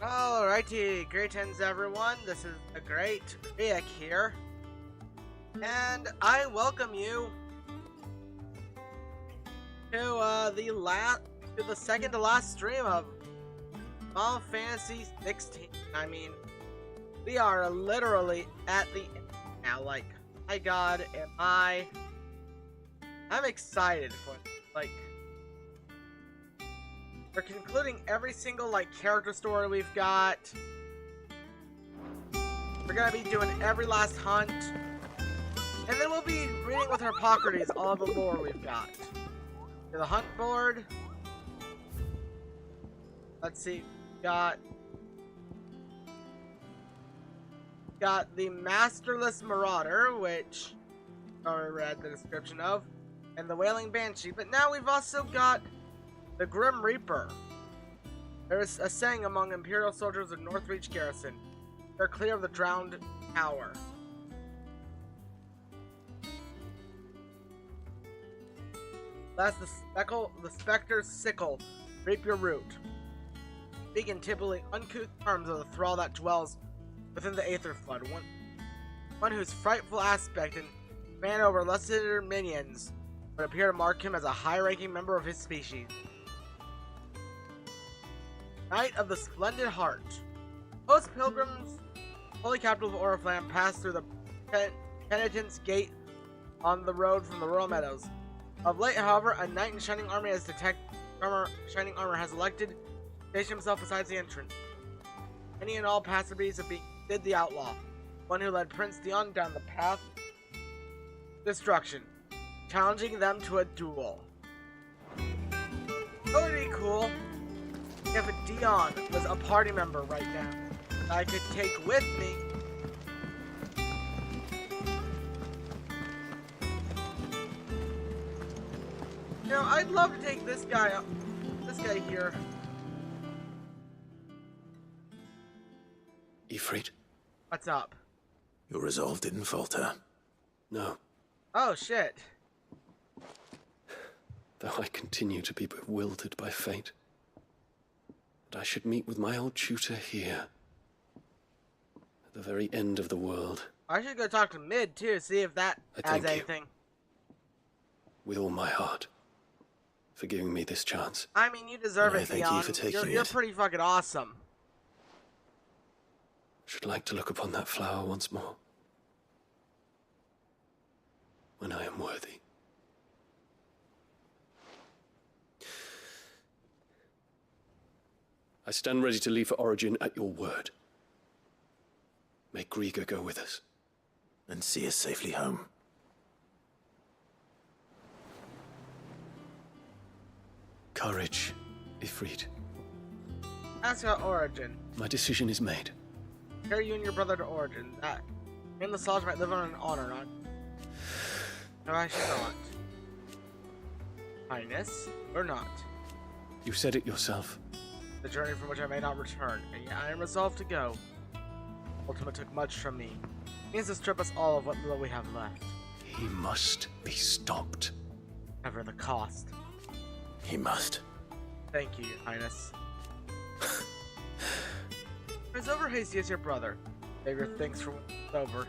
Alrighty, greetings everyone, this is the Great Riek here, and I welcome you to the second to last stream of Final Fantasy XVI. I mean, we are literally at the end now, like, my god, I'm excited for it, like, we're concluding every single, character story we've got. We're gonna be doing every last hunt. And then we'll be reading with Hippocrates all the lore we've got. To the hunt board. Let's see. Got the Masterless Marauder, which I already read the description of. And the Wailing Banshee. But now we've also got the Grim Reaper. There's a saying among Imperial soldiers of Northreach Garrison. They're clear of the drowned tower. That's the Spectre's sickle. Reap your root. Big and typically uncouth arms of the thrall that dwells within the Aether Flood. One whose frightful aspect and man over lesser minions would appear to mark him as a high-ranking member of his species. Knight of the Splendid Heart. Most pilgrims, holy capital of Oriflamme, pass through the Penitent's Gate on the road from the Royal Meadows. Of late, however, a knight in Shining Armor has elected to station himself beside the entrance. Any and all passerbys have bid the outlaw, one who led Prince Dion down the path of destruction, challenging them to a duel. That would be cool if Dion was a party member right now that I could take with me. You know, I'd love to take this guy here. Ifrit, What's up? your resolve didn't falter. No. Oh shit. Though I continue to be bewildered by fate. That I should meet with my old tutor here. At the very end of the world. I should go talk to Mid too, see if that has anything. With all my heart. For giving me this chance. I mean, you deserve it, Thank Dion. you for taking You're it. pretty fucking awesome. Should like to look upon that flower once more. When I am worthy. I stand ready to leave for Origin at your word. May Griga go with us. And see us safely home. Courage, Ifrit. Ask about Origin. My decision is made. Carry you and your brother to Origin. That in the Lodge might live on an honor, not. No, I should not. Highness, or not. You said it yourself. The journey from which I may not return, and yet I am resolved to go. Ultima took much from me. He means to strip us all of what little we have left. He must be stopped. Ever the cost. He must. Thank you, Your Highness. As over hasty as your brother. Save your thanks for when it's over.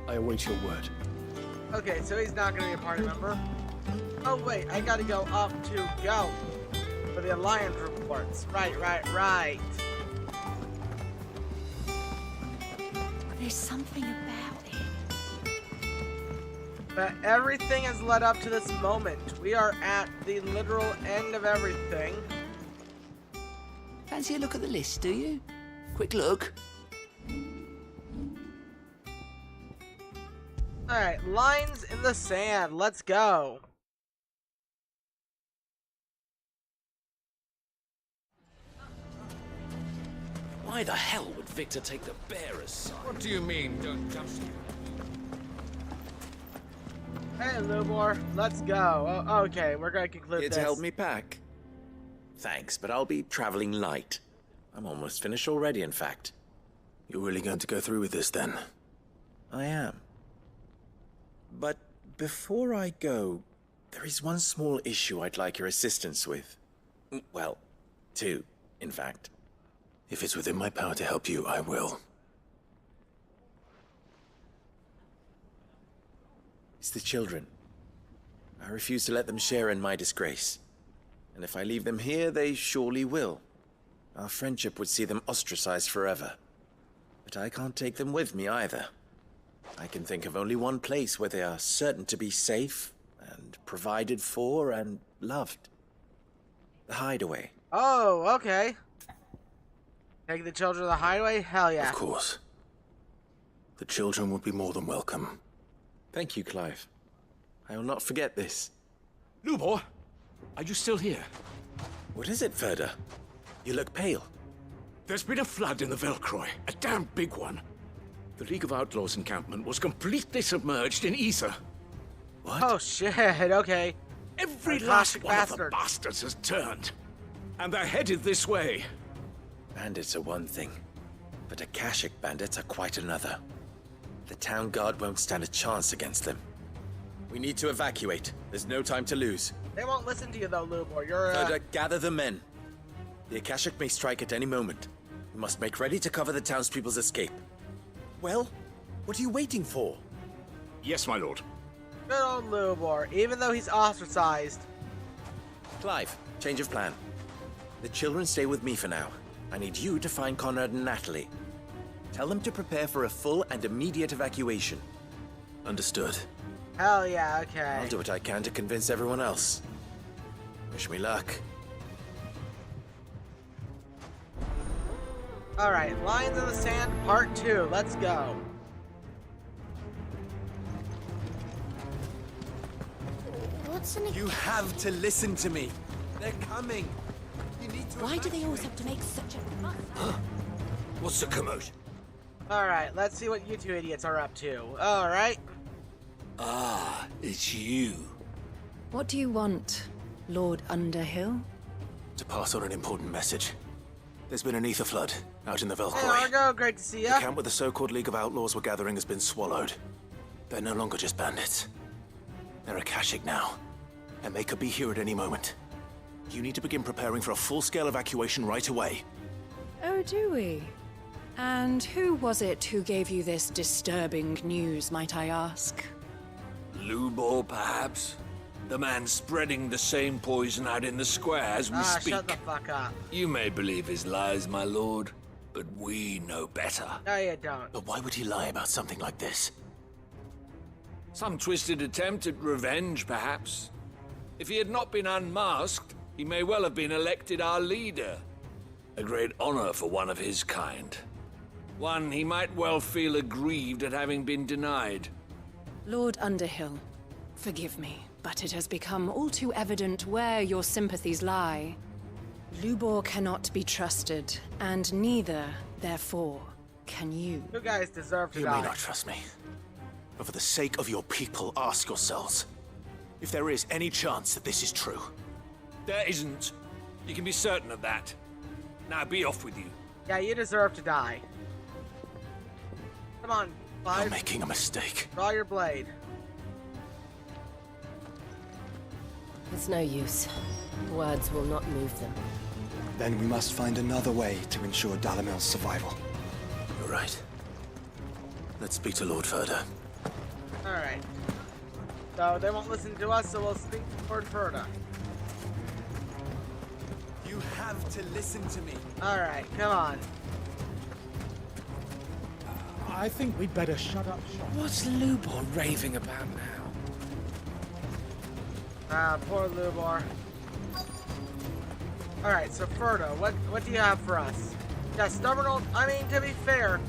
I await your word. Okay, so he's not gonna be a party member. Oh wait, I gotta go up to go for the Alliance reports. Right. There's something about it. But everything has led up to this moment. We are at the literal end of everything. Fancy a look at the list, do you? Quick look. Alright, lines in the sand. Let's go. Why the hell would Victor take the bearer's side? What do you mean, don't just... Hey, Lumor, let's go. Oh, okay, we're gonna conclude Here this. to help me pack. Thanks, but I'll be traveling light. I'm almost finished already, in fact. You're really going to go through with this then? I am. But before I go, there is one small issue I'd like your assistance with. Well, two. in fact. If it's within my power to help you, I will. It's the children. I refuse to let them share in my disgrace. And if I leave them here, they surely will. Our friendship would see them ostracized forever. But I can't take them with me either. I can think of only one place where they are certain to be safe, and provided for, and loved. The Hideaway. Oh, okay. Take the children to the Hideaway? Hell yeah. Of course. The children would be more than welcome. Thank you, Clive. I will not forget this. Lubor, are you still here? What is it, Ferda? You look pale. There's been a flood in the Velcroy, a damn big one. The League of Outlaws encampment was completely submerged in ether. What? Oh shit, okay. Every A last classic one of the bastard. bastards has turned. And they're headed this way. Bandits are one thing, but Akashic bandits are quite another. The town guard won't stand a chance against them. We need to evacuate. There's no time to lose. They won't listen to you though, Lubor. You're Ferda, gather the men. The Akashic may strike at any moment. We must make ready to cover the townspeople's escape. Well, what are you waiting for? Yes, my lord. good old Lubor, even though he's ostracized. Clive, change of plan. The children stay with me for now. I need you to find Conrad and Natalie. Tell them to prepare for a full and immediate evacuation. Understood. Hell yeah, okay. I'll do what I can to convince everyone else. Wish me luck. Alright, Lines in the Sand Part 2, let's go. What's in You have to listen to me. They're coming. You need to. Why do they always have to make such a fuss? What's the commotion? Alright, let's see what you two idiots are up to. Alright. Ah, it's you. What do you want, Lord Underhill? To pass on an important message. There's been an ether flood out in the Hey Velcroy. Argo, great to see The ya. camp where the so-called League of Outlaws were gathering has been swallowed. They're no longer just bandits. They're Akashic now, and they could be here at any moment. You need to begin preparing for a full-scale evacuation right away. Oh, do we? And who was it who gave you this disturbing news, might I ask? Lubor, perhaps? The man spreading the same poison out in the square as we speak. Shut the fuck up. You may believe his lies, my lord, but we know better. No, you don't. But why would he lie about something like this? Some twisted attempt at revenge, perhaps. If he had not been unmasked, he may well have been elected our leader. A great honor for one of his kind. One he might well feel aggrieved at having been denied. Lord Underhill, forgive me, but it has become all too evident where your sympathies lie. Lubor cannot be trusted, and neither, therefore, can you. You guys deserve to You die. may not trust me. But for the sake of your people, ask yourselves if there is any chance that this is true. There isn't. You can be certain of that. Now be off with you. Yeah, you deserve to die. Come on, You're Clive. making a mistake. Draw your blade. It's no use. Words will not move them. Then we must find another way to ensure Dalamel's survival. You're right. Let's speak to Lord Ferda. Alright. So they won't listen to us, so we'll speak to Lord Ferda. You have to listen to me. Alright, come on. I think we'd better shut up shop. What's Lubor raving about now? Ah, poor Lubor. Alright, so Ferda, what do you have for us? Yeah, stubborn old. I mean, to be fair,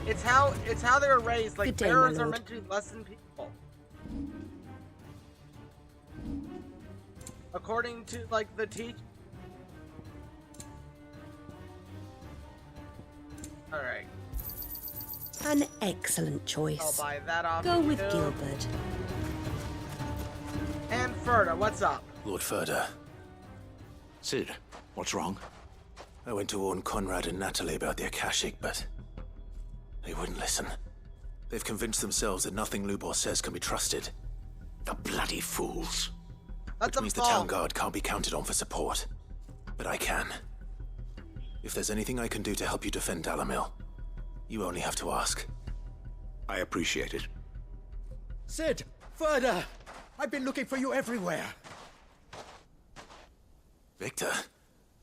it's how they were raised. Like, Good day, my bearers are lord. meant to be less than people. According to like the teach. Alright, An excellent I'll choice. buy that off. Go of with you. Gilbert. And Ferda, what's up? Lord Ferda, Sid, what's wrong? I went to warn Conrad and Natalie about the Akashic, but they wouldn't listen. They've convinced themselves that nothing Lubor says can be trusted. The bloody fools. Let Which them means the fall. town guard can't be counted on for support. But I can. If there's anything I can do to help you defend Dalamil, you only have to ask. I appreciate it. Sid! Further! I've been looking for you everywhere. Victor?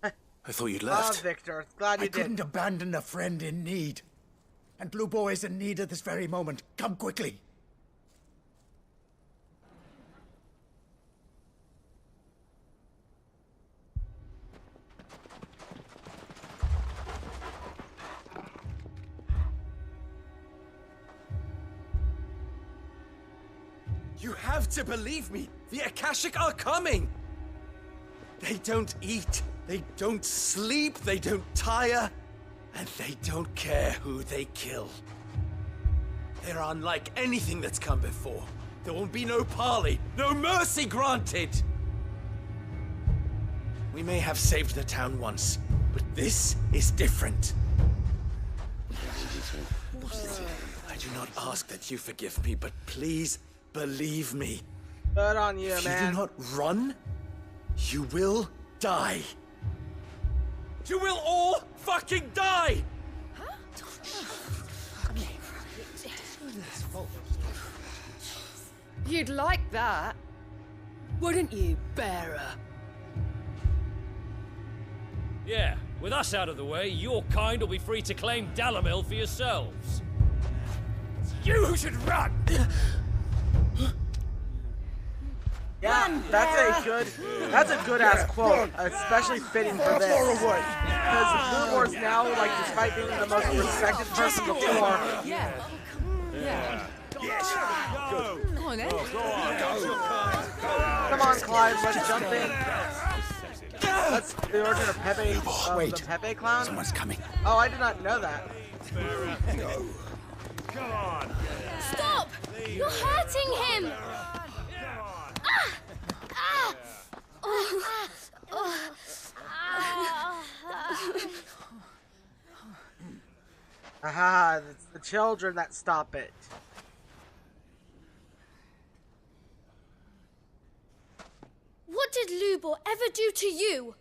I thought you'd Ah, left. Victor. Glad you I did. couldn't abandon a friend in need. And Blue Boy is in need at this very moment. Come quickly. You have to believe me! The Akashic are coming! They don't eat, they don't sleep, they don't tire, and they don't care who they kill. They're unlike anything that's come before. There won't be no parley, no mercy granted! We may have saved the town once, but this is different. I do not ask that you forgive me, but please believe me. Good on you, If man. you do not run, you will die. You will all fucking die! You'd like that, wouldn't you, bearer? Yeah, with us out of the way, your kind will be free to claim Dalamil for yourselves. You should run! Yeah, that's a good ass quote, especially fitting for this. Because Lubor's now, like, despite being the most respected person before, Yeah. Come on, then. come on, Clive, let's jump in. That's the origin of Pepe, Wait. the Pepe clown. Someone's coming. Oh, I did not know that. Stop! You're hurting him! Aha, it's the children that stop it. What did Lubor ever do to you?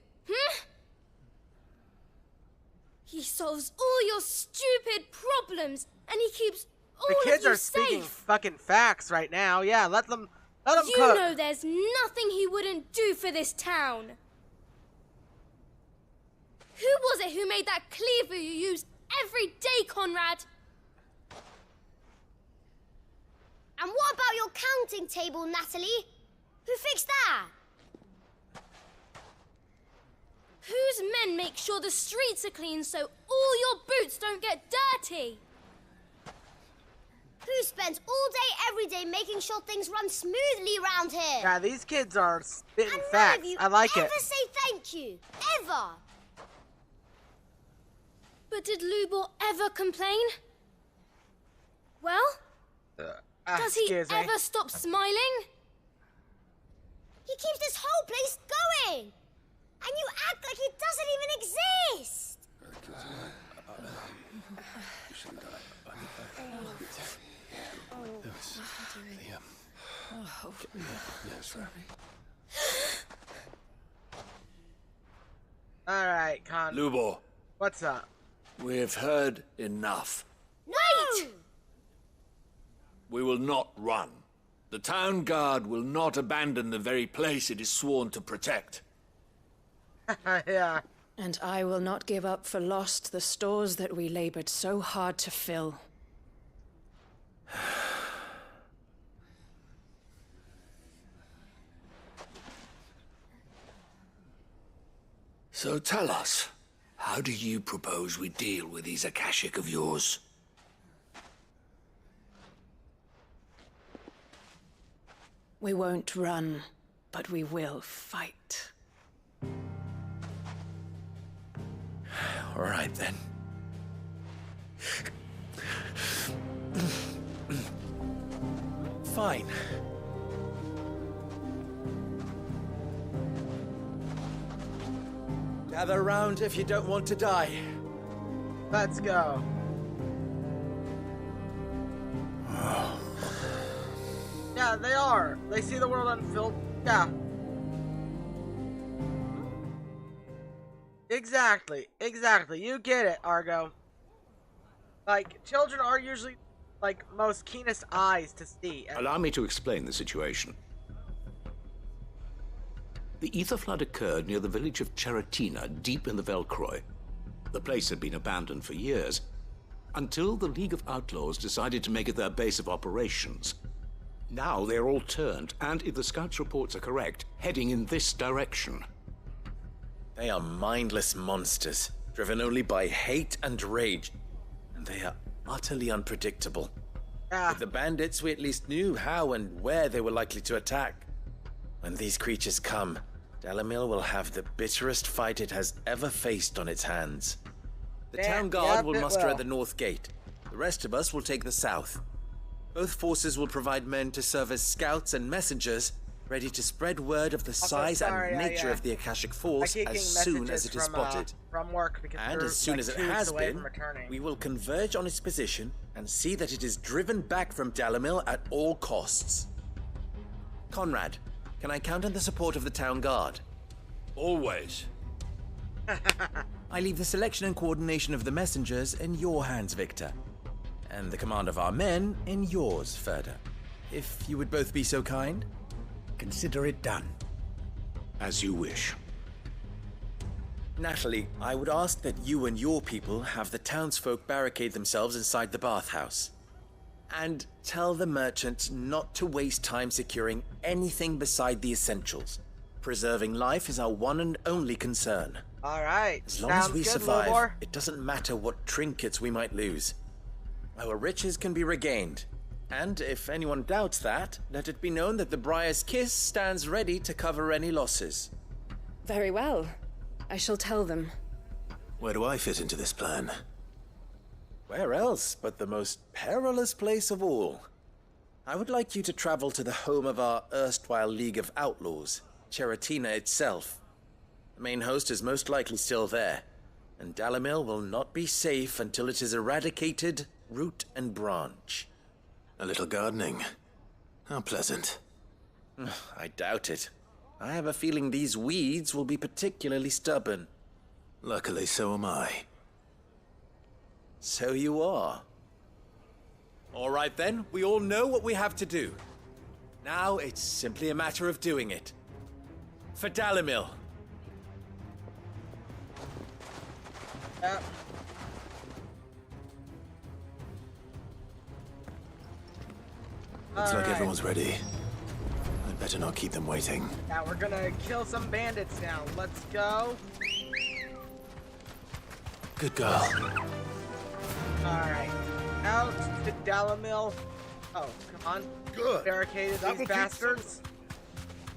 He solves all your stupid problems, and he keeps all The kids of you are speaking safe. fucking facts right now. Yeah, let them You cook. know there's nothing he wouldn't do for this town. Who was it who made that cleaver you use every day, Conrad? And what about your counting table, Natalie? Who fixed that? Whose men make sure the streets are clean so all your boots don't get dirty? Who spends all day, every day making sure things run smoothly around here? Yeah, these kids are spitting And none facts. of you I like ever it. say thank you. Ever. But did Lubor ever complain? Well, does he Excuse me. ever stop smiling? He keeps this whole place going. And you act like it doesn't even exist. Alright, Con. Lubor, What's up? we've heard enough. Wait! We will not run. The town guard will not abandon the very place it is sworn to protect. Yeah. And I will not give up for lost the stores that we labored so hard to fill. So tell us, how do you propose we deal with these Akashic of yours? We won't run, but we will fight. All right, then. Fine. Gather round if you don't want to die. Let's go. Yeah, they are. They see the world unfilled. Yeah. Exactly. You get it, Argo. Like, children are usually, like, most keenest eyes to see. Allow me to explain the situation. The ether flood occurred near the village of Cheratina, deep in the Velcroy. The place had been abandoned for years, until the League of Outlaws decided to make it their base of operations. Now they're all turned, and if the scouts' reports are correct, heading in this direction. They are mindless monsters, driven only by hate and rage. And they are utterly unpredictable. With the bandits, we at least knew how and where they were likely to attack. When these creatures come, Dalamil will have the bitterest fight it has ever faced on its hands. The town guard will muster at the north gate. The rest of us will take the south. Both forces will provide men to serve as scouts and messengers, ready to spread word of the size and nature of the Akashic Force as soon as it is spotted. From work because And as soon as it has been, we will converge on its position and see that it is driven back from Dalamil at all costs. Conrad, can I count on the support of the town guard? Always. I leave the selection and coordination of the messengers in your hands, Victor. And the command of our men in yours, Ferda. If you would both be so kind. Consider it done. As you wish. Natalie, I would ask that you and your people have the townsfolk barricade themselves inside the bathhouse. And tell the merchant not to waste time securing anything beside the essentials. Preserving life is our one and only concern. Alright. As long as we survive, it doesn't matter what trinkets we might lose. Our riches can be regained. And if anyone doubts that, let it be known that the Briar's Kiss stands ready to cover any losses. Very well. I shall tell them. Where do I fit into this plan? Where else but the most perilous place of all? I would like you to travel to the home of our erstwhile League of Outlaws, Cheratina itself. The main host is most likely still there, and Dalamil will not be safe until it is eradicated, root and branch. A little gardening. How pleasant. I doubt it. I have a feeling these weeds will be particularly stubborn. Luckily, so am I. So you are. All right then, we all know what we have to do. Now it's simply a matter of doing it. For Dalamil. Yep. Looks like everyone's ready. I'd better not keep them waiting. Now we're gonna kill some bandits now. Let's go. Good girl. Alright. Out to Dalamil. Oh, come on. Good. Barricaded these bastards.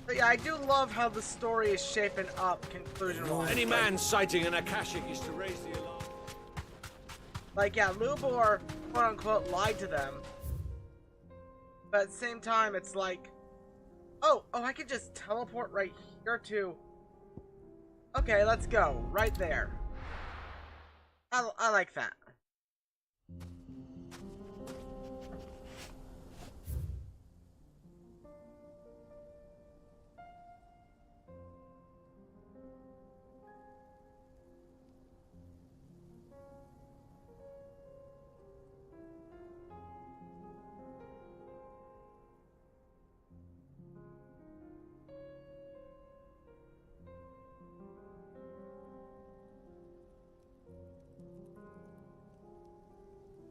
But yeah, I do love how the story is shaping up conclusion-wise. Any man sighting an Akashic is to raise the alarm. Like, yeah, Lubor, quote-unquote, lied to them. But at the same time, it's like, oh, I could just teleport right here to... Okay, let's go. Right there. I like that.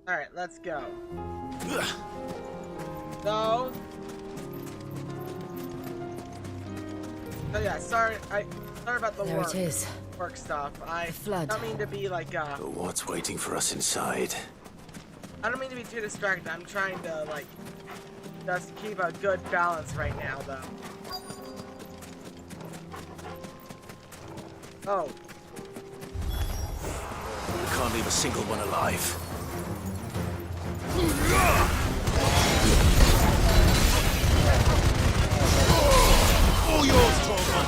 Alright, let's go. So... Oh yeah, sorry about the There it is. work stuff. I flood. don't mean to be like, But what's waiting for us inside? I don't mean to be too distracted. I'm trying to, like, just keep a good balance right now, though. Oh. We can't leave a single one alive. All yours, Torgon!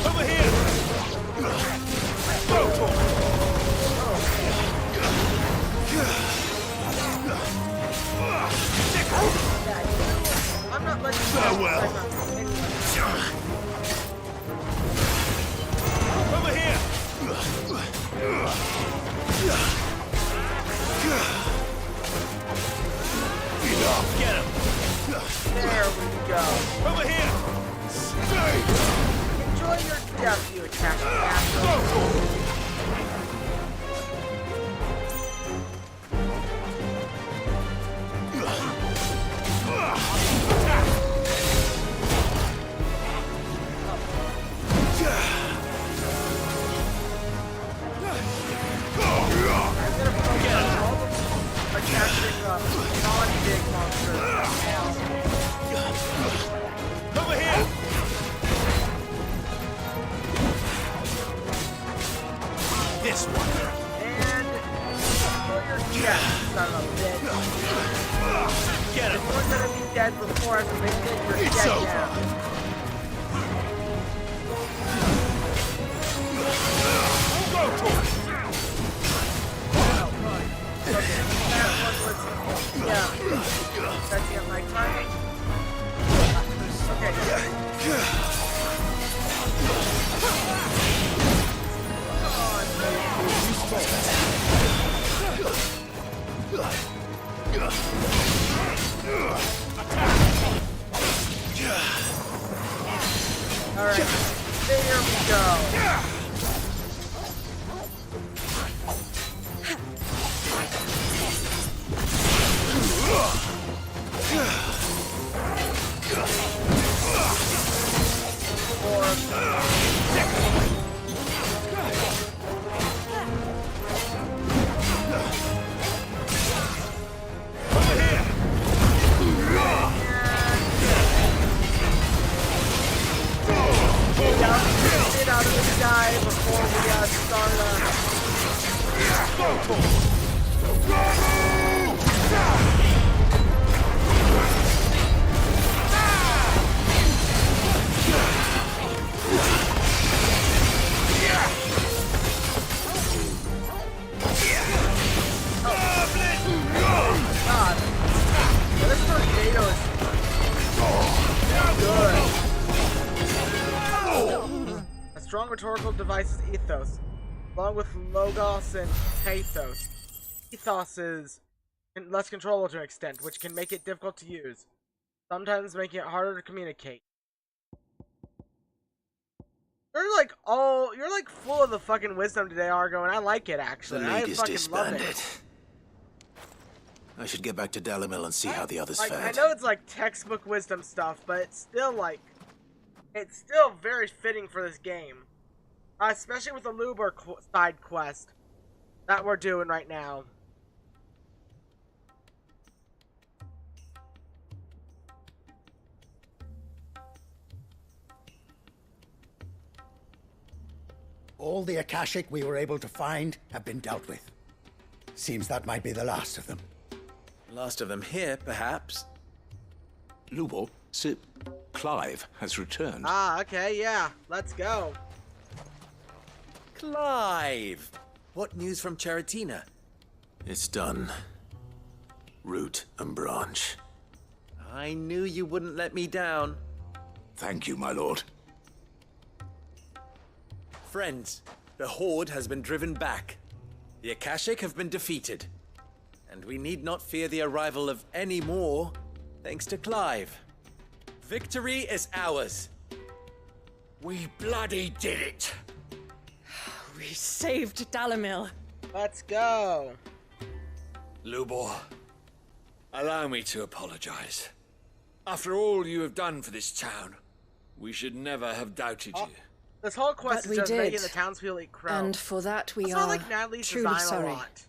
Over here! Go, Torgon! I'm not letting Farewell! Over here! Yeah, you attack the asshole. Non-big monster. Over here! This one. And pull your chest, son of a bitch. Get him. If we're gonna be dead before I can make it, you're It's dead over. now. Go for it. Okay, that one was, yeah, catching up my timing. Okay. Alright, there we go. Get out of the sky before we start God. This tornado is good. A strong rhetorical device is ethos, along with logos and pathos. Ethos is less controllable to an extent, which can make it difficult to use, sometimes making it harder to communicate. You're like full of the fucking wisdom today, Argo, and I like it actually. The I League is fucking love disbanded. it. I should get back to Dalimil and see how the others Like, fared. I know it's like textbook wisdom stuff, but it's still very fitting for this game, especially with the Lubor side quest that we're doing right now. All the Akashic we were able to find have been dealt with. Seems that might be the last of them. Last of them here, perhaps. Lubor, Sir Clive has returned. Ah, okay, yeah, let's go. Clive! What news from Charatina? It's done. Root and branch. I knew you wouldn't let me down. Thank you, my lord. Friends, the Horde has been driven back. The Akashic have been defeated. And we need not fear the arrival of any more, thanks to Clive. Victory is ours. We bloody did it! We saved Dalimil. Let's go. Lubor, allow me to apologize. After all you have done for this town, we should never have doubted you. This whole quest But is just we making did. the townspeople eat crow. And for that we I saw, are like, Natalie's truly design sorry. a lot.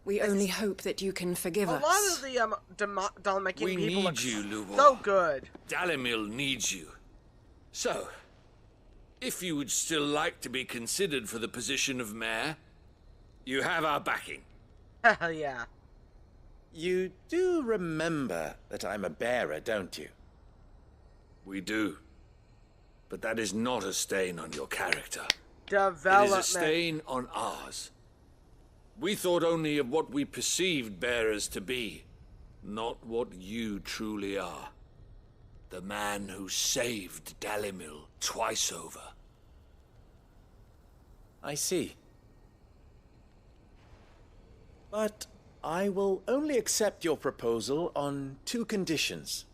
We only hope that you can forgive A us. lot of the Dhalmekian We people need look you, Lubor. so good. Dalimil needs you. So, if you would still like to be considered for the position of mayor, you have our backing. Hell yeah. You do remember that I'm a bearer, don't you? We do. But that is not a stain on your character. Development. It is a stain on ours. We thought only of what we perceived bearers to be, not what you truly are. The man who saved Dalimil twice over. I see. But I will only accept your proposal on 2 conditions.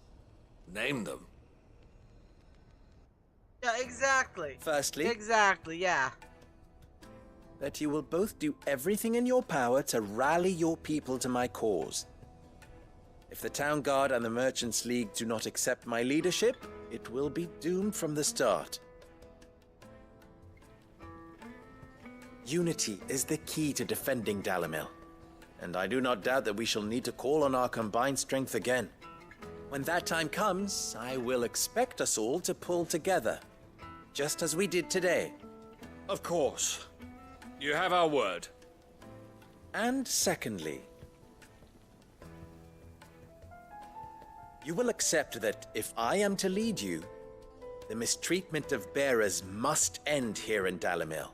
Name them. Yeah, exactly. Firstly, exactly, yeah. that you will both do everything in your power to rally your people to my cause. If the Town Guard and the Merchants League do not accept my leadership, it will be doomed from the start. Unity is the key to defending Dalimil, and I do not doubt that we shall need to call on our combined strength again. When that time comes, I will expect us all to pull together, just as we did today. Of course. You have our word. And secondly, you will accept that if I am to lead you, the mistreatment of bearers must end here in Dalimil.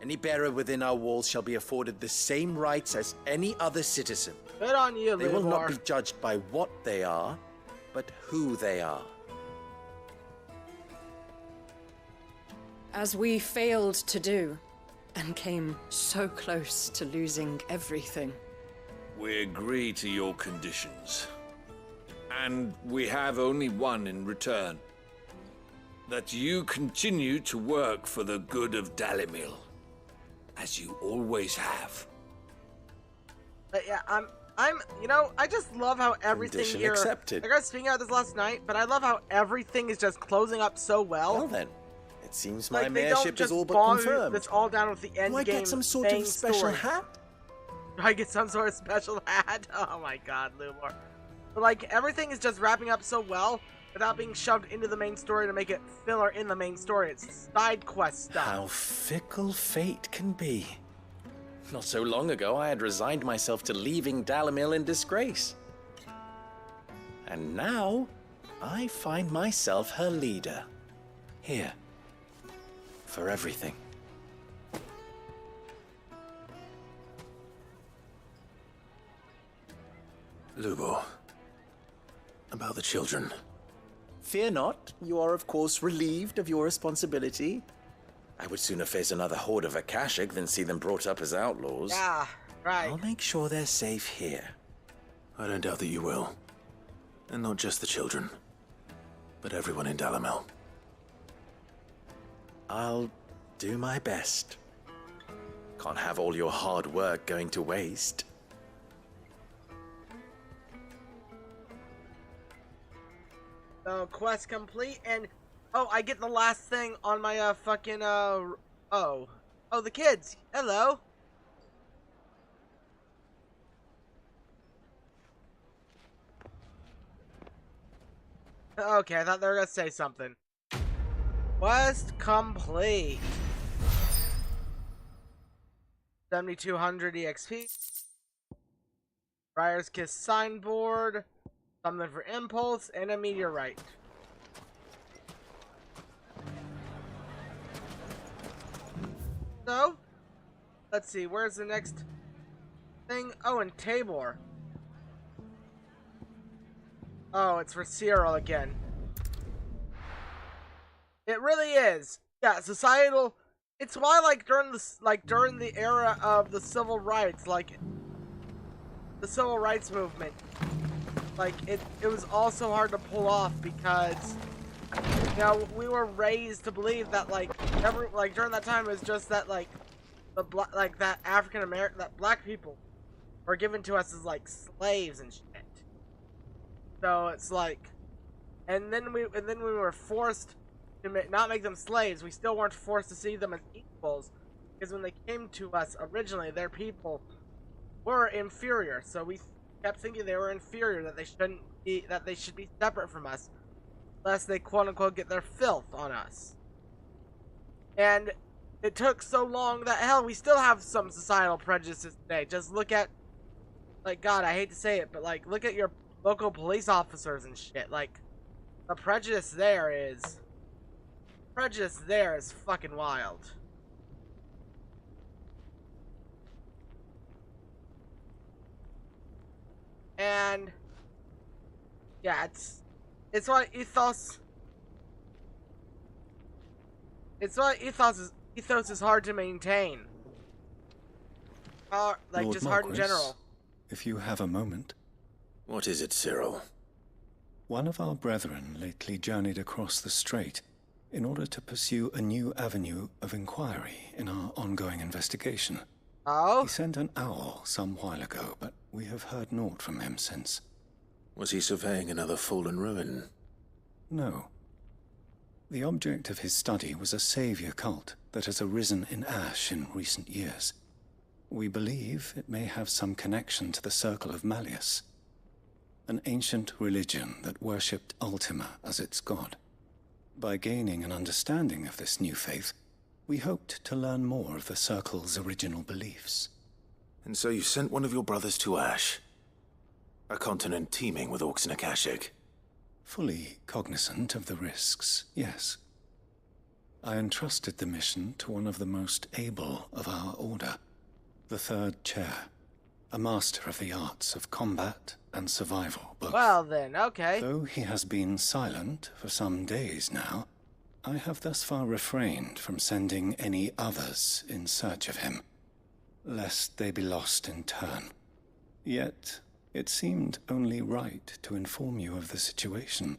Any bearer within our walls shall be afforded the same rights as any other citizen. Good on you, They will Libor. not be judged by what they are, but who they are. As we failed to do, and came so close to losing everything. We agree to your conditions. And we have only one in return. That you continue to work for the good of Dalimil, as you always have. But yeah, I just love how everything Condition here. accepted. Like I was speaking about this last night, but I love how everything is just closing up so well. Well then, it seems my Like, they don't mayorship is just all but bog confirmed. this all down with the end Do I game. get some sort main of special story. hat? Do I get some sort of special hat? Oh my god, Lumor. But like, everything is just wrapping up so well without being shoved into the main story to make it filler in the main story. It's side quest stuff. How fickle fate can be. Not so long ago, I had resigned myself to leaving Dalimil in disgrace. And now, I find myself her leader. Here. For everything. Lubo. About the children. Fear not, you are of course relieved of your responsibility. I would sooner face another horde of Akashic than see them brought up as outlaws. Yeah, right. I'll make sure they're safe here. I don't doubt that you will. And not just the children, but everyone in Dalimil. I'll do my best. Can't have all your hard work going to waste. So, quest complete, and oh, I get the last thing on my fucking oh, the kids. Hello. Okay, I thought they were gonna say something. Quest complete. 7200 EXP. Briar's Kiss signboard. Something for impulse and a meteorite. So, let's see, where's the next thing? Oh, in Tabor. Oh, it's for Cyril again. It really is. Yeah, societal. It's why, like, during the era of the civil rights, like the civil rights movement, like it was also hard to pull off because, you know, we were raised to believe that during that time it was just that that African American, that black people were given to us as like slaves and shit. So it's like, and then we were forced to not make them slaves. We still weren't forced to see them as equals, because when they came to us originally, their people were inferior. So we kept thinking they were inferior, that they shouldn't be, that they should be separate from us, lest they quote unquote get their filth on us. And it took so long that hell, we still have some societal prejudices today. Just look at, like, God, I hate to say it, but like, look at your local police officers and shit. Like, the prejudice there is fucking wild. And yeah, it's why ethos is hard to maintain. Like, Lord just hard in Marquis, general. If you have a moment. What is it, Cyril? One of our brethren lately journeyed across the strait in order to pursue a new avenue of inquiry in our ongoing investigation. Oh? He sent an owl some while ago, but we have heard naught from him since. Was he surveying another fallen ruin? No. The object of his study was a savior cult that has arisen in Ash in recent years. We believe it may have some connection to the Circle of Malleus, an ancient religion that worshipped Ultima as its god. By gaining an understanding of this new faith, we hoped to learn more of the Circle's original beliefs. And so you sent one of your brothers to Ash, a continent teeming with orcs and Akashic. Fully cognizant of the risks, yes. I entrusted the mission to one of the most able of our order, the Third Chair, a master of the arts of combat and survival both. Well then, okay. Though he has been silent for some days now, I have thus far refrained from sending any others in search of him, lest they be lost in turn. Yet, it seemed only right to inform you of the situation,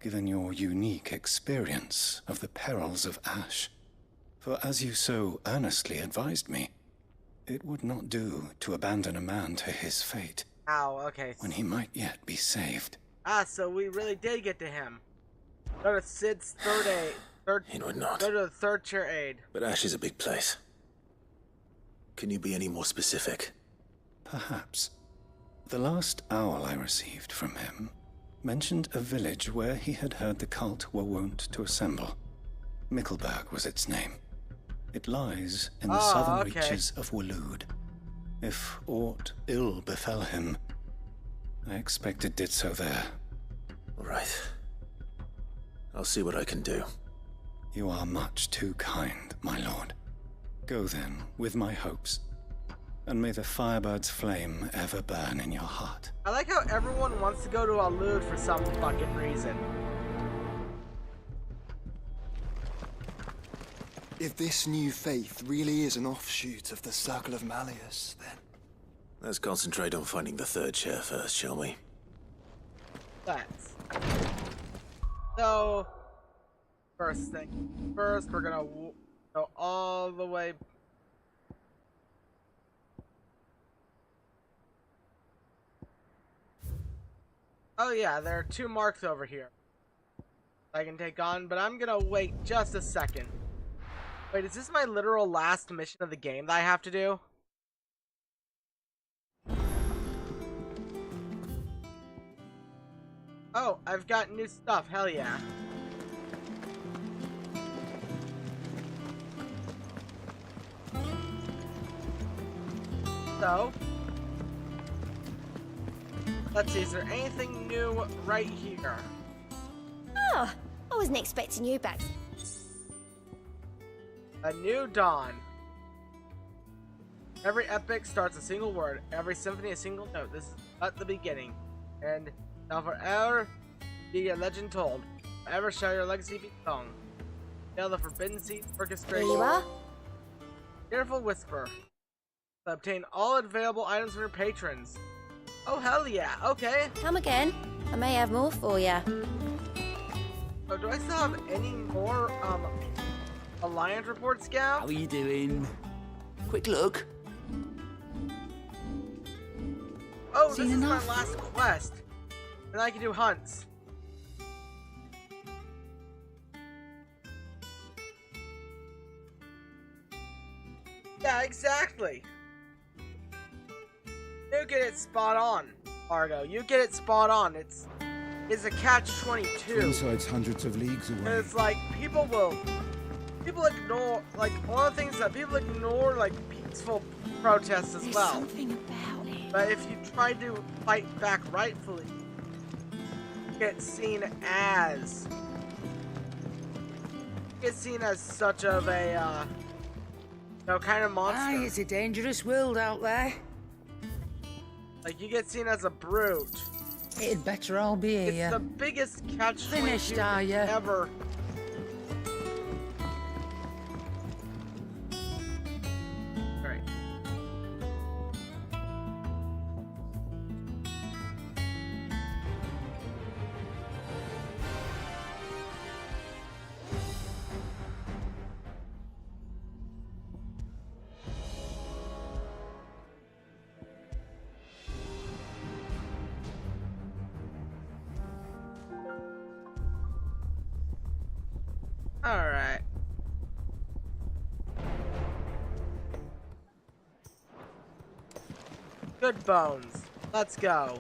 given your unique experience of the perils of Ash. For as you so earnestly advised me, it would not do to abandon a man to his fate. Ow, okay. When he might yet be saved. Ah, so we really did get to him. Go to Sid's It would not. Go to the Third Chair aid. But Ash is a big place. Can you be any more specific? Perhaps. The last owl I received from him mentioned a village where he had heard the cult were wont to assemble. Mickleburg was its name. It lies in the southern reaches of Waloed. If aught ill befell him, I expect it did so there. Right. I'll see what I can do. You are much too kind, my lord. Go then, with my hopes, and may the Firebird's flame ever burn in your heart. I like how everyone wants to go to Alud for some fucking reason. If this new faith really is an offshoot of the Circle of Malleus, then... Let's concentrate on finding the Third Chair first, shall we? Let's. So, first thing first, we're gonna go all the way. Oh yeah, there are 2 marks over here I can take on, but I'm gonna wait just a second. Wait, is this my literal last mission of the game that I have to do? Oh, I've got new stuff, hell yeah. So, let's see, is there anything new right here? Oh, I wasn't expecting you back. A new dawn. Every epic starts a single word, every symphony a single note. This is but the beginning. And now forever be your legend told. Forever shall your legacy be sung. Hail the Forbidden Seat orchestration. There you are. Careful whisper. To obtain all available items from your patrons. Oh hell yeah, okay. Come again. I may have more for you. Oh, do I still have any more Alliance report, Scout? How are you doing? Quick look. Oh, this Seen is enough? my last quest. And I can do hunts. Yeah, exactly. You get it spot on, Argo. You get it spot on. It's a catch-22. Inside's hundreds of leagues away. And it's like people ignore, like, one of the things that people ignore, like peaceful protests as well. Something about it. But if you try to fight back rightfully, you get seen as such of a kind of monster. Aye, it's a dangerous world out there. Like, you get seen as a brute. It'd better all be It's here. the biggest catch-22 Finished, are ya? ever. Alright. Alright. Good bones. Let's go.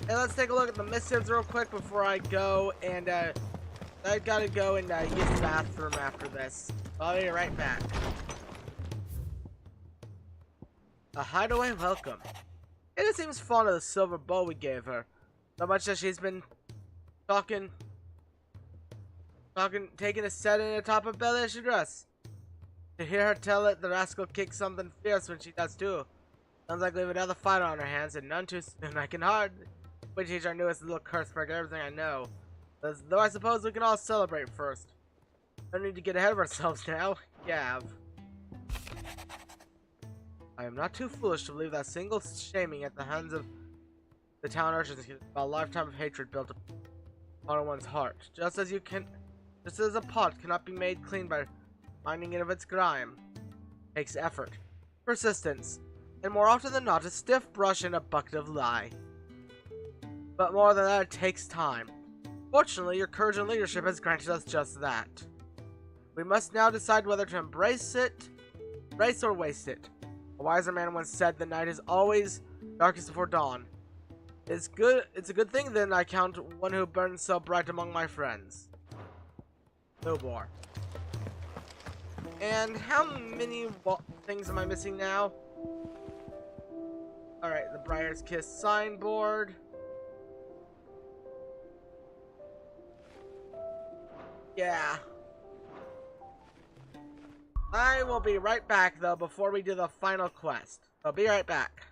And let's take a look at the missives real quick before I go. And I gotta go and use the bathroom after this. I'll be right back. A hideaway welcome. Ada seems fond of the silver bow we gave her. So much that she's been taking a set in the top of Bellish dress. To hear her tell it, the rascal kicks something fierce when she does too. Sounds like we have another fight on our hands, and none too soon. I can hardly wait to teach our newest little curse break everything I know. Though I suppose we can all celebrate first. Don't need to get ahead of ourselves now. Yeah. I am not too foolish to believe that single shaming at the hands of the town urchins about a lifetime of hatred built upon one's heart. Just as a pot cannot be made clean by minding it of its grime. Takes effort, persistence, and more often than not a stiff brush and a bucket of lye. But more than that, it takes time. Fortunately, your courage and leadership has granted us just that. We must now decide whether to embrace or waste it. A wiser man once said the night is always darkest before dawn. It's a good thing then I count one who burns so bright among my friends. No more. And how many things am I missing now? Alright, the Briar's Kiss signboard. Yeah. I will be right back though before we do the final quest. I'll be right back.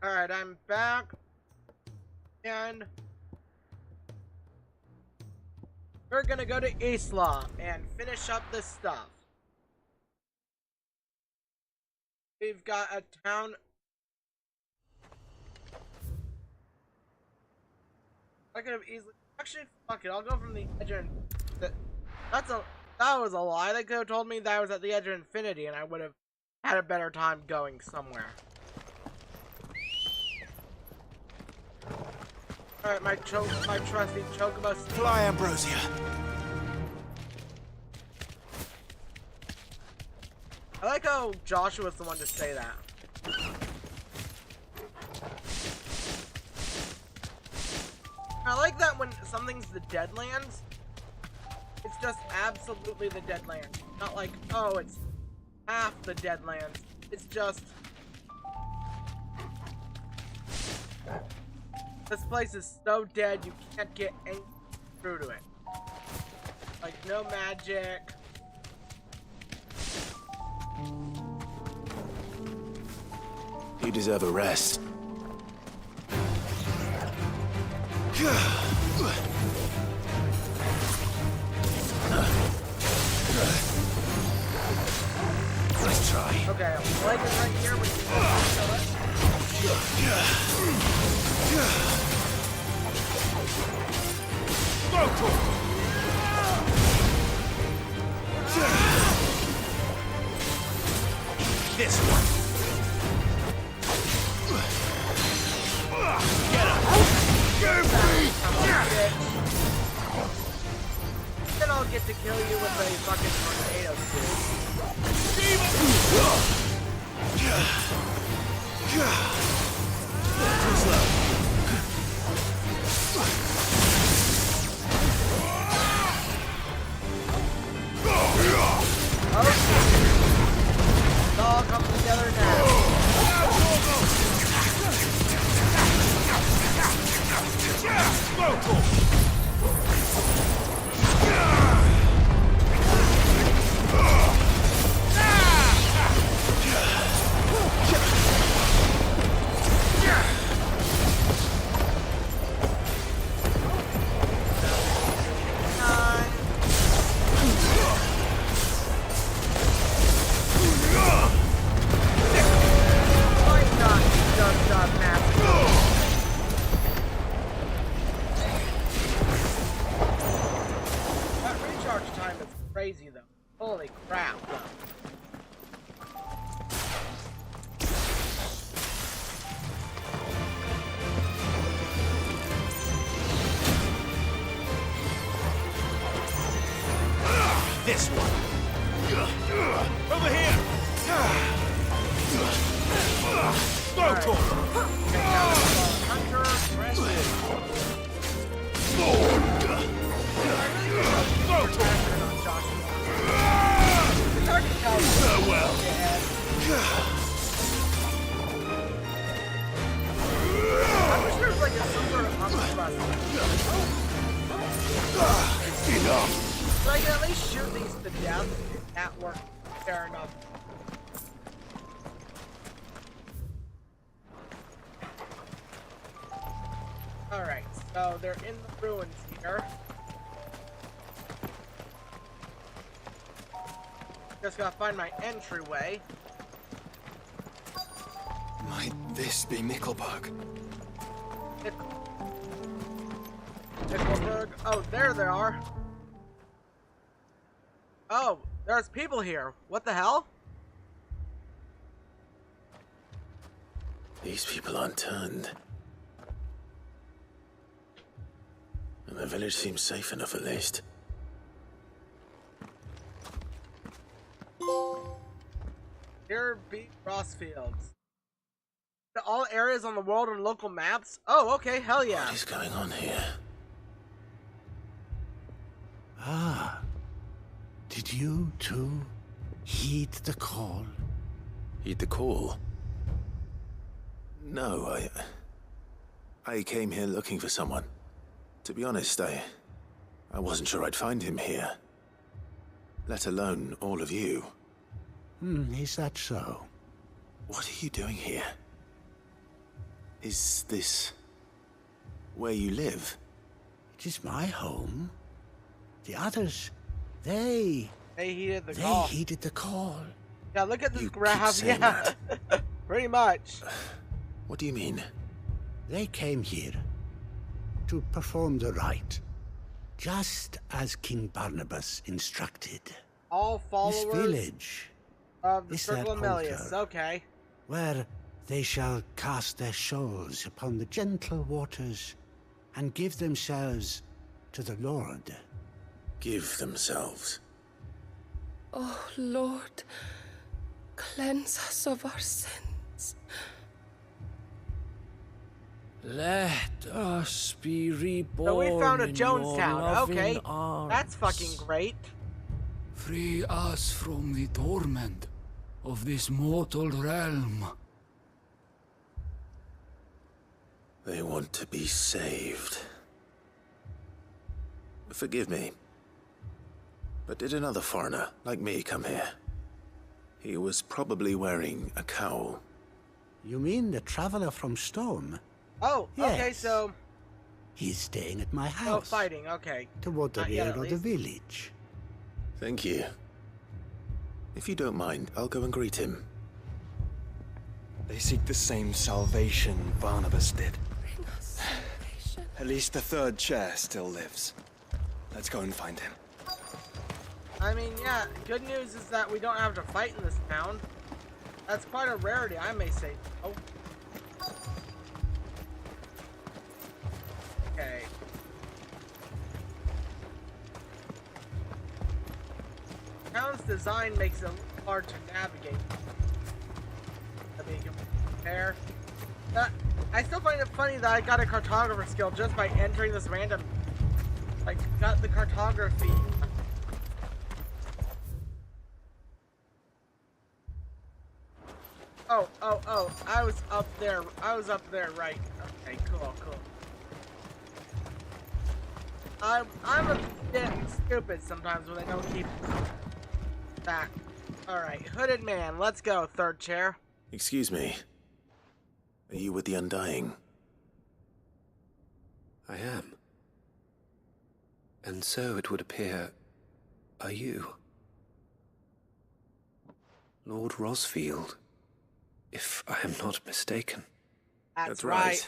Alright, I'm back. And we're gonna go to Isla and finish up this stuff. We've got a town. I could have easily. Actually, fuck it. I'll go from the edge of. That was a lie. They could have told me that I was at the edge of infinity, and I would have had a better time going somewhere. Alright, my trusty chocobo. Fly, Ambrosia. I like how Joshua's the one to say that. I like that when something's the Deadlands, it's just absolutely the Deadlands. Not like, oh, it's half the Deadlands. It's just... This place is so dead, you can't get anything through to it. Like, no magic. You deserve a rest. Nice try. Okay, leg is right here, but you can kill it. This one. Get him. Then I'll get to kill you with a fucking tornado It's all come together now. Crazy though. Holy crap though. This one. Over here. Go to Hunter, farewell. I wish there was like some sort of omnibus. Enough. So I can at least shoot these to death. That worked. Fair enough. Alright, so they're in the ruins here. Just gotta find my entryway. Might this be Nickelberg? Nickelberg. Oh, there they are. Oh, there's people here. What the hell? These people aren't turned. And the village seems safe enough at least. Here be Rosfields. All areas on the world and local maps? Oh, okay, hell yeah. What is going on here? Ah. Did you, too, heed the call? Heed the call? No, I came here looking for someone. To be honest, I wasn't sure I'd find him here. Let alone all of you. Is that so? What are you doing here? Is this where you live? It is my home. The others, they heeded the they call. heeded the call. Yeah, look at this You graph. keep saying Yeah, pretty much. What do you mean? They came here to perform the rite, just as King Barnabas instructed. All followers This village of the is their Circle of Melius. altar, Okay. where they shall cast their souls upon the gentle waters and give themselves to the Lord. Give themselves. Oh, Lord, cleanse us of our sins. Let us be reborn. So we found a in your Jonestown. loving Okay, arms. that's fucking great. Free us from the torment of this mortal realm. They want to be saved. Forgive me. But did another foreigner, like me, come here? He was probably wearing a cowl. You mean the traveler from Stone? Oh, okay, Yes. so He's staying at my no house, fighting. Okay. toward the Not yet, rear at of the least. village. Thank you. If you don't mind, I'll go and greet him. They seek the same salvation Barnabas did. Bring us salvation. At least the third chair still lives. Let's go and find him. I mean, yeah. Good news is that we don't have to fight in this town. That's quite a rarity, I may say. Oh. Okay. Town's design makes it hard to navigate. Let me compare. I still find it funny that I got a cartographer skill just by entering this random. Like, got the cartography. Oh, I was up there, right. Okay, cool. I'm a bit stupid sometimes when I don't keep back. Alright, hooded man, let's go, third chair. Excuse me. Are you with the Undying? I am. And so it would appear, are you? Lord Rosfield, if I am not mistaken. That's right.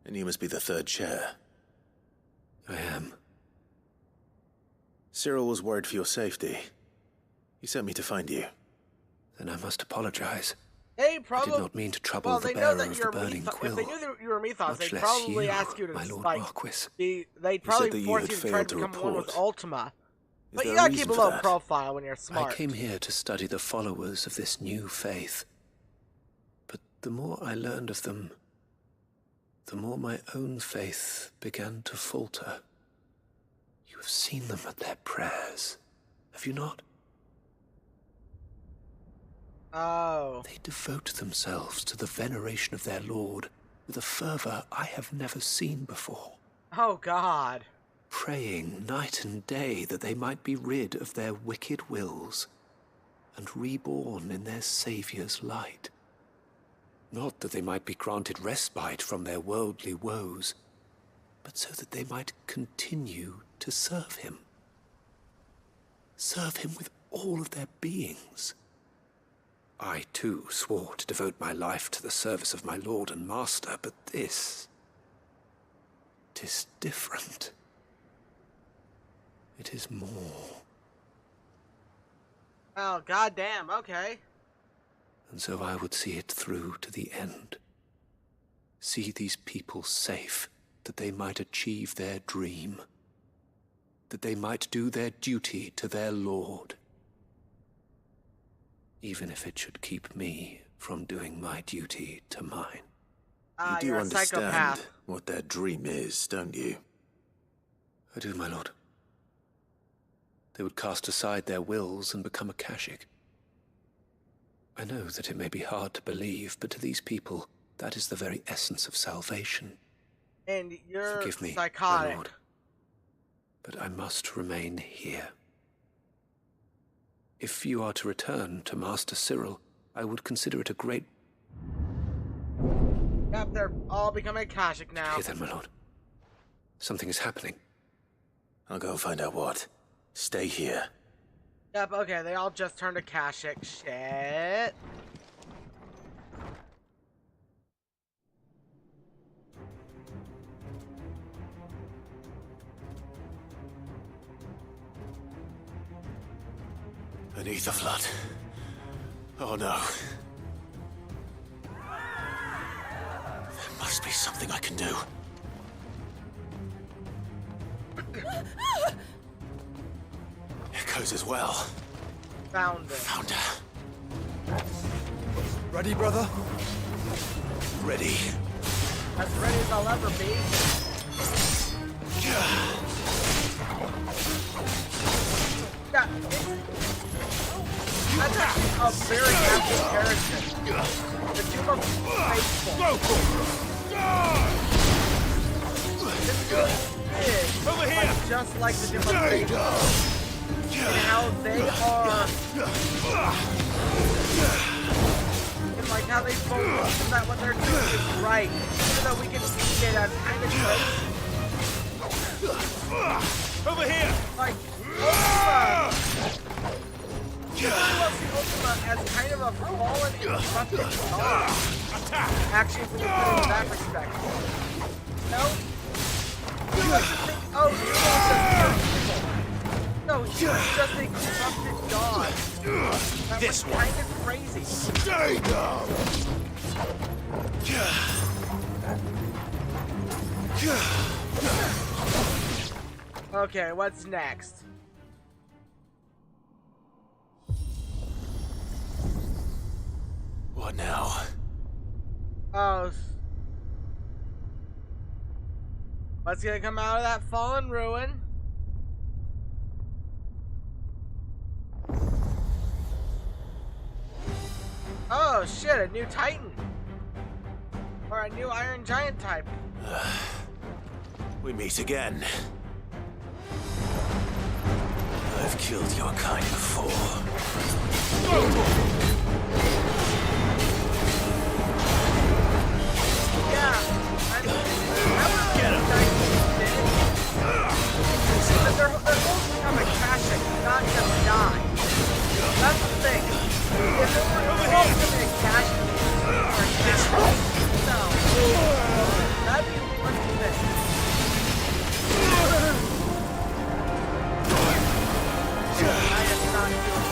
And you must be the third chair. I am. Cyril was worried for your safety. He sent me to find you. Then I must apologize. They probably I did not mean to trouble the they know bearer that of you're the burning quill. If they knew that you were Mythos, Much they'd less probably you, ask you to my Lord like. Marquis. They'd that probably you force had you to try failed to to become one with report. Ultima. But you there a gotta keep reason a for low that? profile when you're smart. I came here to study the followers of this new faith. But the more I learned of them, the more my own faith began to falter. You have seen them at their prayers, have you not? Oh. They devote themselves to the veneration of their Lord with a fervor I have never seen before. Oh, God. Praying night and day that they might be rid of their wicked wills and reborn in their Saviour's light. Not that they might be granted respite from their worldly woes, but so that they might continue to serve him. Serve him with all of their beings. I, too, swore to devote my life to the service of my Lord and Master, but this... 'tis different. It is more. Oh, goddamn. Okay. And so I would see it through to the end. See these people safe, that they might achieve their dream. That they might do their duty to their Lord. Even if it should keep me from doing my duty to mine. You do you're a understand psychopath. what their dream is, don't you? I do, my lord. They would cast aside their wills and become akashic. I know that it may be hard to believe, but to these people, that is the very essence of salvation. And you're Forgive me, psychotic. my lord. But I must remain here. If you are to return to Master Cyril, I would consider it a great... Yep, they're all becoming Akashic now. Hear that, my lord? Something is happening. I'll go and find out what. Stay here. Yep, okay, they all just turned Akashic. Shit. An ether flood. Oh no. There must be something I can do. Echoes as well. Found it. Found her. Ready, brother? Ready. As ready as I'll ever be. Yeah, that's actually a very apt comparison. The Doom of Faithful. This really is like, just like the Doom of Faithful. And how they are... And like how they both that what they're doing is right. Even though we can see it as kind of crazy. Over here! Like, Ultima! You really love the Ultima as kind of a fallen and corrupted god. Actually, if we look at it in that respect. No? You like to think, oh, Ultima's just evil. No, he was just a corrupted god. That was kind of crazy. Stay down! Okay, what's next? What now? Oh. What's gonna come out of that fallen ruin? Oh shit, a new Titan! Or a new Iron Giant type. We meet again. I've killed your kind before. Yeah, I would get him. They're both become Akashic, not just die. That's the thing. If they were both becoming Akashic, no. That'd be one thing. I am not doing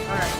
Alright,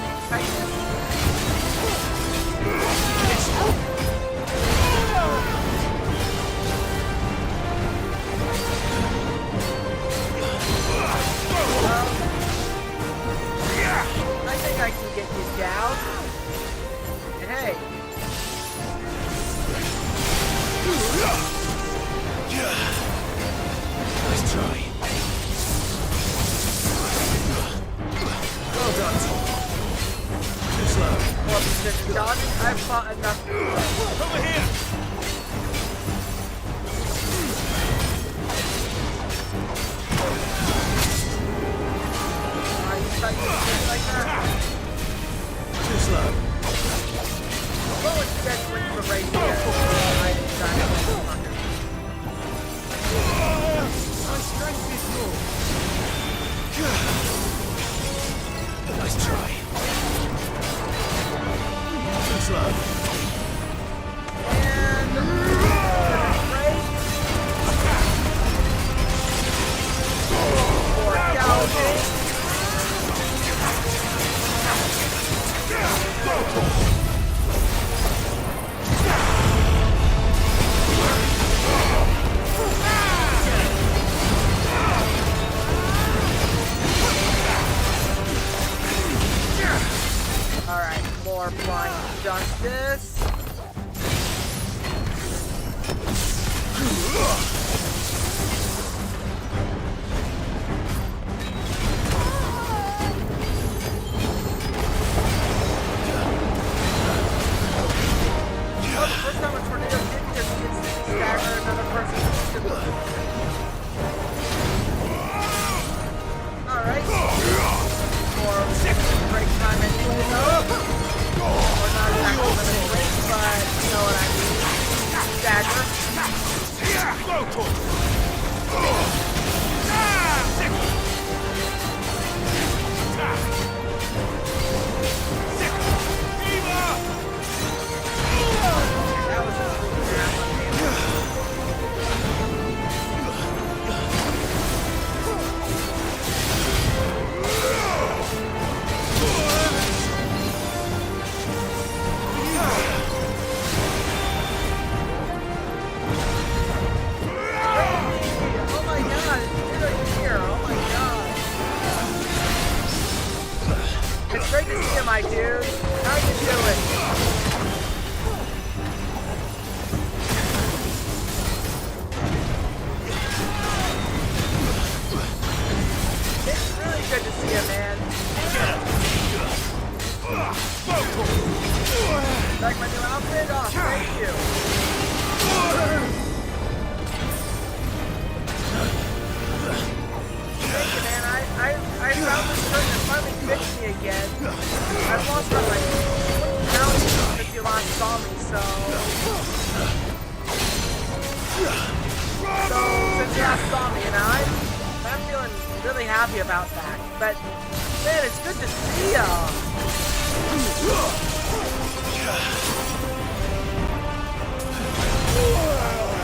It's great to see you, my dude. How you doing? It's really good to see you, man. Like my new outfit? Oh, thank you. Thank you, man. I found this shirt that finally fits me again. I've lost about like 20 pounds since you last saw me, so since you last saw me, and I'm feeling really happy about that. But man, it's good to see ya.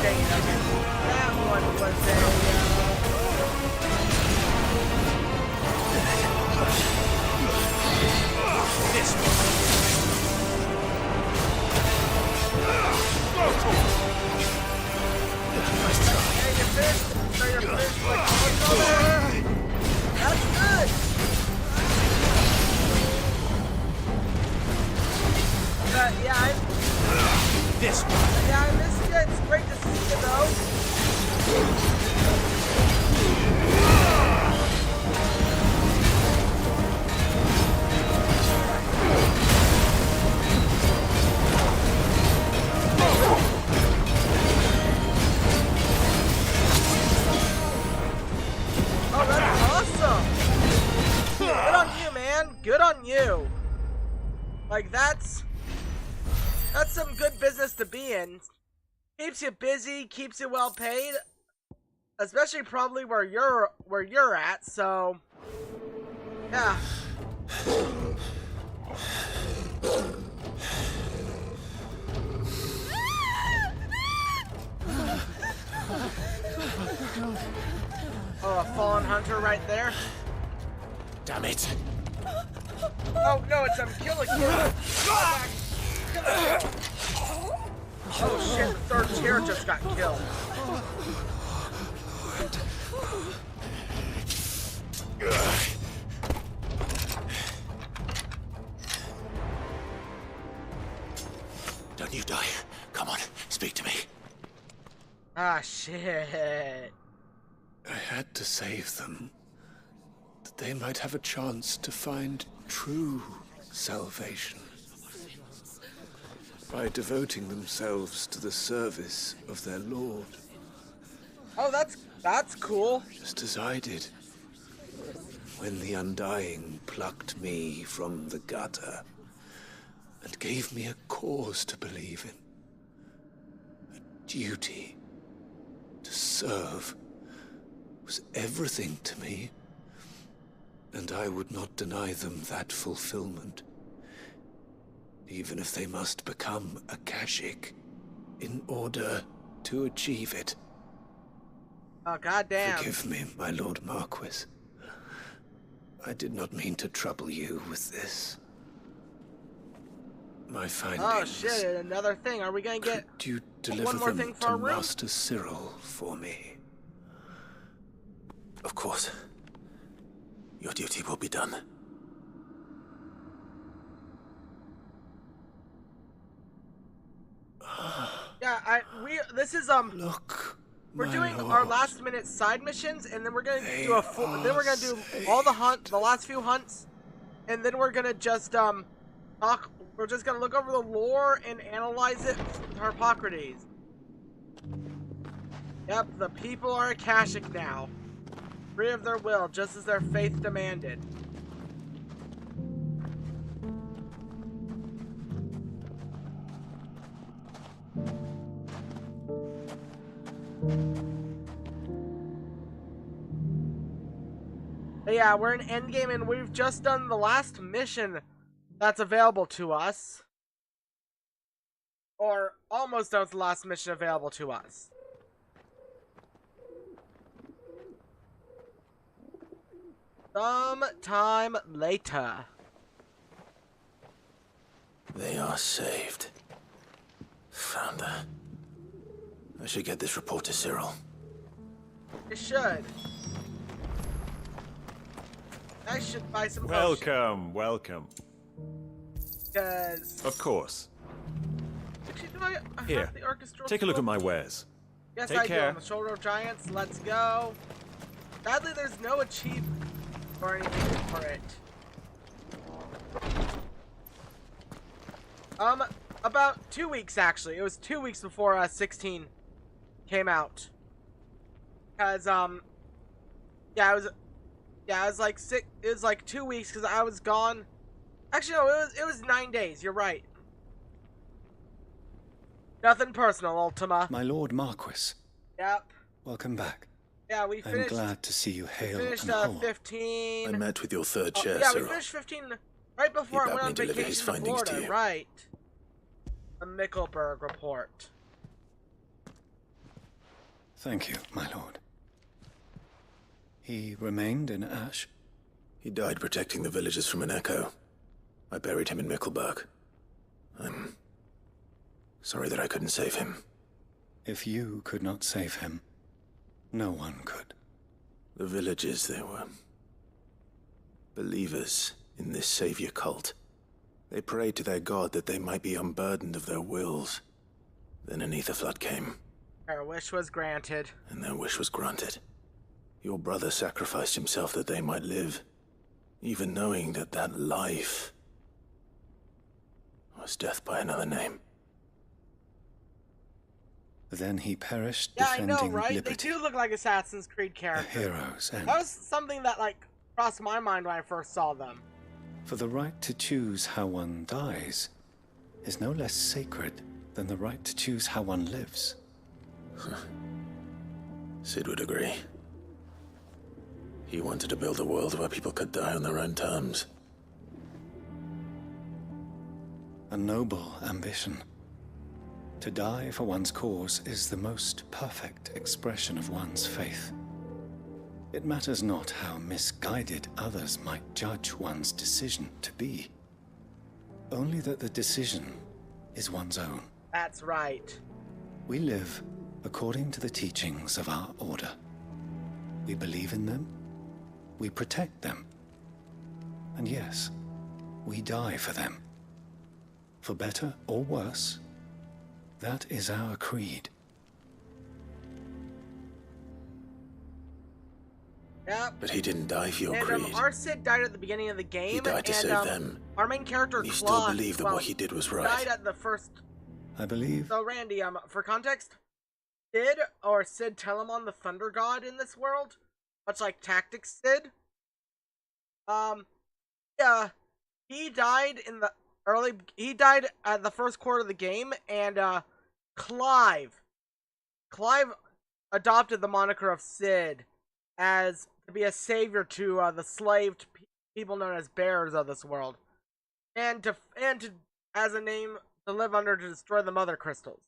Dang it, okay. That one was This one. Nice try. Hey, your fish. So your fish like that's good. Yeah, this one. Yeah, I missed you. It's great to see you, though. Oh, that's awesome. Good on you, man. Good on you. Like, that's some good business to be in. Keeps you busy, keeps you well paid, especially probably where you're at. So, yeah. Oh, a fallen hunter right there. Damn it. Oh no, it's Killer Kill. Oh shit, the third tier just got killed. Don't you die. Come on, speak to me. Ah, shit. I had to save them, that they might have a chance to find true salvation. By devoting themselves to the service of their Lord. Oh, that's cool. Just as I did, when the Undying plucked me from the gutter and gave me a cause to believe in. A duty to serve was everything to me, and I would not deny them that fulfillment, even if they must become a Akashic in order to achieve it. Oh, goddamn. Forgive me, my Lord Marquis. I did not mean to trouble you with this. My findings. Oh shit, another thing. Are we gonna get Could you deliver one more them thing for to our room? Master Cyril for me? Of course. Your duty will be done. Yeah, this is Look, we're my doing lord. our last minute side missions, and then we're gonna do a full. Then we're gonna do all the last few hunts, and then we're gonna just talk. We're just gonna look over the lore and analyze it with Harpocrates. Yep, the people are Akashic now, free of their will, just as their faith demanded. But yeah, we're in endgame and we've just done the last mission that's available to us. Or almost done with the last mission available to us. Sometime later. They are saved. Founder. I should get this report to Cyril. You should. I should buy some Welcome, welcome. Because... Of course. Actually, do I Here, have the orchestral take a look at my score? wares. Yes, Take I care. do. On the Shoulder of Giants. Let's go. Sadly, there's no achievement or anything for it. About 2 weeks actually. It was 2 weeks before 16 came out. Cause yeah, it was like it was like 2 weeks because I was gone. Actually, no, it was 9 days. You're right. Nothing personal, Ultima. My Lord Marquis. Yep. Welcome back. Yeah, we I'm finished. glad to see you hale Finished and whole. 15. I met with your third chair, yeah, Cyril. we finished 15 right before He I bade went me on deliver his vacation to findings to Florida. you. Right. The Mickelberg report. Thank you, my lord. He remained in Ash? He died protecting the villagers from an echo. I buried him in Mickelberg. I'm sorry that I couldn't save him. If you could not save him, no one could. The villagers, they were believers in this savior cult. They prayed to their god that they might be unburdened of their wills. Then an ether flood came. Their wish was granted. And their wish was granted. Your brother sacrificed himself that they might live, even knowing that that life was death by another name. Then he perished Yeah, I defending know, right? liberty. They do look like Assassin's Creed The characters. heroes and That was something that crossed my mind when I first saw them. for the right to choose how one dies is no less sacred than the right to choose how one lives. Sid would agree. He wanted to build a world where people could die on their own terms. A noble ambition. To die for one's cause is the most perfect expression of one's faith. It matters not how misguided others might judge one's decision to be. Only that the decision is one's own. That's right. We live according to the teachings of our order. We believe in them. We protect them. And yes, we die for them. For better or worse, that is our creed. Yep. But he didn't die for your And creed. our Sid died at the beginning of the game. He died to and, save them. Our main character, You Claude, still believe that what he did was right. died at the first. I believe. So Randy, for context, Sid Telemon, the Thunder God in this world, much like Tactics Sid. Yeah, he died in the early. He died at the first quarter of the game, and Clive adopted the moniker of Sid as to be a savior to the slaved people known as bears of this world, and to as a name to live under to destroy the mother crystals.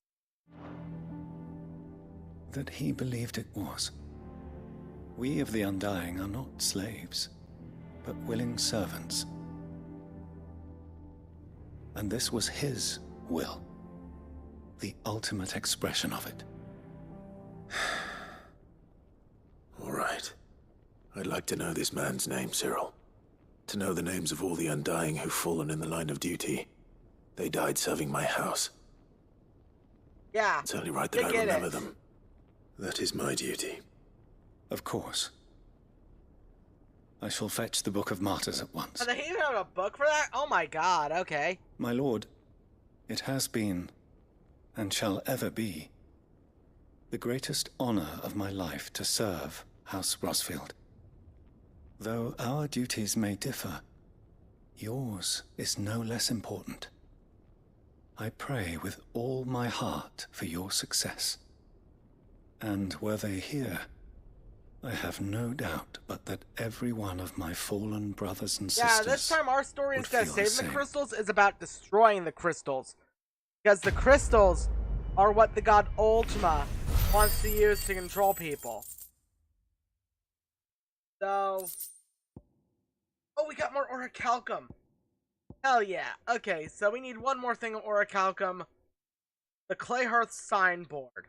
That he believed it was. We of the Undying are not slaves, but willing servants. And this was his will, the ultimate expression of it. All right. I'd like to know this man's name, Cyril. To know the names of all the Undying who've fallen in the line of duty. They died serving my house. Yeah. It's only right that I remember them. That is my duty. Of course. I shall fetch the Book of Martyrs at once. Oh, they even have a book for that? Oh my god, okay. My lord, it has been, and shall ever be, the greatest honor of my life to serve House Rosfield. Though our duties may differ, yours is no less important. I pray with all my heart for your success. And were they here, I have no doubt but that every one of my fallen brothers and sisters. Yeah, this time our story, instead of feel the saving the same. crystals, is about destroying the crystals. Because the crystals are what the god Ultima wants to use to control people. So... Oh, we got more orichalcum! Hell yeah. Okay, so we need one more thing of orichalcum. The Clayhearth signboard.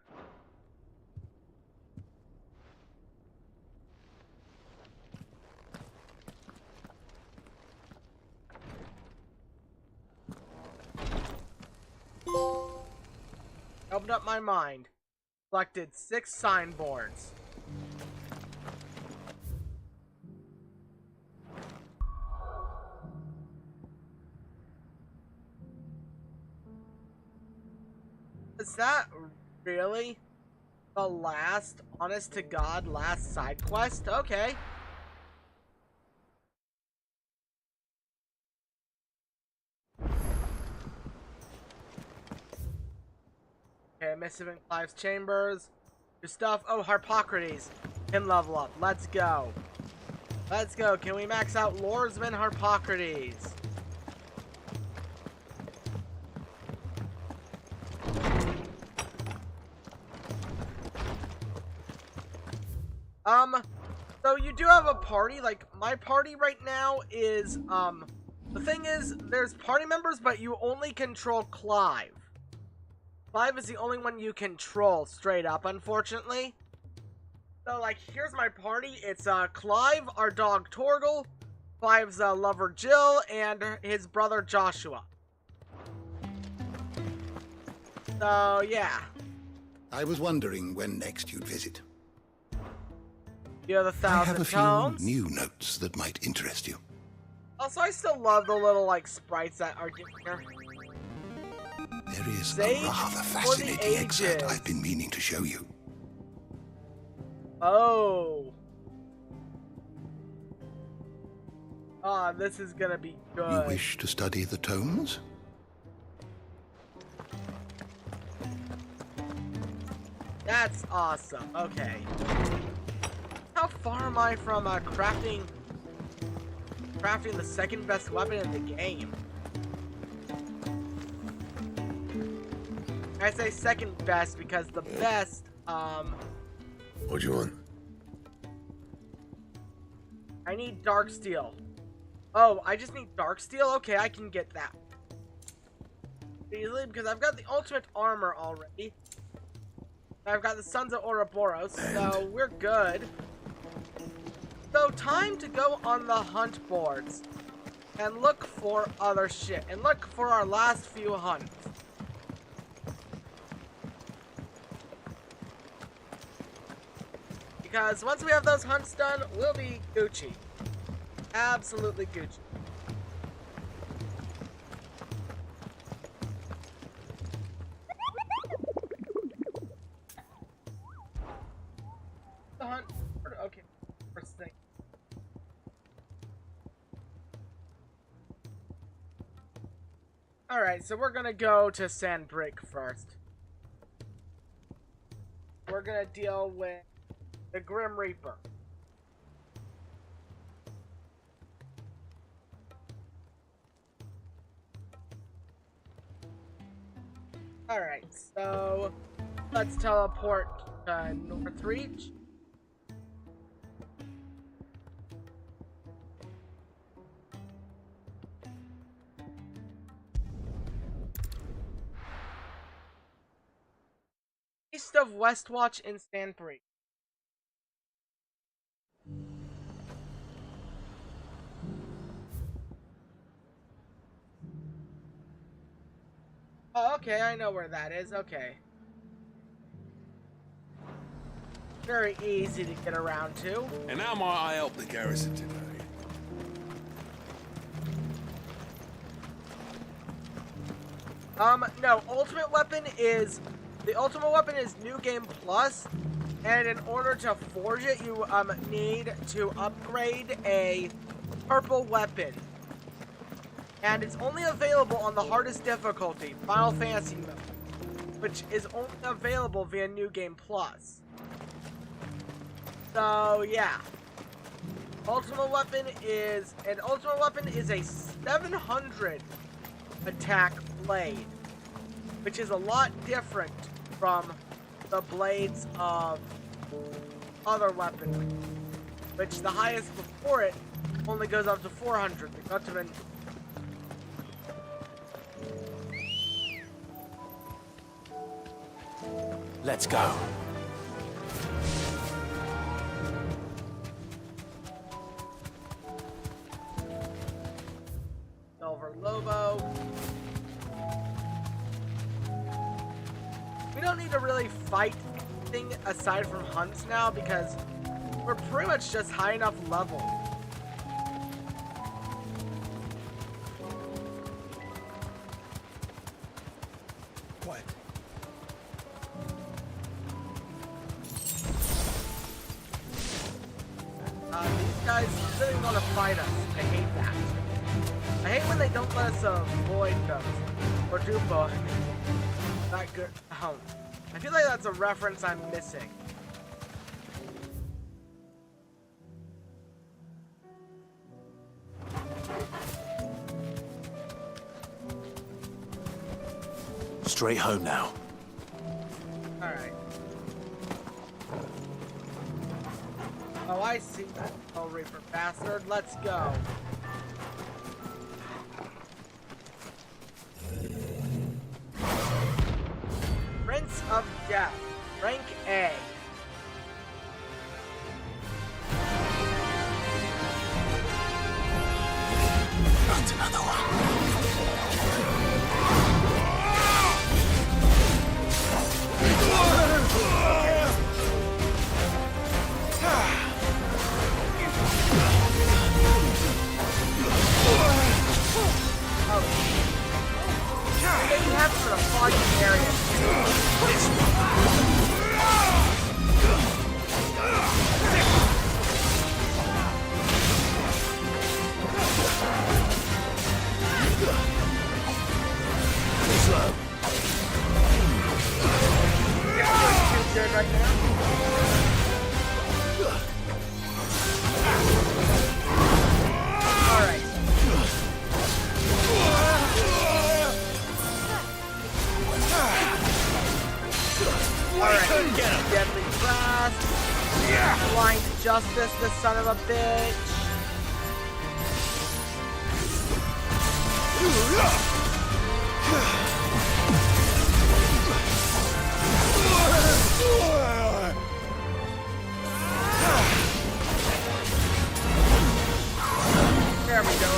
Opened up my mind. Selected 6 signboards. Is that really the last, honest to God, last side quest? Okay. Okay, Missive in Clive's chambers. Your stuff. Oh, Harpocrates. Can level up. Let's go. Let's go. Can we max out Lordsman Harpocrates? So you do have a party. Like, my party right now is, the thing is, there's party members, but you only control Clive. Clive is the only one you control, straight up, unfortunately. So, like, here's my party. It's, Clive, our dog Torgal, Clive's, lover Jill, and his brother Joshua. So, yeah. I was wondering when next you'd visit. You have the I have 1,000 a few tones. new notes that might interest you. Also, I still love the little, like, sprites that are here. There is Sage a rather for the fascinating excerpt ages. I've been meaning to show you. Oh. Ah, this is gonna be good. You wish to study the tomes? That's awesome. Okay. How far am I from crafting the second best weapon in the game? I say second best because the best, What do you want? I need dark steel. Oh, I just need dark steel? Okay, I can get that easily because I've got the ultimate armor already. I've got the Sons of Ouroboros, so we're good. So time to go on the hunt boards and look for other shit and look for our last few hunts. Because once we have those hunts done, we'll be Gucci. Absolutely Gucci. The hunt. Okay. First thing. Alright, so we're gonna go to Sandbrick first. We're gonna deal with the Grim Reaper. Alright, so let's teleport to Northreach. East of Westwatch in Stanbury. Oh, okay, I know where that is. Okay. Very easy to get around to. And how might I help the garrison today? No, ultimate weapon is... The ultimate weapon is New Game Plus, and in order to forge it, you, need to upgrade a purple weapon. And it's only available on the hardest difficulty, Final Fantasy mode. which is only available via New Game Plus. So yeah, ultimate weapon is a 700 attack blade, which is a lot different from the blades of other weaponry, which the highest before it only goes up to 400. They got to Let's go. Silver Lobo. We don't need to really fight anything aside from hunts now because we're pretty much just high enough level. Quiet. These guys really want to fight us. I hate that. I hate when they don't let us avoid those. Or do both. Not good. Oh. I feel like that's a reference I'm missing. Straight home now. Alright. Oh, I see that. Oh, Reaper bastard. Let's go. Prince of Death. Rank A. That's another one. They have sort of foggy area. Good right now. Alright. Alright. Deadly Blast. Blind Justice, the son of a bitch. There we go.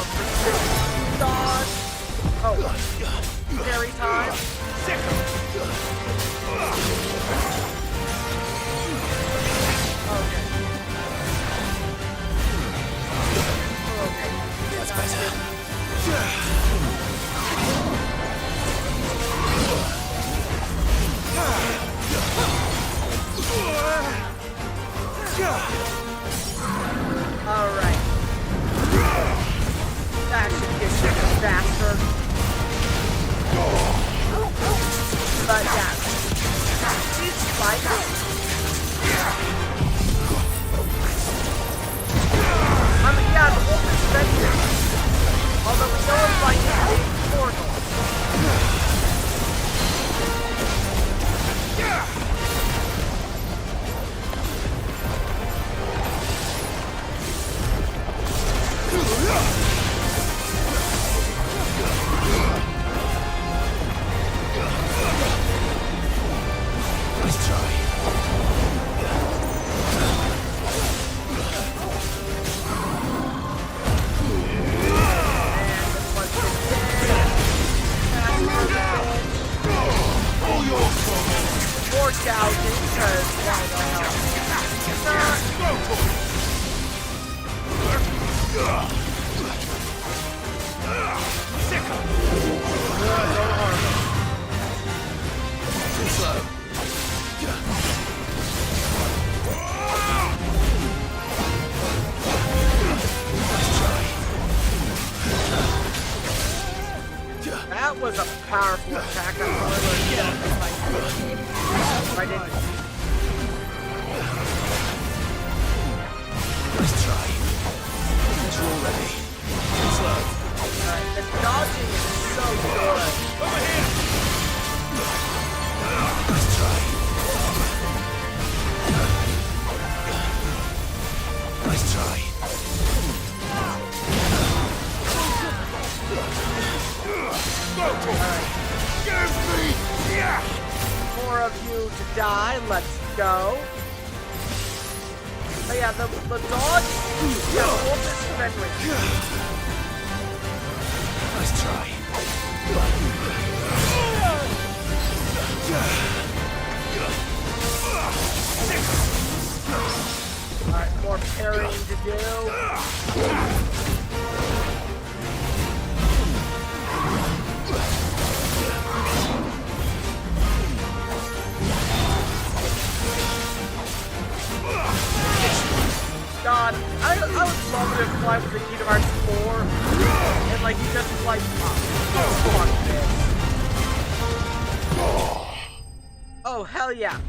Dodge. Oh. Carry time. Okay. That's better. Alright. That should get you faster. But yeah. These spikes. I mean, yeah, the wolf is defensive. Although we know it's like a portal. Nice try. More gouging, because why the hell? Too slow. That was a powerful attack. I probably would have killed him. I didn't. Nice try. It's all ready. Slow. Alright, the dodging is so good. Over here! Nice try. Nice try. Alright. Give me! Yeah! More of you to die. Let's go. But yeah, the dodge. Yeah, the wolf is friendly. Nice try. Alright, more parrying to do. God, I would love it if Clive was in Kingdom Hearts 4 and like he just was like, oh fuck this. Oh hell yeah.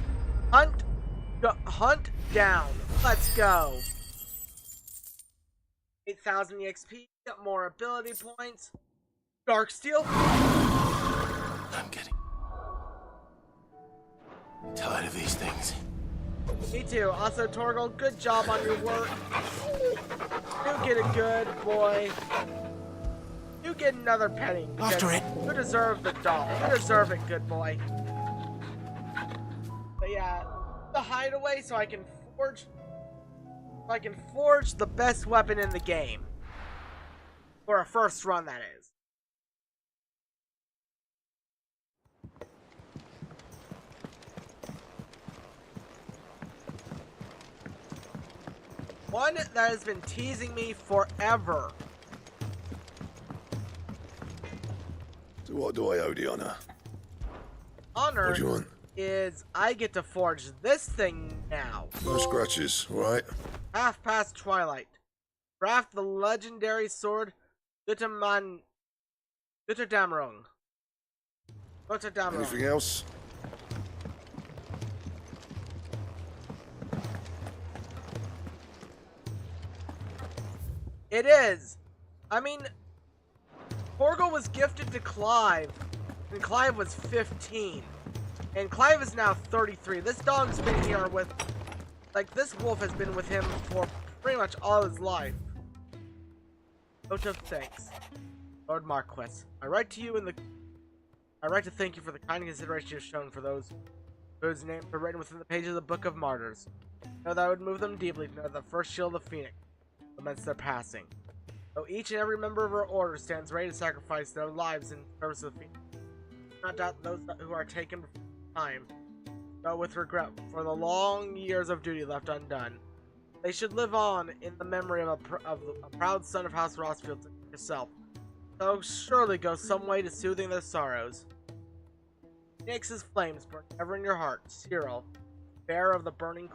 Hunt down. Let's go. 8,000 EXP, got more ability points. Darksteel. I'm getting tired of these things. Me too. Also, Torgal, good job on your work. You get a good boy. You get another penny. After it. You deserve the doll. You deserve it, good boy. But yeah, the hideaway so I can forge the best weapon in the game. For a first run, that is. One that has been teasing me forever. So what do I owe the honor? Honor What do you want? is I get to forge this thing now. No scratches, alright? Half past twilight. Craft the legendary sword Gutterdammerung. Anything else? It is. I mean, Torgal was gifted to Clive, and Clive was 15. And Clive is now 33. This dog's been here with, like, this wolf has been with him for pretty much all his life. Vote of thanks. Lord Marquess, I write to thank you for the kind consideration you have shown for those whose names are written within the pages of the Book of Martyrs. Know that I would move them deeply to know that the first shield of Phoenix laments their passing. Though each and every member of our order stands ready to sacrifice their lives in service of the Phoenix, do not doubt those who are taken before time go with regret for the long years of duty left undone. They should live on in the memory of a proud son of House Rosfield and yourself. So surely go some way to soothing their sorrows. Phoenix's flames burn ever in your heart, Cyril, bearer of the burning.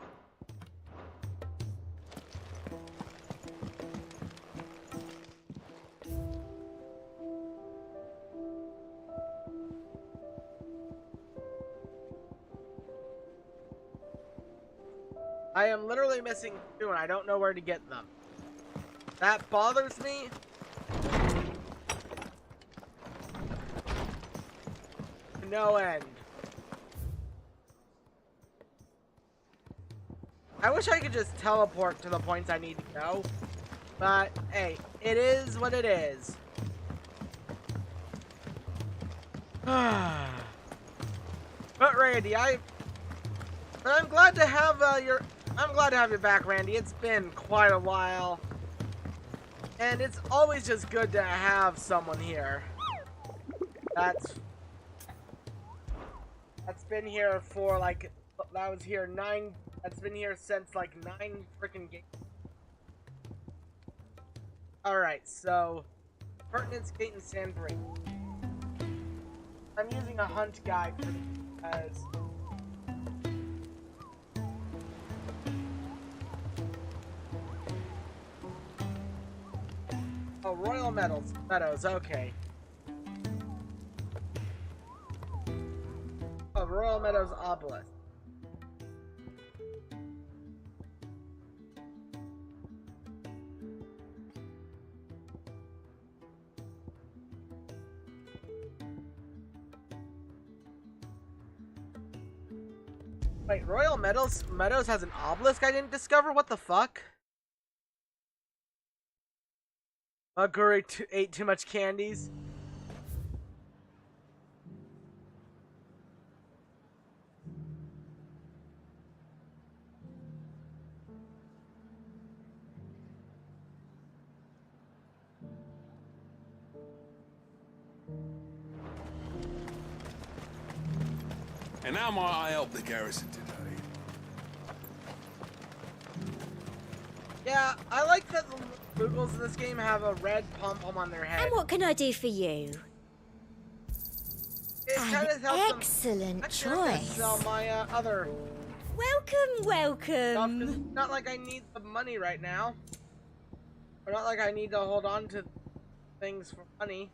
I am literally missing 2 and I don't know where to get them. That bothers me. To no end. I wish I could just teleport to the points I need to go. But, hey, it is what it is. But Randy, I'm glad to have I'm glad to have you back, Randy. It's been quite a while. And it's always just good to have someone here. That's been here for like, that's been here since like 9 freaking games. Alright, so, Pertinence Gate and Sandbreak. I'm using a hunt guide for this because oh, Royal Meadows, okay. Oh, Royal Meadows Obelisk. Wait, Royal Meadows has an obelisk I didn't discover? What the fuck? Maguri ate too much candies. And how might I help the garrison today? Yeah, I like that the Boogles in this game have a red pom-pom on their head. And what can I do for you? It kind of helps them. Excellent Actually, I'm gonna choice. sell my other Welcome. stuff, 'cause it's not like I need the money right now. Or not like I need to hold on to things for money.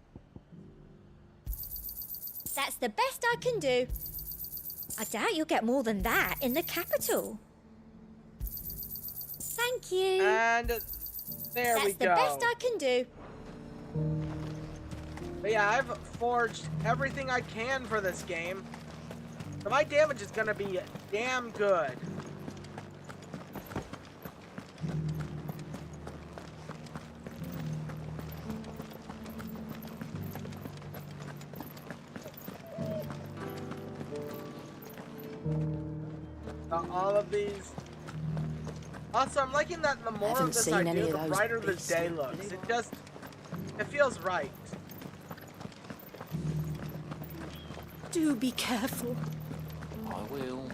That's the best I can do. I doubt you'll get more than that in the capital. Thank you. And there we go. That's the best I can do. But yeah, I've forged everything I can for this game. So my damage is gonna be damn good. All of these. Also, I'm liking that the more of this I do, the brighter the day looks. It feels right. Do be careful. I will.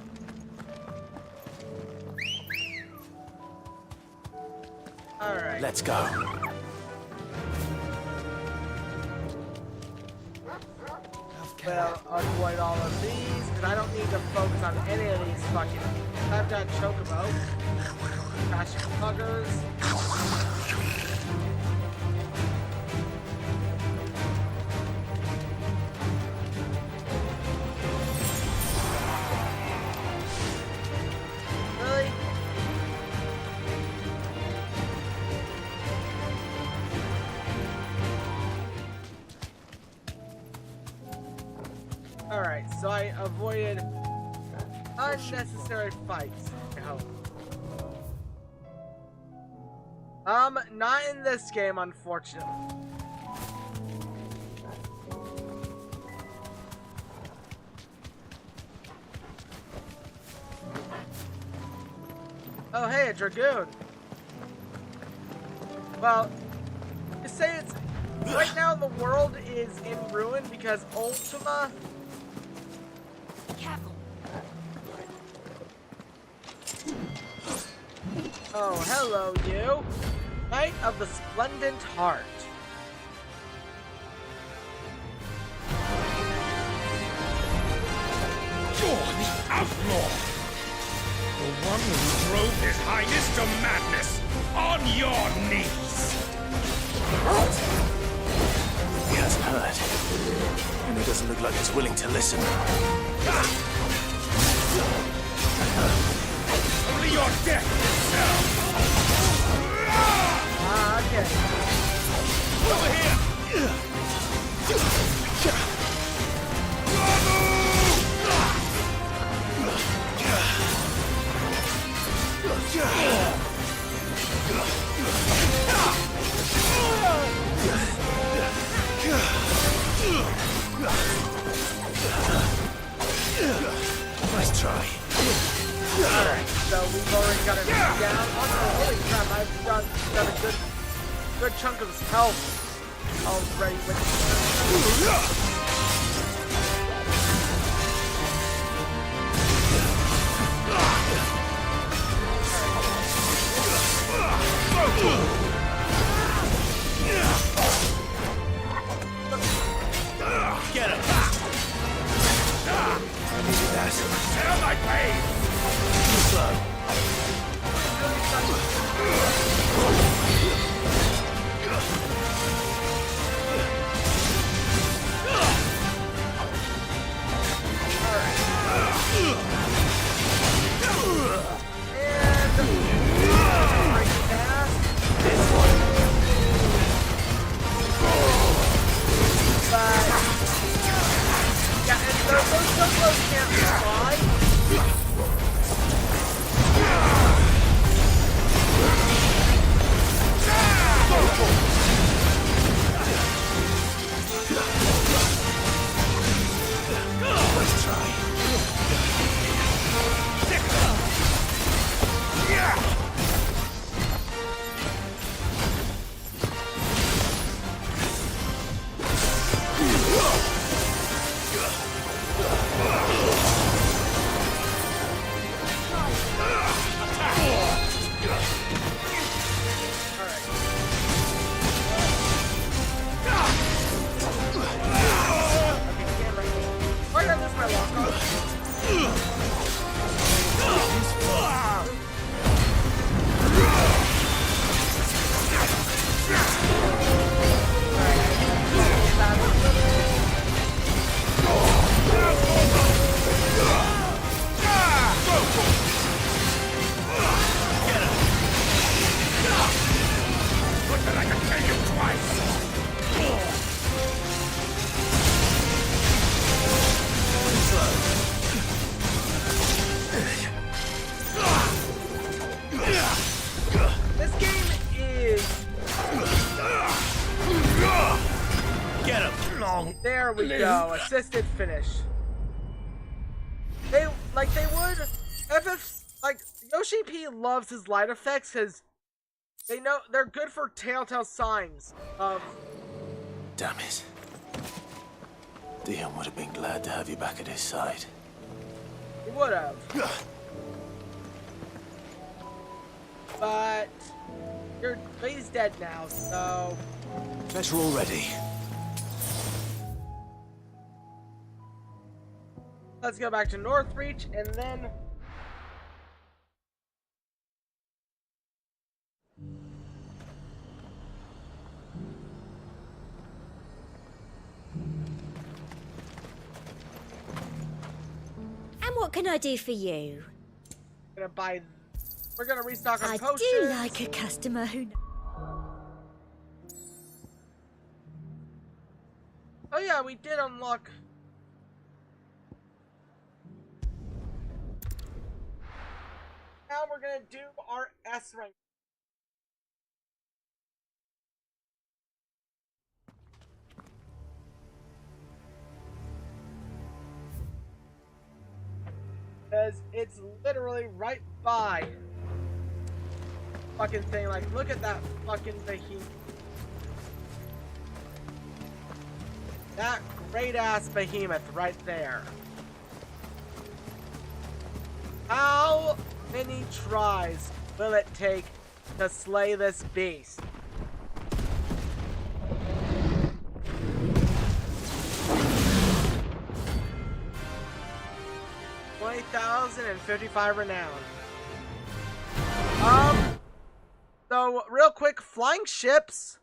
Alright. Let's go. Well, avoid all of these, because I don't need to focus on any of these fucking... I've got Chocobo. Crashing Buggers. Really? Alright, so I avoided unnecessary fights. I hope. Not in this game, unfortunately. Oh, hey, a Dragoon. Well, you say it's... Right now, the world is in ruin because Ultima... Oh, hello, you. Knight of the Splendent Heart. You're the outlaw! The one who drove his highness to madness! On your knees! He hasn't heard. And he doesn't look like he's willing to listen. Only your death itself! Okay. Over here! Nice try. Alright, so we've already got it down. Also, holy crap, I've got a good chunk of his health already with Get him! I needed that. Get on my page! Too slow. There we go. Assisted finish. They would if it's like Yoshi P loves his light effects because they know they're good for telltale signs of. Damn it. Dion would have been glad to have you back at his side. He would have. But he's dead now, so. Better already. Let's go back to Northreach and then. And what can I do for you? We're gonna restock our potions. I do like a customer who. Oh yeah, we did unlock. Now we're gonna do our S rank. Because it's literally right by fucking thing. Like, look at that fucking behemoth. That great ass behemoth right there. How many tries will it take to slay this beast? $20,055 renown. So real quick, flying ships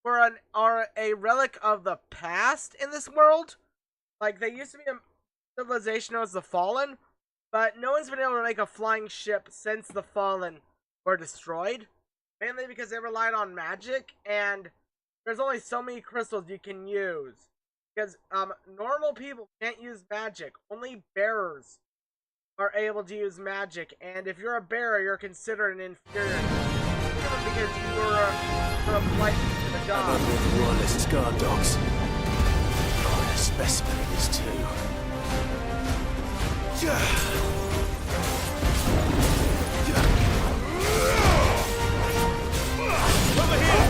are a relic of the past in this world. Like, they used to be a civilization known as the Fallen, but no one's been able to make a flying ship since the Fallen were destroyed. Mainly because they relied on magic, and there's only so many crystals you can use. Because normal people can't use magic. Only bearers are able to use magic, and if you're a bearer, you're considered an inferior. Because you're a blight to the gods. I'm with the royalist guard dogs. Quite a specimen it is too. Over here!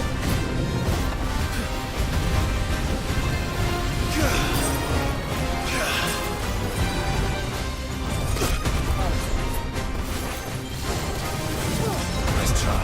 Let's try.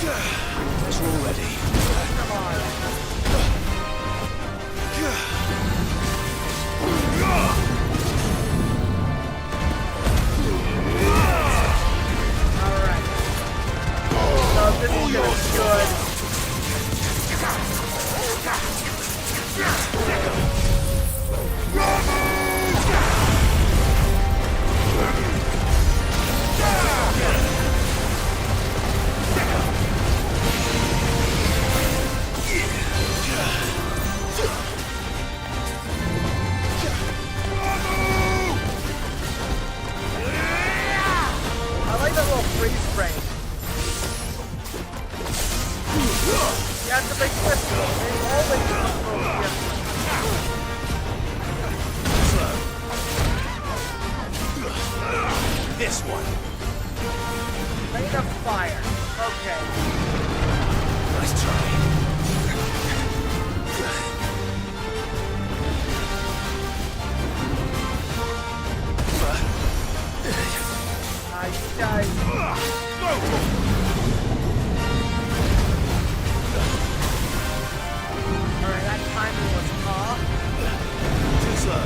Guess we're all ready. Come on. Alright. So this is gonna be good. I like that little freeze frame. Yeah, it's a big twist. It always comes from different. This one. Rain of fire. Okay. Nice try. You guys. Alright, that timing was off. Too slow.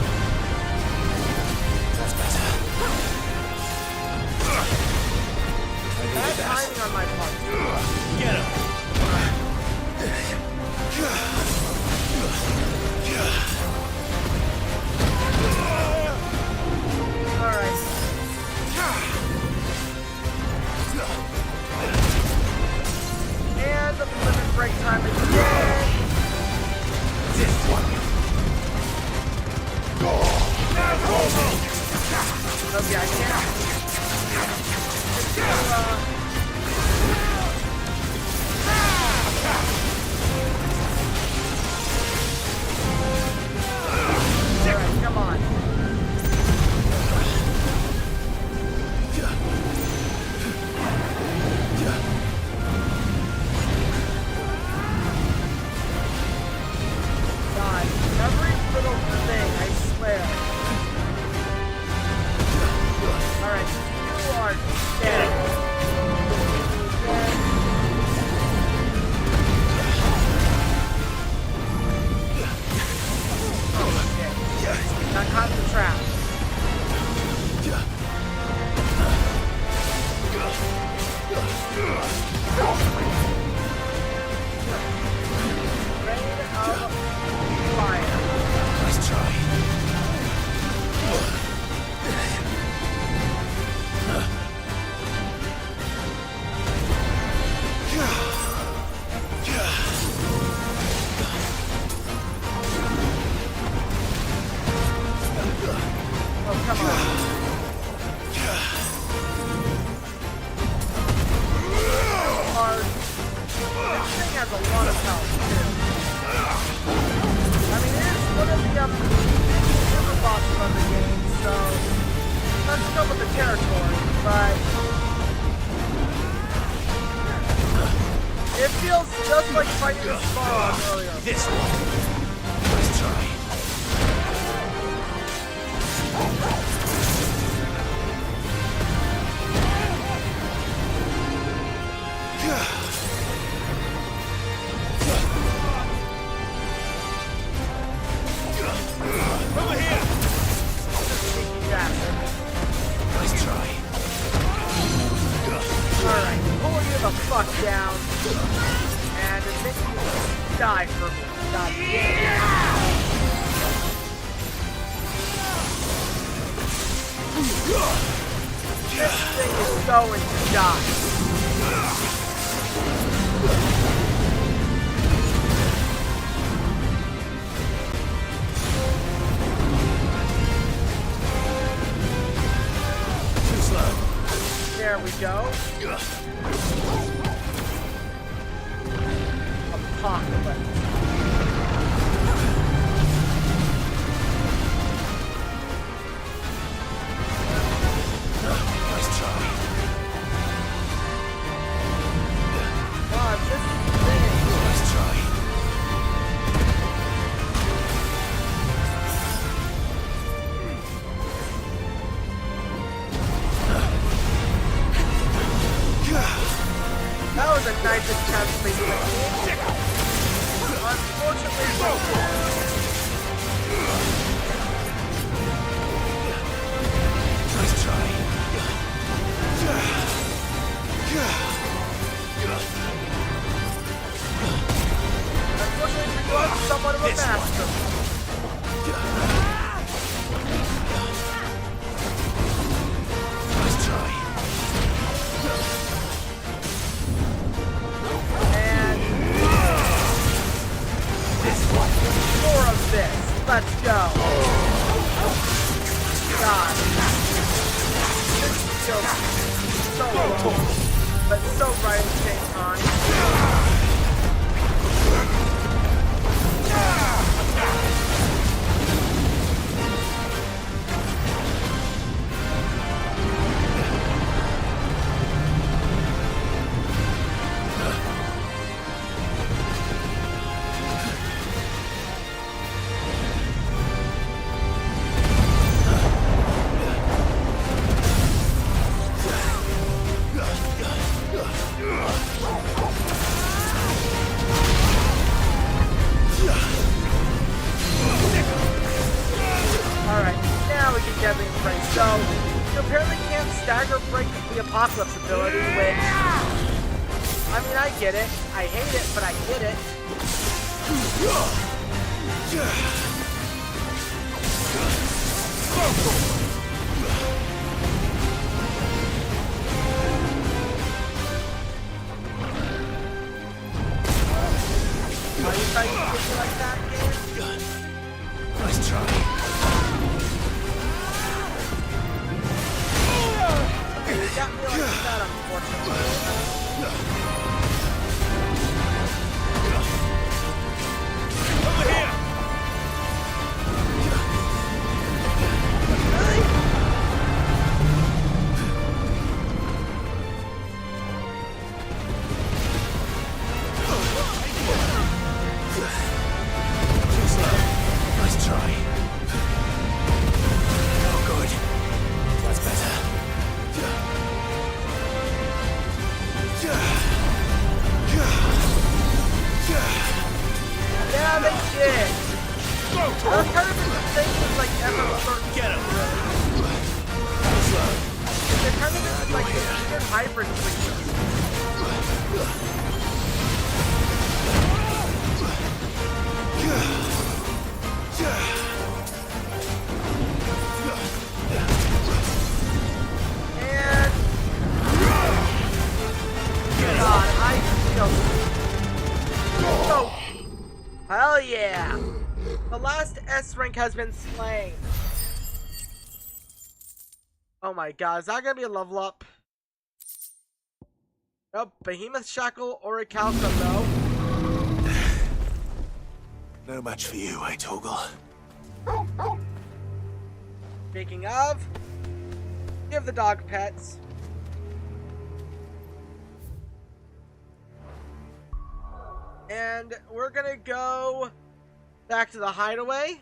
That's better. Bad timing on my part. Get him. Alright. And the limit break time again. This one. Okay, I can't. Alright, come on. God, every little thing, I swear. Alright, you are dead. Got caught in the trap. Rain of fire. Nice try. Oh, come on. Hard. This thing has a lot of health, too. I mean, it is one of the super bosses of the game, so let's go with the territory, but it feels just like fighting a spawn earlier. This one. Nice try. Over here! Nice try. Alright, pull you the fuck down. And admit you die for me. God damn. This thing is going to die. Too slow. There we go. Apocalypse. Nice try. God, this thing. Nice try. That was was a nice attempt to make it. Unfortunately, Nice try. unfortunately, we lost somewhat of a master. Nice try. And more of this. Let's go. God. This feels so low, but so right at the same time. Alright, now we can get everything right. So, you apparently can't stagger break the Apocalypse ability, which... I mean, I get it. I hate it, but I get it. Are you trying to get me like that again? Nice try. You got me like that, unfortunately. Over here! Nice try. Oh, good. That's better. Yeah, they did. That's kind of the thing with like ever Get him. they're kind of like weird hybrid creatures. And God, I feel so. Hell yeah! The last S rank has been slain. Oh my God, is that gonna be a level up? Nope, Behemoth Shackle or a Calca though. No match for you, eh, Toggle? Speaking of, give the dog pets. And we're gonna go back to the hideaway.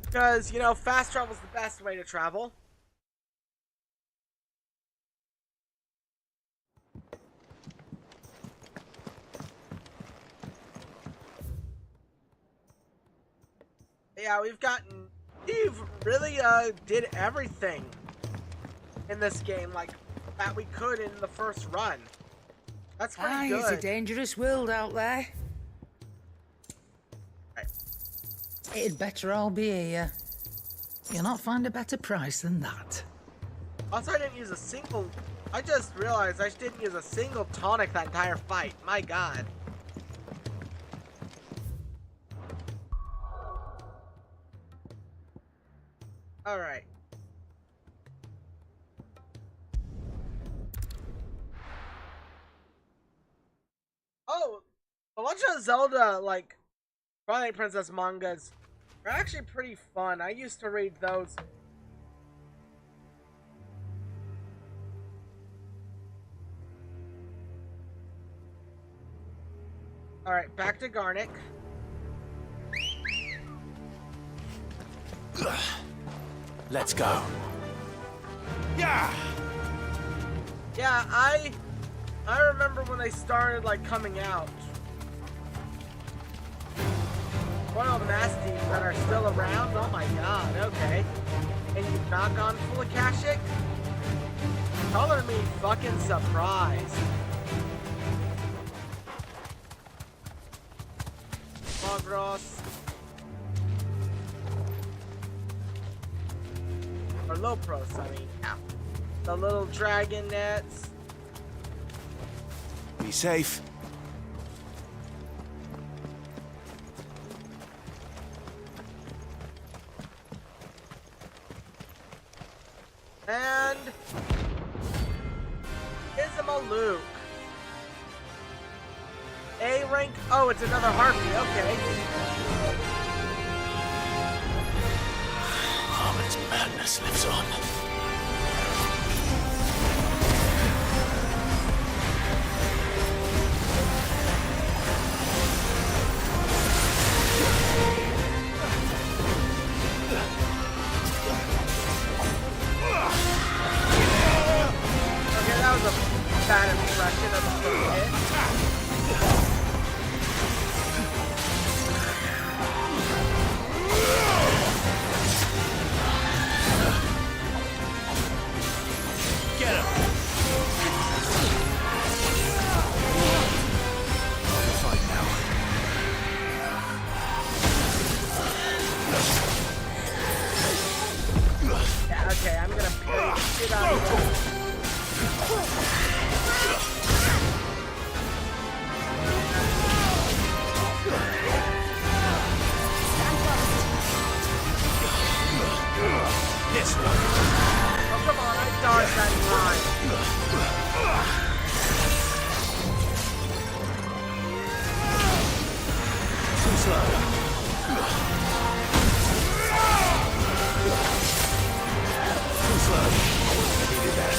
Because, you know, fast travel is the best way to travel. Yeah, Steve really did everything in this game, like, that we could in the first run. That's pretty good. It's a dangerous world out there. Right. It'd better all be here. You'll not find a better price than that. Also, I just realized I didn't use a single tonic that entire fight. My God. Alright. Oh, The Legend of Zelda, like, Twilight Princess mangas are actually pretty fun. I used to read those. Alright, back to Garnick. Let's go. Yeah! Yeah, I remember when they started like coming out. Royal Mastiffs that are still around? Oh my god, okay. And you've not gone full Akashic? Color me fucking surprised. Mogros. Or Lopros, I mean. Yeah. The little dragon nets. Be safe. And Ismaluke. A rank. Oh, it's another harpy. Okay. Harmon's madness lives on. Okay, that was a bad impression of the first hit. Get him! I'll fight now. Yeah, okay, I'm gonna parry the shit out of him. This one. Oh, come on, I dodged that line. Too slow. Too slow. Needed that.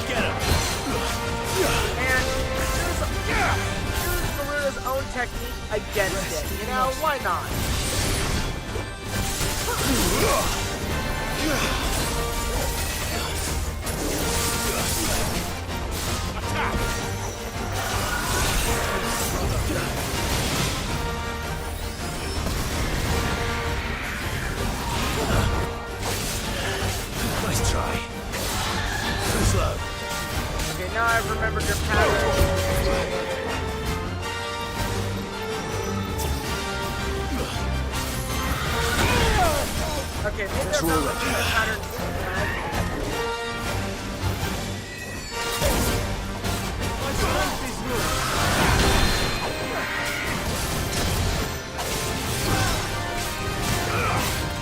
Get him! And use Garuda's own technique against it. You know, why not? Nice try. Too slow. Okay, now I've remembered your pattern. Okay, maybe that's not what your pattern is.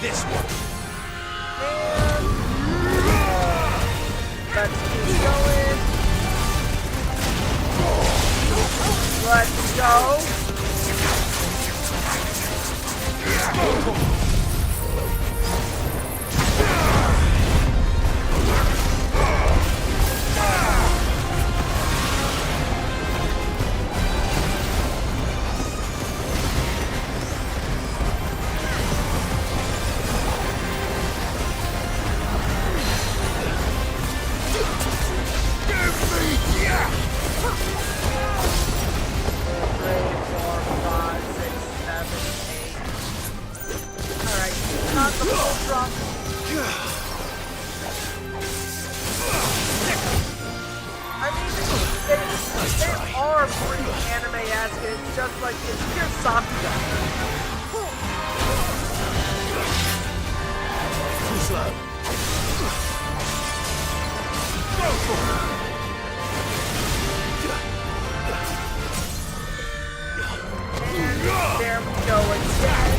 This one. Let's keep going. Let's go. Just like it's pure Sakuga. Too slow. Go for it! And there we go again.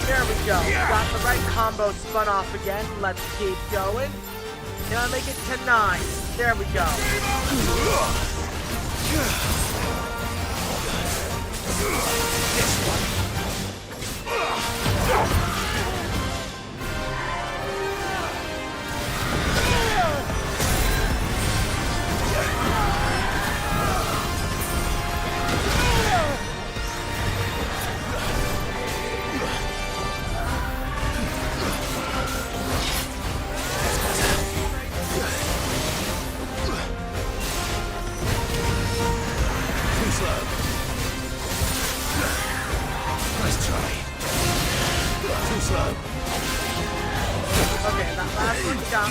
There we go. We got the right combo spun off again. Let's keep going. Can I make it to 9? There we go. This one. Okay, that last one got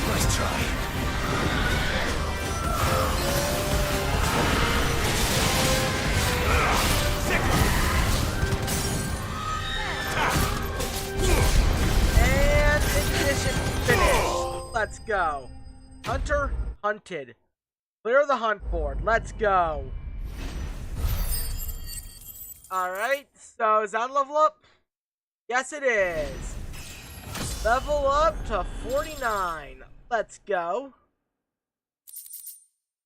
Nice try. And ignition finished. Let's go. Hunter hunted. Clear the hunt board. Let's go. Alright, so is that a level up? Yes, it is. Level up to 49. Let's go.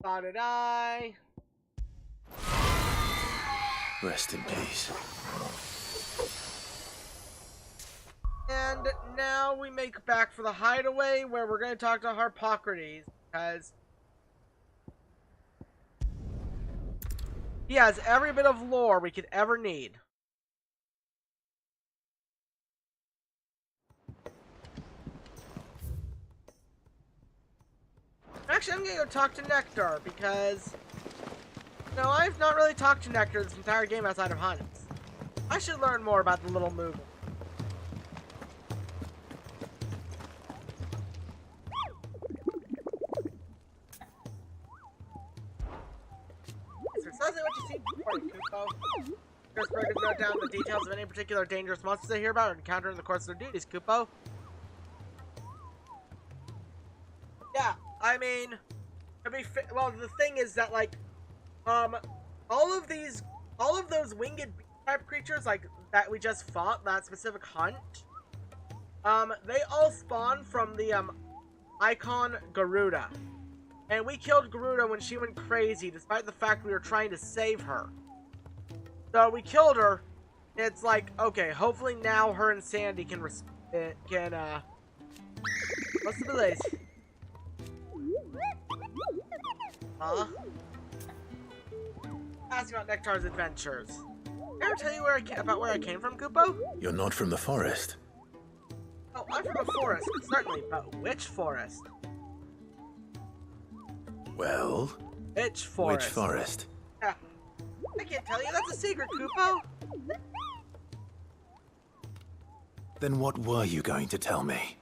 Spotted eye. Rest in peace. And now we make back for the hideaway where we're going to talk to Harpocrates because he has every bit of lore we could ever need. Actually, I'm going to go talk to Nectar because, you know, I've not really talked to Nectar this entire game outside of hunts. I should learn more about the little movement. Is there something what you see before you, Kupo? First bird to note down the details of any particular dangerous monsters they hear about or encounter in the course of their duties, Kupo. Yeah, I mean, well, the thing is that, like, all of those winged type creatures, like, that we just fought, that specific hunt, they all spawn from the, icon Garuda. And we killed Garuda when she went crazy, despite the fact we were trying to save her. So we killed her. It's like, okay, hopefully now her insanity can, what's the blaze? Huh? Ask about Nectar's adventures. Did I ever tell you about where I came from, Kupo? You're not from the forest. Oh, I'm from a forest, certainly, but which forest? Well? Which forest? Which forest? Yeah. I can't tell you, that's a secret, Kupo. Then what were you going to tell me?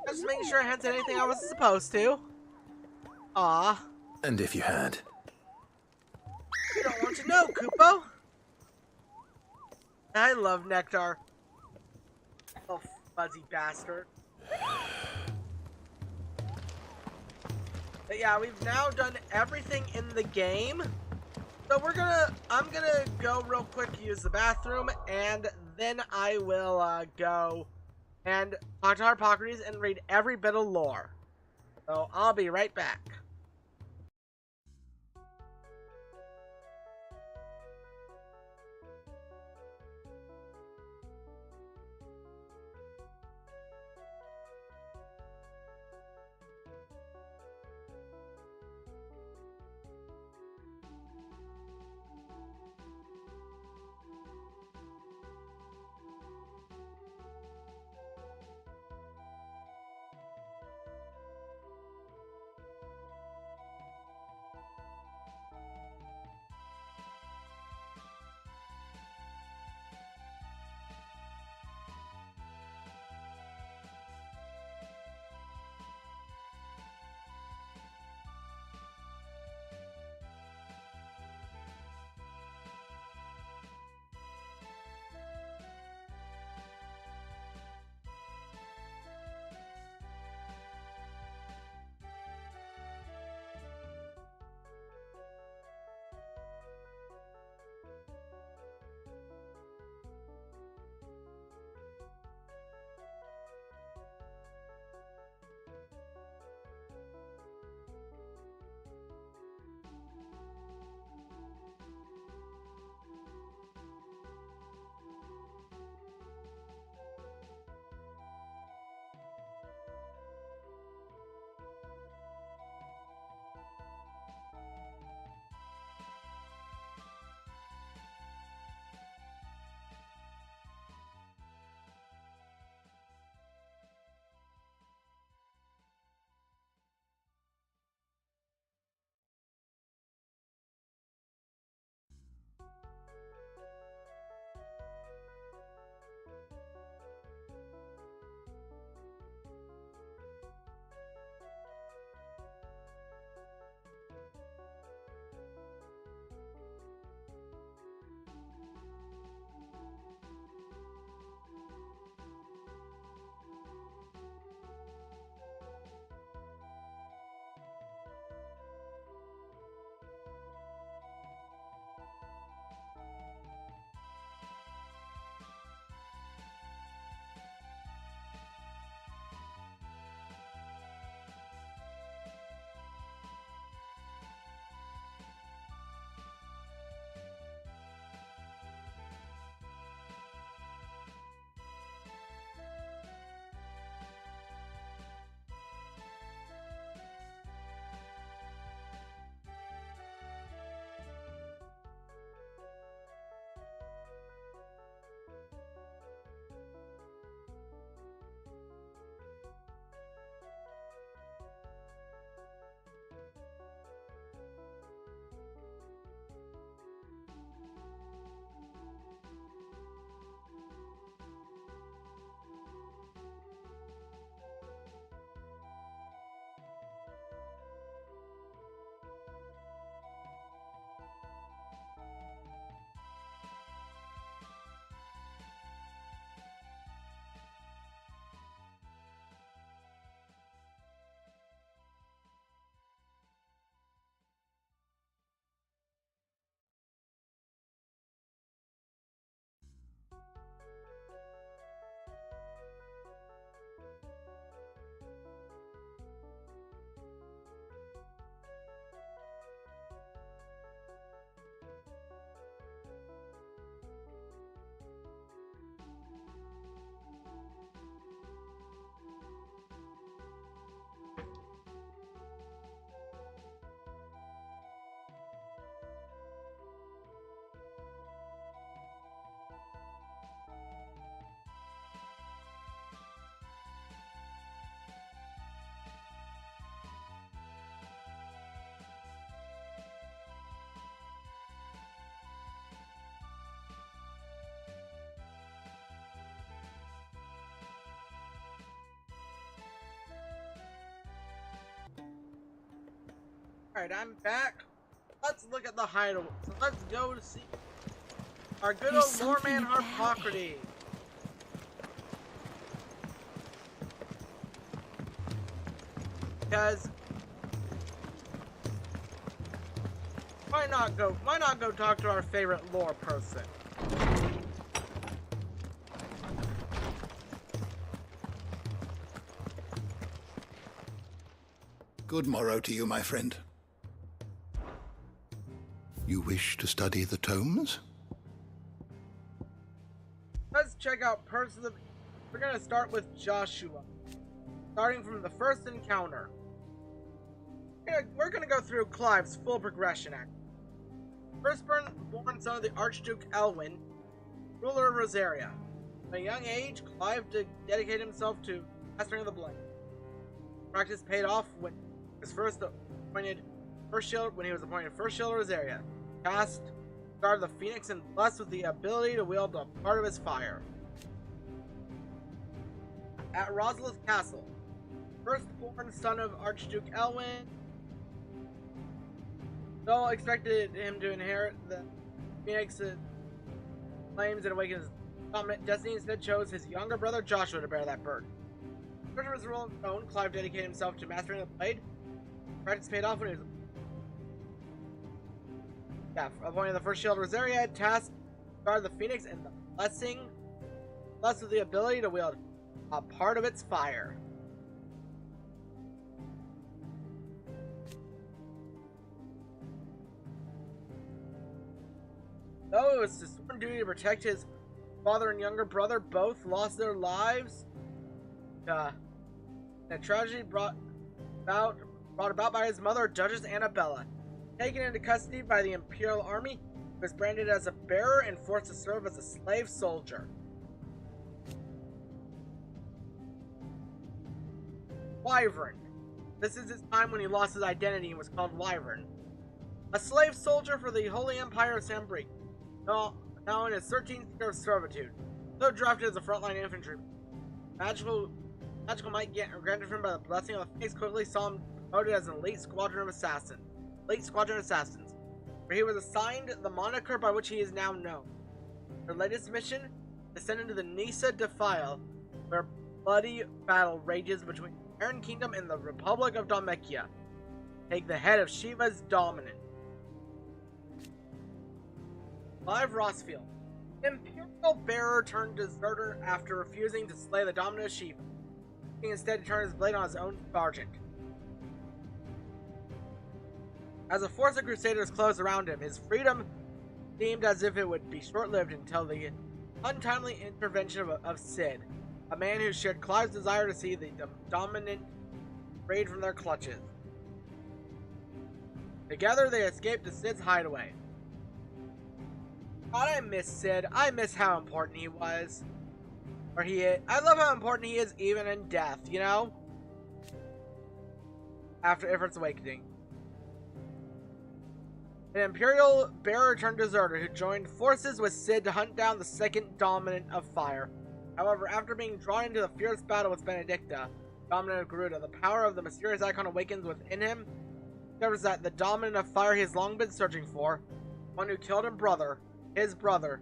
Just making sure I hadn't said anything I wasn't supposed to. Ah. And if you had? You don't want to know, Kupo. I love Nectar. Oh, fuzzy bastard. But yeah, we've now done everything in the game. So I'm gonna go real quick, use the bathroom, and then I will go and talk to Harpocrates and read every bit of lore. So I'll be right back. Alright, I'm back. Let's look at the hideaway. So let's go to see our good old Loreman Harpocrates. Because why not go talk to our favorite lore person? Good morrow to you, my friend. You wish to study the tomes? Let's check out parts of the... We're gonna start with Joshua. Starting from the first encounter. We're gonna go through Clive's full progression act. Firstborn born son of the Archduke Elwyn, ruler of Rosaria. At a young age, Clive dedicated himself to mastering the blade. Practice paid off when he was appointed first shield of Rosaria. Cast, guard the Phoenix, and blessed with the ability to wield a part of his fire. At Rosalith Castle, firstborn son of Archduke Elwyn, though expected him to inherit the Phoenix's flames and awaken his dominant destiny, instead chose his younger brother Joshua to bear that burden. After his role known, Clive dedicated himself to mastering the blade. Practice paid off when he was appointed the first shield of Rosaria, tasked to guard the Phoenix, and the blessed with the ability to wield a part of its fire. Though it was his sworn duty to protect his father and younger brother, both lost their lives. A tragedy brought about by his mother, Duchess Annabella. Taken into custody by the Imperial Army, he was branded as a bearer and forced to serve as a slave soldier. Wyvern. This is his time when he lost his identity and was called Wyvern. A slave soldier for the Holy Empire of Sambrique. Now in his 13th year of servitude. Though drafted as a frontline infantryman. Magical might granted him by the blessing of the Phoenix quickly saw him promoted as an elite squadron assassins, where he was assigned the moniker by which he is now known. Their latest mission is sent into the Nisa Defile, where bloody battle rages between the Iron Kingdom and the Republic of Dhalmekia. Take the head of Shiva's dominant. Clive Rosfield, Imperial bearer turned deserter after refusing to slay the dominant of Shiva. He instead turned his blade on his own sergeant. As a force of crusaders closed around him, his freedom seemed as if it would be short-lived until the untimely intervention of Sid, a man who shared Clive's desire to see the dominant freed from their clutches. Together they escaped to Sid's hideaway. God, I miss Sid. I miss how important he was. Or he is. I love how important he is even in death, you know? After Ifrit's awakening. An Imperial bearer turned deserter who joined forces with Sid to hunt down the second Dominant of Fire. However, after being drawn into the fierce battle with Benedicta, Dominant of Garuda, the power of the mysterious icon awakens within him. He discovers that the Dominant of Fire he has long been searching for, one who killed his brother,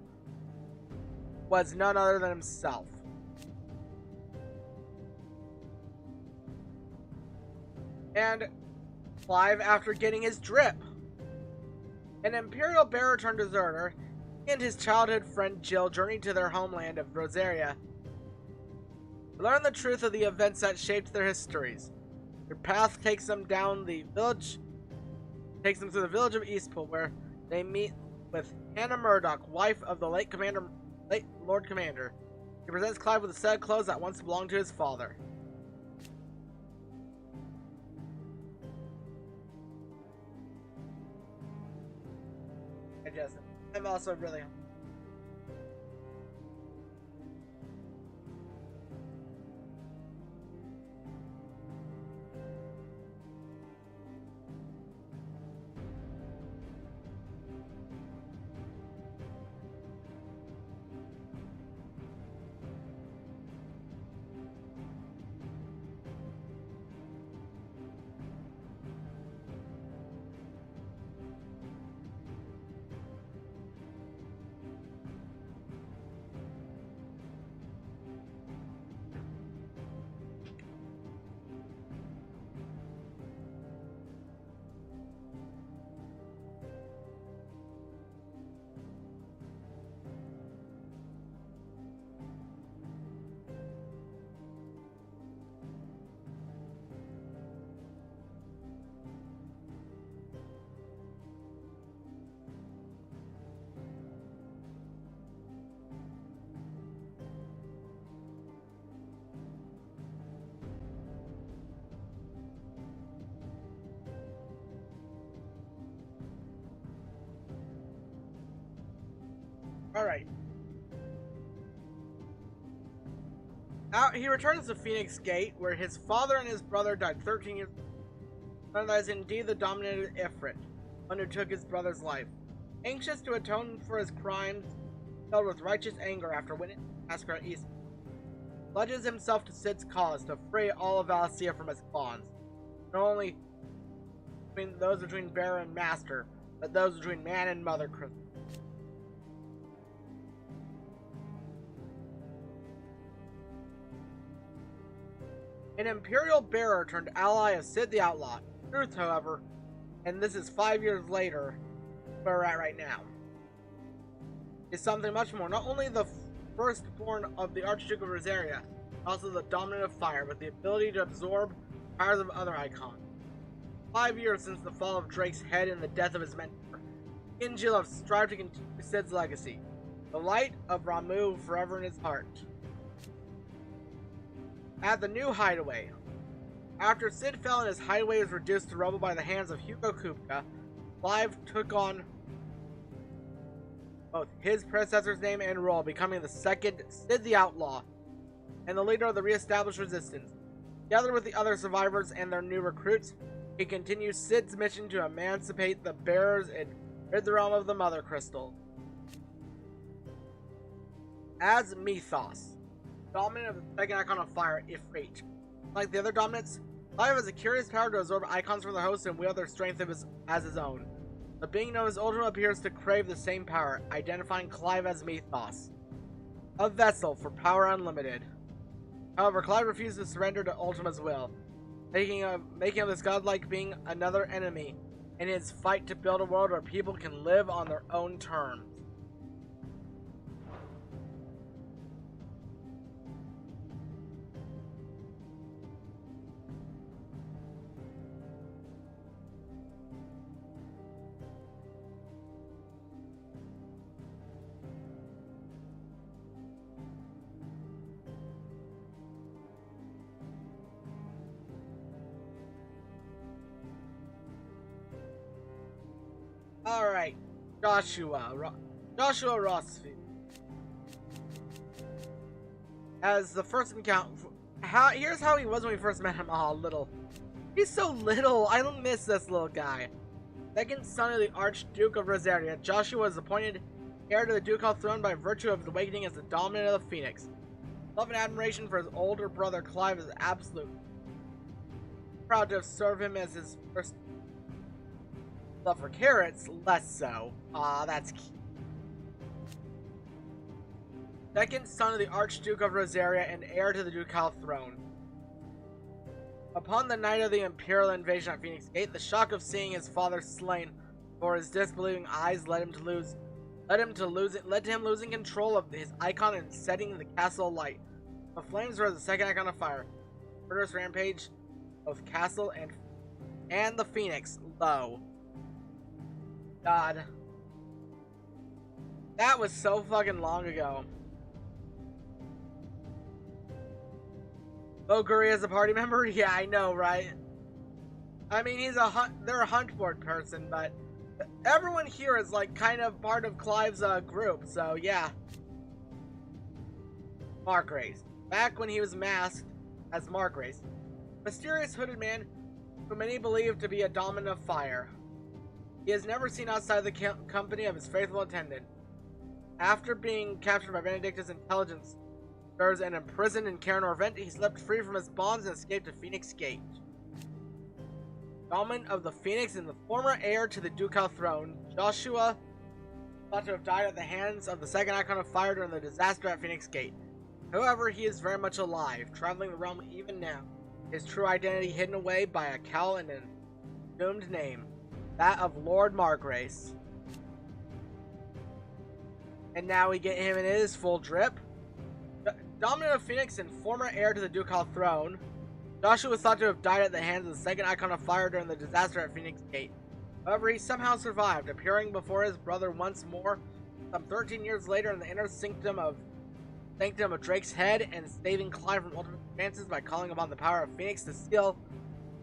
was none other than himself. And Clive, after getting his drip, an Imperial bearer turned deserter, he and his childhood friend Jill journeyed to their homeland of Rosaria to learn the truth of the events that shaped their histories. Their path takes them down the village, takes them to the village of Eastpool, where they meet with Hannah Murdoch, wife of the late Lord Commander. He presents Clive with a set of clothes that once belonged to his father. I'm also really Alright. Now, he returns to Phoenix Gate, where his father and his brother died 13 years ago. And that is indeed the dominated Ifrit, one who took his brother's life. Anxious to atone for his crimes, filled with righteous anger after winning the massacre at East, pledges himself to Sid's cause to free all of Valisthea from its bonds. Not only between those between Bearer and Master, but those between man and Mother Crystal. An Imperial bearer turned ally of Sid the Outlaw. Truth, however, and this is 5 years later, where we're at right now, is something much more. Not only the firstborn of the Archduke of Rosaria, also the dominant of fire, with the ability to absorb powers of other icons. 5 years since the fall of Drake's head and the death of his mentor, he and Jill have strived to continue Sid's legacy. The light of Ramuh forever in his heart. At the new hideaway. After Sid fell and his hideaway was reduced to rubble by the hands of Hugo Kupka, Clive took on both his predecessor's name and role, becoming the second Sid the Outlaw and the leader of the re-established resistance. Together with the other survivors and their new recruits, he continues Sid's mission to emancipate the bearers and rid the realm of the Mother Crystal. As Mythos, dominant of the second icon of fire, Ifrit. Like the other dominants, Clive has a curious power to absorb icons from the host and wield their strength as his own. The being known as Ultima appears to crave the same power, identifying Clive as Mythos, a vessel for power unlimited. However, Clive refuses to surrender to Ultima's will, making of this godlike being another enemy in his fight to build a world where people can live on their own terms. Alright, Joshua Rosfield. As the first encounter, here's how he was when we first met him. Oh, little. He's so little. I don't miss this little guy. Second son of the Archduke of Rosaria, Joshua was appointed heir to the ducal throne by virtue of his awakening as the dominant of the Phoenix. Love and admiration for his older brother Clive is absolute. Proud to have served him as his first. Love for carrots, less so. That's cute. Second son of the Archduke of Rosaria and heir to the ducal throne. Upon the night of the Imperial invasion at Phoenix Gate, the shock of seeing his father slain before his disbelieving eyes led to him losing control of his icon and setting the castle alight. The flames were the second icon of fire. Murderous rampage of castle and the Phoenix low. God. That was so fucking long ago. Oguri is a party member? Yeah, I know, right? I mean, they're a hunt board person, but everyone here is like kind of part of Clive's group, so yeah. Margrace. Back when he was masked as Margrace, mysterious hooded man who many believe to be a dominant of fire. He is never seen outside the company of his faithful attendant. After being captured by Benedictus intelligence and imprisoned in Caranor Vent, he slipped free from his bonds and escaped to Phoenix Gate. Dominant of the Phoenix and the former heir to the ducal throne, Joshua thought to have died at the hands of the second icon of fire during the disaster at Phoenix Gate. However, he is very much alive, traveling the realm even now, his true identity hidden away by a cowl and a doomed name, that of Lord Margrace. And now we get him in his full drip. Dominant of Phoenix and former heir to the ducal throne, Joshua was thought to have died at the hands of the second icon of fire during the disaster at Phoenix Gate. However, he somehow survived, appearing before his brother once more, some 13 years later in the inner sanctum of Drake's Head, and saving Clive from ultimate advances by calling upon the power of Phoenix to seal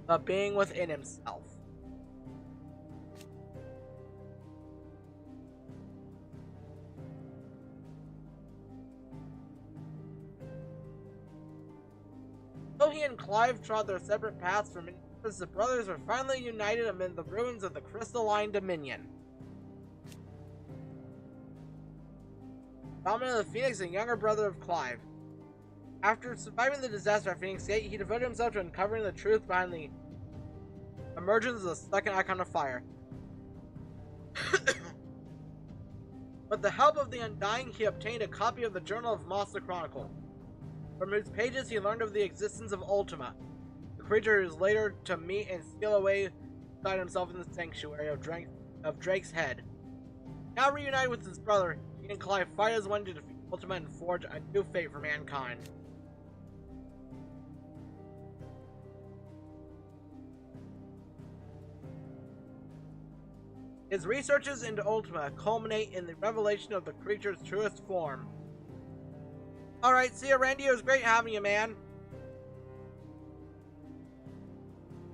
the being within himself. Though he and Clive trod their separate paths for many years, the brothers were finally united amid the ruins of the Crystalline Dominion. Domino the Phoenix, a younger brother of Clive. After surviving the disaster at Phoenix Gate, he devoted himself to uncovering the truth behind the emergence of the second icon of fire. With the help of the Undying, he obtained a copy of the Journal of Moss the Chronicle, from whose pages he learned of the existence of Ultima, the creature who is later to meet and steal away inside himself in the sanctuary of Drake's Head. Now reunited with his brother, he and Clive fight as one to defeat Ultima and forge a new fate for mankind. His researches into Ultima culminate in the revelation of the creature's truest form. Alright, see ya, Randy. It was great having you, man.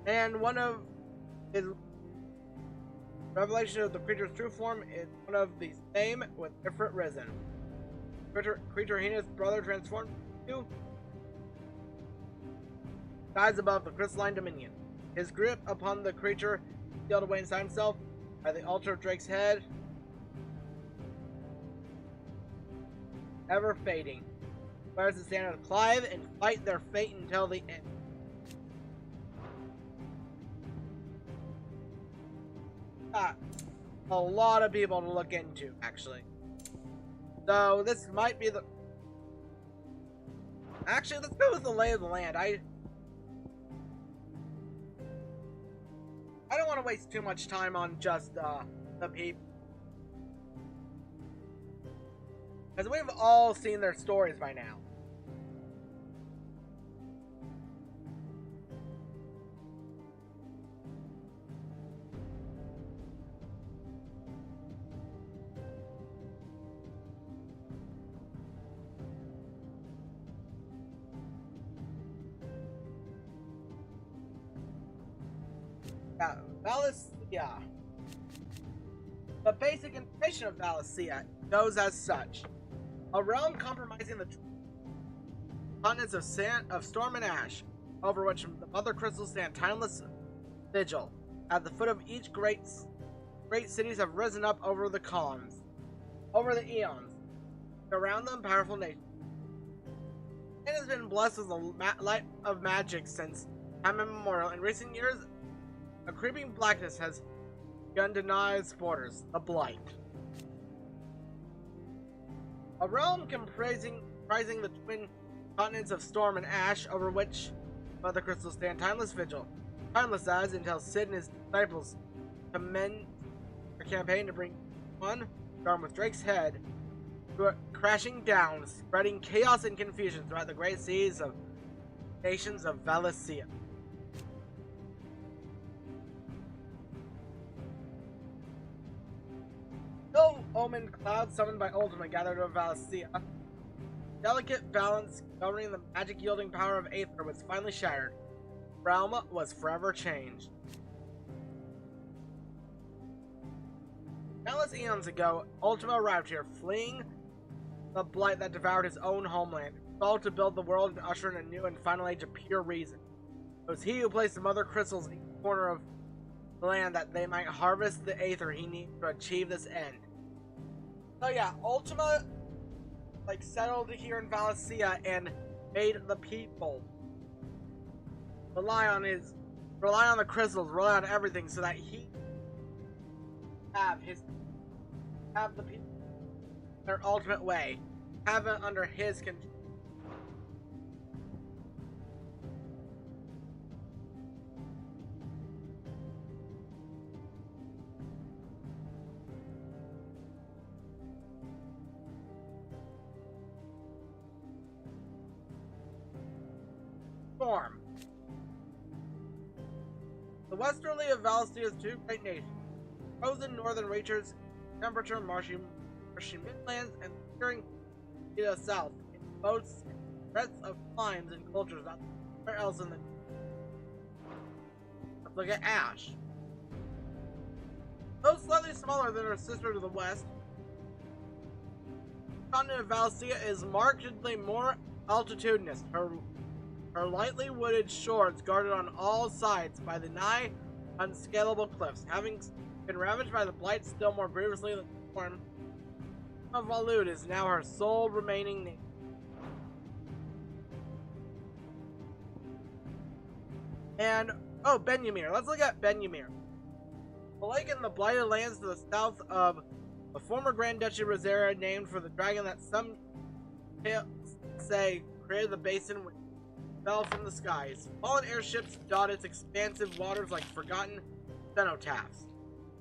And one of his revelation of the creature's true form is one of the same with Ifrit Risen. Creature he and his brother transformed to skies above the Crystalline Dominion. His grip upon the creature sealed away inside himself by the altar of Drake's Head, ever fading. Requires to stand with Clive and fight their fate until the end. A lot of people to look into, actually. So this might be the. Actually, let's go with the lay of the land. I don't want to waste too much time on just the people, because we've all seen their stories by now. Valisthea. The basic information of Valisthea goes as such: a realm comprising the continents of storm and ash, over which the mother crystals stand timeless vigil. At the foot of each great cities have risen up over the columns, over the eons. Around them, powerful nations. It has been blessed with the light of magic since time immemorial. In recent years, a creeping blackness has begun to gnaw its borders, the Blight. A realm comprising the twin continents of storm and ash, over which mother crystals stand timeless vigil. Timeless as until Sid and his disciples commence a campaign to bring one, armed with Drake's Head, crashing down, spreading chaos and confusion throughout the great seas of nations of Valisthea. No omened clouds summoned by Ultima gathered over Valisthea. Delicate balance governing the magic-yielding power of Aether was finally shattered. The realm was forever changed. Countless eons ago, Ultima arrived here, fleeing the blight that devoured his own homeland, resolved to build the world and usher in a new and final age of pure reason. It was he who placed the mother crystals in each corner of the land that they might harvest the Aether he needed to achieve this end. So yeah, Ultima settled here in Valisthea and made the people rely on the crystals, rely on everything, so that he have the people their ultimate way, have it under his control. Form. The westerly of Valisthea's two great nations, frozen northern reaches, temperature marshy midlands, and steering to the south, in boats and breadth of climes and cultures not anywhere else in the. Let's look at Ash. Though slightly smaller than her sister to the west, the continent of Valisthea is markedly more altitudinous. Her Her lightly wooded shores guarded on all sides by the nigh unscalable cliffs, having been ravaged by the blight still more grievously than the storm. Valud is now her sole remaining name. And, oh, Benyamir. Let's look at Benyamir. The lake in the blighted lands to the south of the former Grand Duchy Rosaria, named for the dragon that some say created the basin which fell from the skies. Fallen airships dot its expansive waters like forgotten cenotaphs,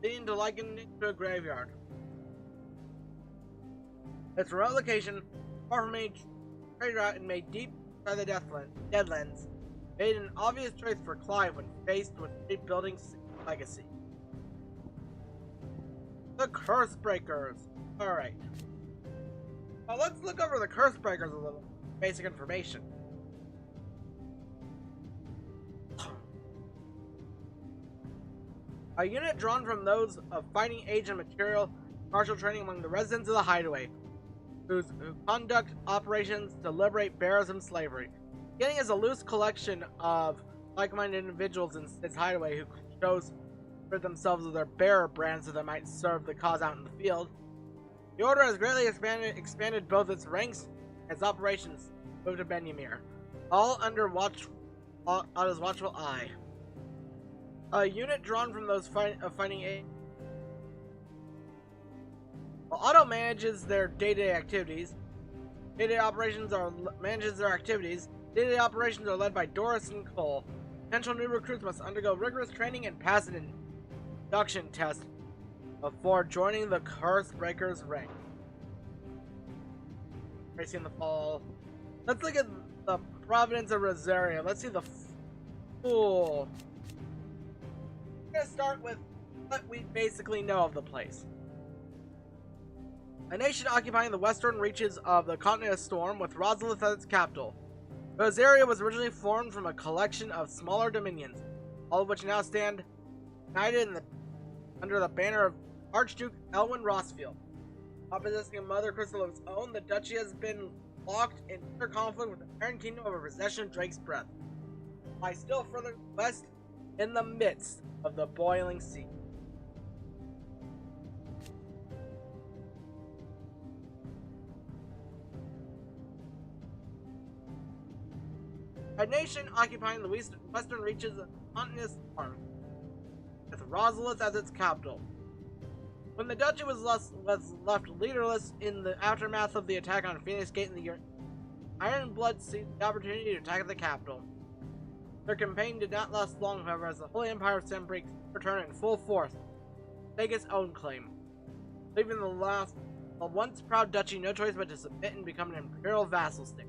leading to liken it to a graveyard. Its remote location, far from any trade route and made deep inside the Deadlands, made an obvious choice for Clive when faced with rebuilding legacy. The Cursebreakers. Alright. Now let's look over the Cursebreakers a little. Basic information. A unit drawn from those of fighting age and material martial training among the residents of the Hideaway, who conduct operations to liberate bearers from slavery. Beginning as a loose collection of like-minded individuals in its Hideaway who chose for themselves of their bearer brands so they might serve the cause out in the field, the Order has greatly expanded both its ranks and its operations moved to Benyamir, all under on his watchful eye. A unit drawn from those fighting age. While Otto manages their day-to-day activities, day-to-day operations are led by Doris and Cole. Potential new recruits must undergo rigorous training and pass an induction test before joining the Cursebreakers rank. Racing the fall. Let's look at the Providence of Rosaria. Let's see the Fool. We're gonna start with what we basically know of the place. A nation occupying the western reaches of the continent of Storm, with Rosalith as its capital. Rosaria was originally formed from a collection of smaller dominions, all of which now stand united under the banner of Archduke Elwyn Rosfield. Not possessing a mother crystal of its own, the duchy has been locked in bitter conflict with the parent kingdom of a possession of Drake's Breath, lies still further west in the midst of the boiling sea. A nation occupying the western reaches of the continent of Storm, with Rosalith as its capital. When the duchy was left leaderless in the aftermath of the attack on Phoenix Gate in the year, Iron Blood seized the opportunity to attack the capital. Their campaign did not last long, however, as the Holy Empire of Sanbreque returned in full force to take its own claim, leaving the once proud duchy no choice but to submit and become an imperial vassal state.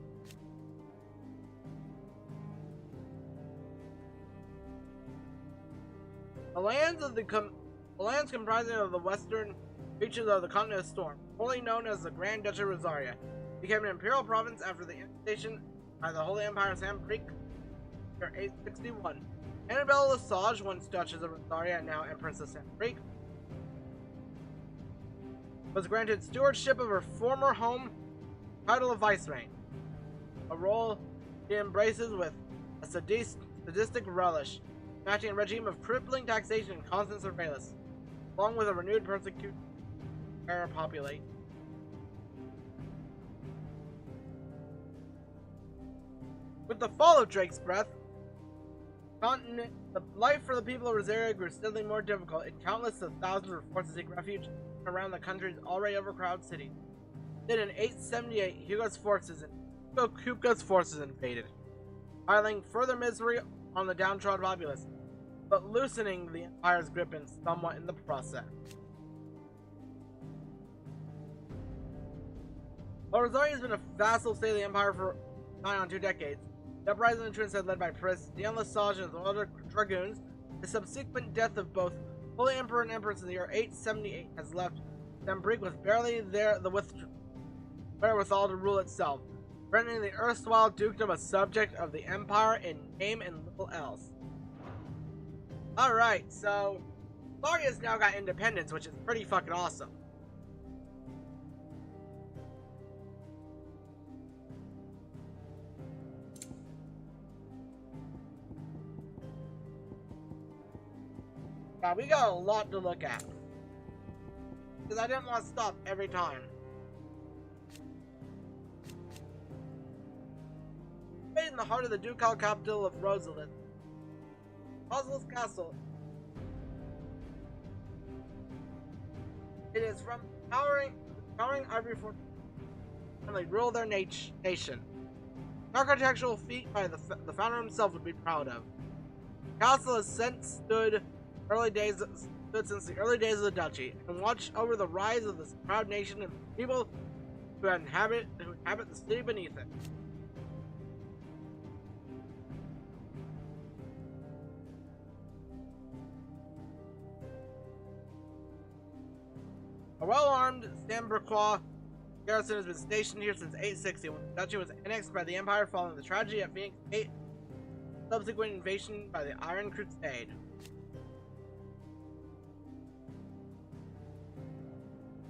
The lands comprising of the western reaches of the continent of Storm, formerly known as the Grand Duchy Rosaria, became an imperial province after the annexation by the Holy Empire of Sanbreque in 861. Annabella Lesage, once Duchess of Rosaria and now Empress of Sanbreque, was granted stewardship of her former home, title of Vicereign, a role she embraces with a sadistic relish, matching a regime of crippling taxation and constant surveillance, along with a renewed persecution of population. With the fall of Drake's Breath, the life for the people of Rosaria grew steadily more difficult, and countless of thousands were forced to seek refuge around the country's already overcrowded city. Then in 878, Hugo's forces invaded, piling further misery on the downtrodden populace, but loosening the Empire's grip somewhat in the process. While Rosaria has been a vassal state of the Empire for nigh on 2 decades, the uprising and instead led by Prince Dion Lesage and his other dragoons, the subsequent death of both Holy Emperor and Empress in the year 878 has left Sanbreque with barely the wherewithal to rule itself, rendering the erstwhile dukedom a subject of the Empire in name and little else. Alright, so Laria's now got independence, which is pretty fucking awesome. Yeah, we got a lot to look at. Because I didn't want to stop every time. Made in the heart of the ducal capital of Rosalind, Oswald's castle. It is from towering ivory fort and they rule their nation. An architectural feat by the founder himself would be proud of. The castle has since stood since the early days of the duchy and watched over the rise of this proud nation and the people who inhabit the city beneath it. A well-armed Sambrequois garrison has been stationed here since 860, when the duchy was annexed by the Empire following the tragedy at Phoenix Gate, subsequent invasion by the Iron Crusade.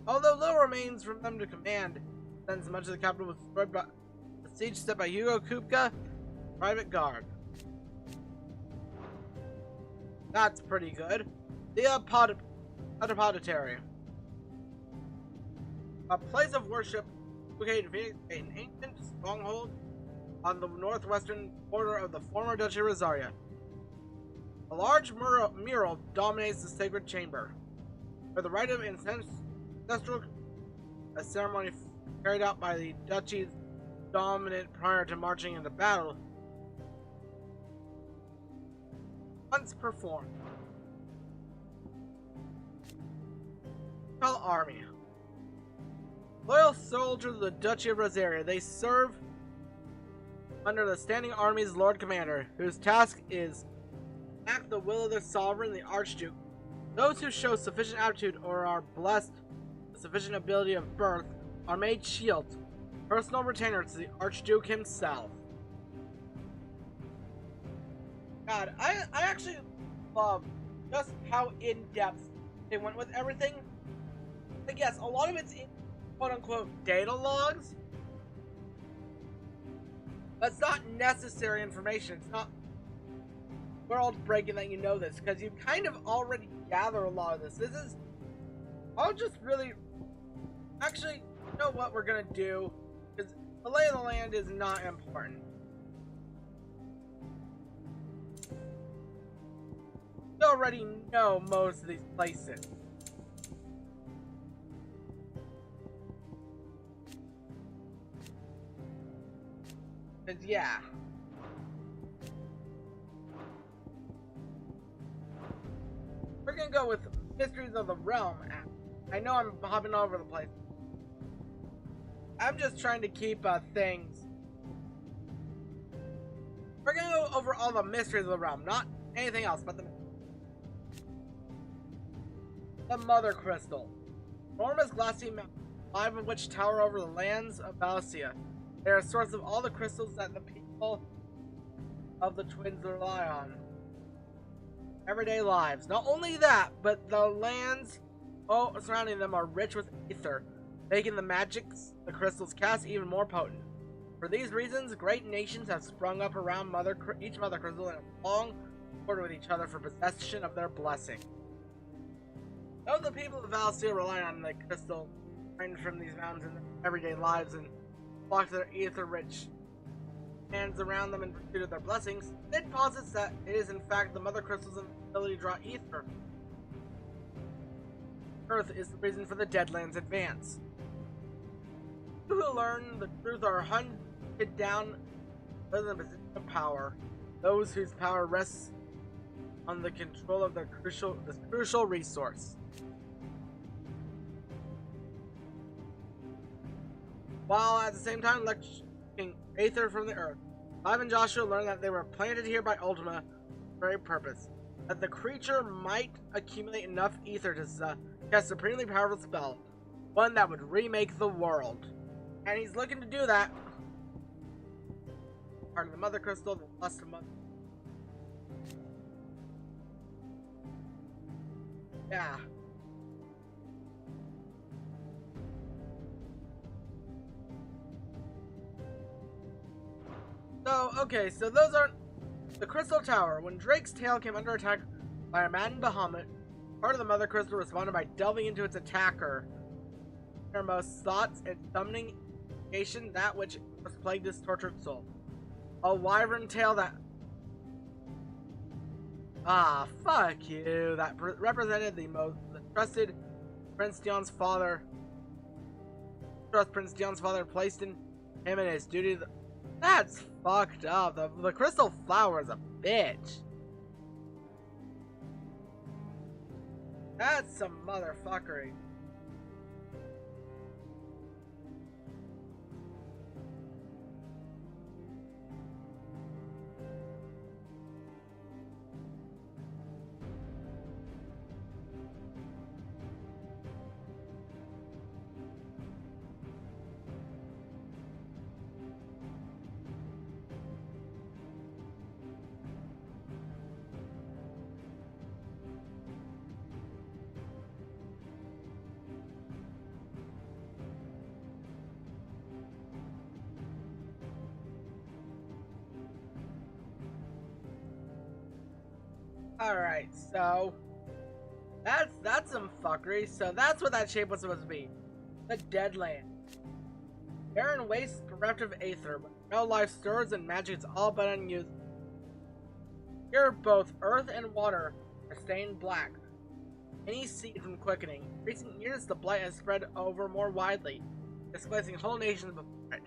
Although little remains from them to command, since much of the capital was destroyed by the siege set by Hugo Kupka, private guard. That's pretty good. The Podipoditary. A place of worship located in Phoenix Gate, an ancient stronghold on the northwestern border of the former Duchy of Rosaria. A large mural dominates the sacred chamber, where the rite of ancestral ceremony carried out by the Duchy's dominant prior to marching into battle once performed. Army. Loyal soldiers of the Duchy of Rosaria, they serve under the Standing Army's Lord Commander, whose task is to act the will of their sovereign, the Archduke. Those who show sufficient aptitude or are blessed with sufficient ability of birth are made shields, personal retainers to the Archduke himself. God, I actually love just how in-depth they went with everything. Like, yes, a lot of it's in quote-unquote data logs, but it's not necessary information. It's not world-breaking that you know this, because you kind of already gather a lot of this. This is... I'll just really... Actually, you know what we're gonna do? Because the lay of the land is not important. You already know most of these places. And yeah. We're gonna go with Mysteries of the Realm app. I know I'm hopping all over the place. I'm just trying to keep things. We're gonna go over all the Mysteries of the Realm, not anything else, but the Mother Crystal. Enormous glassy mountains, 5 of which tower over the lands of Valisthea. They are a source of all the crystals that the people of the twins rely on. Everyday lives. Not only that, but the lands surrounding them are rich with ether, making the magics the crystals cast even more potent. For these reasons, great nations have sprung up around each Mother Crystal in a long order with each other for possession of their blessing. Though the people of Valisthea rely on the crystal from these mountains in their everyday lives and flock to their ether-rich hands around them in pursuit of their blessings, it posits that it is in fact the Mother Crystal's ability to draw ether. Earth is the reason for the Deadlands' advance. Those who learn the truth are hunted down in the position of power, those whose power rests on the control of this crucial resource. While at the same time lecturing aether from the earth, Clive and Joshua learned that they were planted here by Ultima for the very purpose, that the creature might accumulate enough ether to cast a supremely powerful spell, one that would remake the world. And he's looking to do that. Part of the Mother Crystal, the Lust of Mother. Yeah. So, okay, so those aren't... The Crystal Tower. When Drake's tail came under attack by a maddened Bahamut, Part of the Mother Crystal responded by delving into its attacker. Their most thoughts and summoning that which was plagued his tortured soul. A wyvern tail that... Ah, fuck you. That represented the trusted Prince Dion's father. Prince Dion's father placed in him and his duty. That's fucked up. The crystal flower is a bitch. That's some motherfuckery. Alright, so that's some fuckery. So that's what that shape was supposed to be. The Deadland. Barren waste bereft of aether, but no life stirs and magic is all but unused. Here both earth and water are stained black. Any seed from quickening. In recent years the blight has spread over more widely, displacing whole nations before it,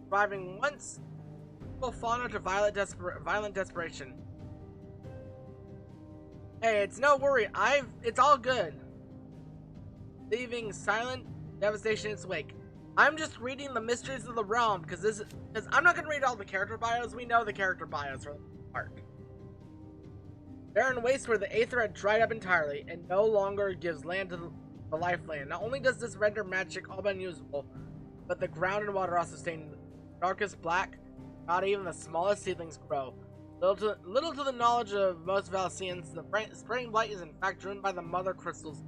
driving once people fauna to violent desperation. Hey, it's no worry. It's all good. Leaving silent devastation in its wake. I'm just reading the mysteries of the realm because I'm not gonna read all the character bios. We know the character bios for the part. Barren waste where the aether had dried up entirely and no longer gives land to the lifeland. Not only does this render magic all but unusable, but the ground and water also stained darkest black. Not even the smallest seedlings grow. Little to the knowledge of most Valistheans, the spraying blight is in fact driven by the mother crystals,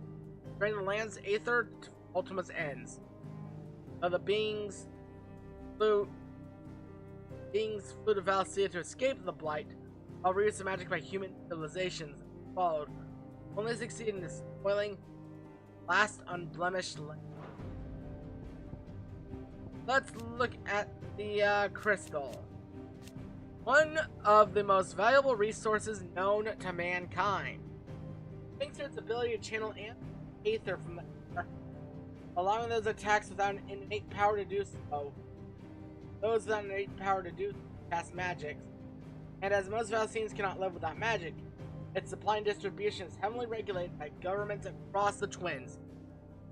draining the land's aether to ultimate ends. Now the beings flew to Valisthea to escape the blight, while reused magic by human civilizations followed, only succeeding in spoiling last unblemished land. Let's look at the crystal. One of the most valuable resources known to mankind. Thanks to its ability to channel aether from the air, allowing those attacks without an innate power to do so. Those without an innate power to do cast magics. And as most Valistheans cannot live without magic, its supply and distribution is heavily regulated by governments across the Twins.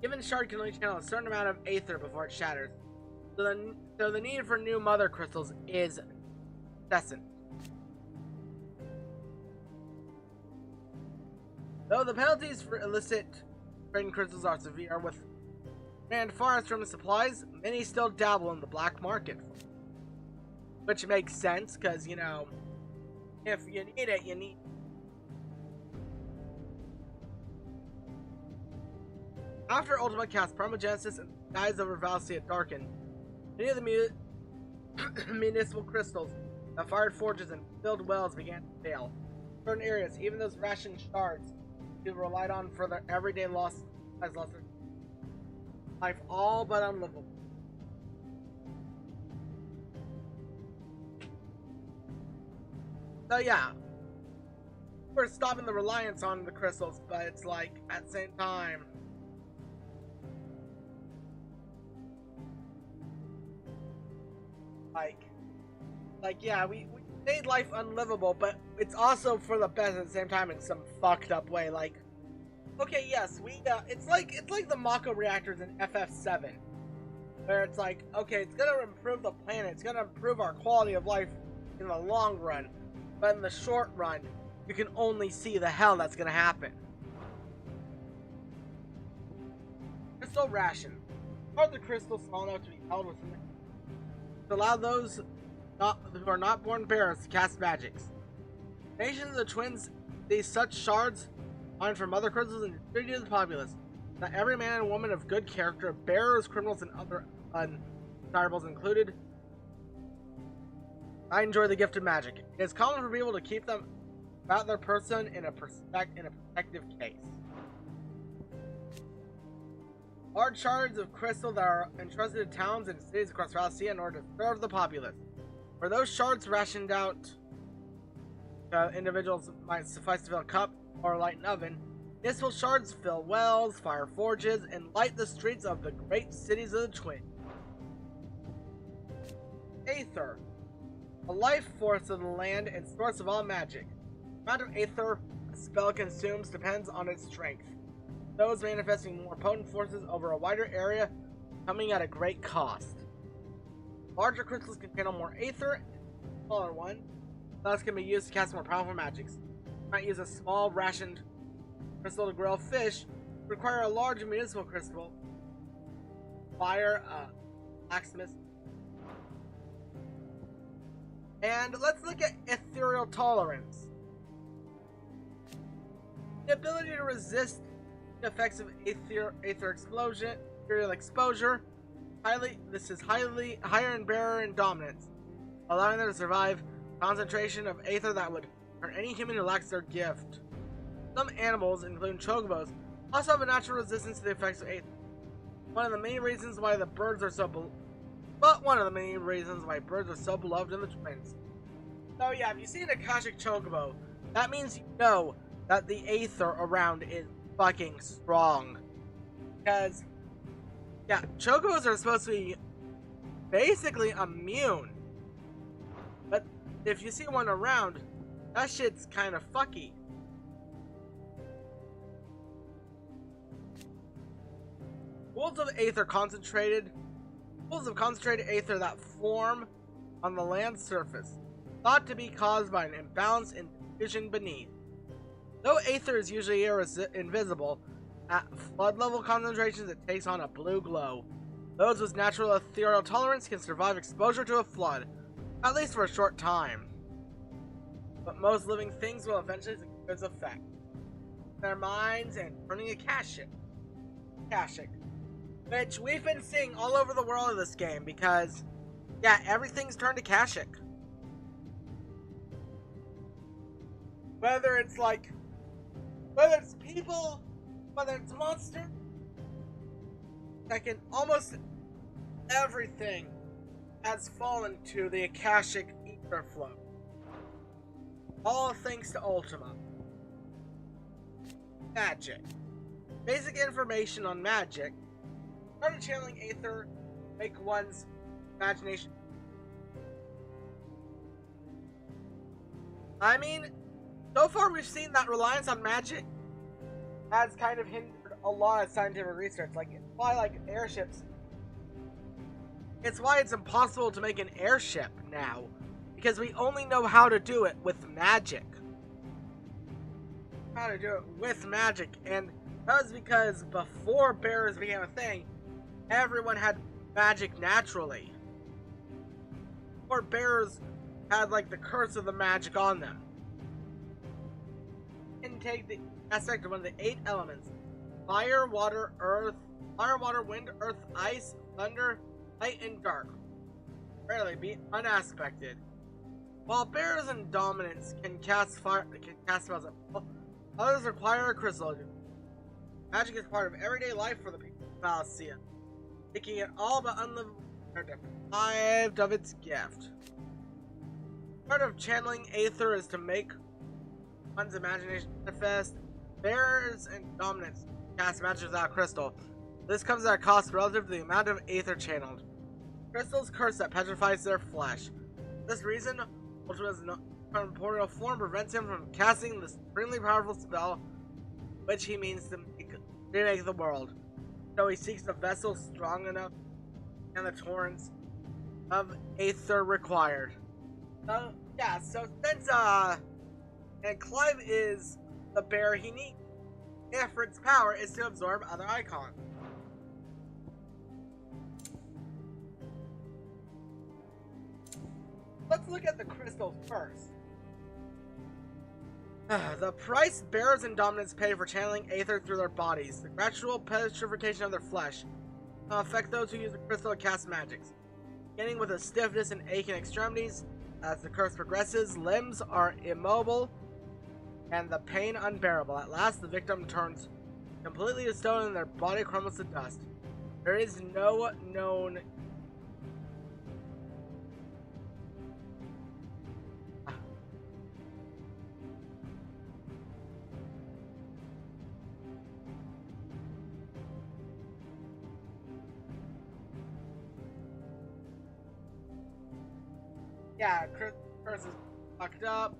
Given shard can only channel a certain amount of aether before it shatters, so the need for new mother crystals is incessant. Though the penalties for illicit trading crystals are severe, with demand far from supplies, many still dabble in the black market. Which makes sense, because, you know, if you need it, you need it. After Ultima cast Primogenesis and the skies over Valisthea darkened, many of the municipal crystals that fired forges and filled wells began to fail. In certain areas, even those rationed shards people relied on for their everyday life all but unlivable. So yeah, we're stopping the reliance on the crystals, but it's like, at the same time, like yeah, we made life unlivable, but it's also for the best at the same time in some fucked up way. Like, okay, yes, it's like the Mako reactors in FF7, where it's like, okay, it's gonna improve the planet, it's gonna improve our quality of life in the long run, but in the short run, you can only see the hell that's gonna happen. Crystal ration. Part of the crystal small enough to be held within it, to allow those who are not born bearers to cast magics. Nations of the Twins, these such shards, mined from mother crystals and distributed to the populace. Not every man and woman of good character, bearers, criminals, and other undesirables included, I enjoy the gift of magic. It is common for people to keep them about their person in a protective case. Large shards of crystal that are entrusted to towns and cities across Valisthea in order to serve the populace. Where those shards rationed out, individuals might suffice to fill a cup or light an oven. Municipal shards fill wells, fire forges, and light the streets of the great cities of the Twin. Aether, a life force of the land and source of all magic. The amount of aether a spell consumes depends on its strength. Those manifesting more potent forces over a wider area, coming at a great cost. Larger crystals can channel more aether, and smaller ones thus can be used to cast more powerful magics. You might use a small rationed crystal to grill fish, require a large municipal crystal, fire, blacksmith. And let's look at ethereal tolerance. The ability to resist the effects of ethereal exposure. This is higher in bearer and dominance, allowing them to survive concentration of aether that would hurt any human who lacks their gift. Some animals, including chocobos, also have a natural resistance to the effects of aether. One of the main reasons why birds are so beloved in the Twins. So yeah, if you see an Akashic chocobo, that means you know that the aether around is fucking strong. Because, yeah, chocobos are supposed to be basically immune. But if you see one around, that shit's kind of fucky. Pools of concentrated aether that form on the land's surface, thought to be caused by an imbalance in diffusion beneath. Though aether is usually invisible, at flood level concentrations it takes on a blue glow. Those with natural ethereal tolerance can survive exposure to a flood, at least for a short time. But most living things will eventually secure its effect. Their minds and turning Akashic. Which we've been seeing all over the world in this game because, yeah, everything's turned Akashic. Whether it's people, whether it's monsters, like almost everything has fallen to the Akashic ether flow. All thanks to Ultima. Magic. Basic information on magic. Started channeling aether, make one's imagination. I mean, so far we've seen that reliance on magic has kind of hindered a lot of scientific research. Like, it's why, airships. It's why it's impossible to make an airship now, because we only know how to do it with magic. And that was because before bearers became a thing, everyone had magic naturally. Or bearers had the curse of the magic on them. And take the aspect of one of the 8 elements: fire, water, wind, earth, ice, thunder, light, and dark. Rarely be unaspected. While bearers and dominants can cast spells at will, others require a crystal. Magic is part of everyday life for the people of Valisthea, making it all but unlivable. They're deprived of its gift. Part of channeling aether is to make one's imagination manifest. Bearers and dominants cast magic without crystal. This comes at a cost relative to the amount of aether channeled. Crystal's curse that petrifies their flesh. For this reason, Ultima's corporeal form prevents him from casting the supremely powerful spell which he means to remake the world. So he seeks a vessel strong enough and the torrents of aether required. So, yeah, so since, and Clive is the bear he needs. Ifrit's power is to absorb other icons. Let's look at the crystals first. The price bearers and dominants pay for channeling aether through their bodies. The gradual petrification of their flesh will affect those who use the crystal to cast magics. Beginning with a stiffness and ache in extremities, as the curse progresses, limbs are immobile and the pain unbearable. At last, the victim turns completely to stone and their body crumbles to dust. There is no known. Yeah, Chris is fucked up.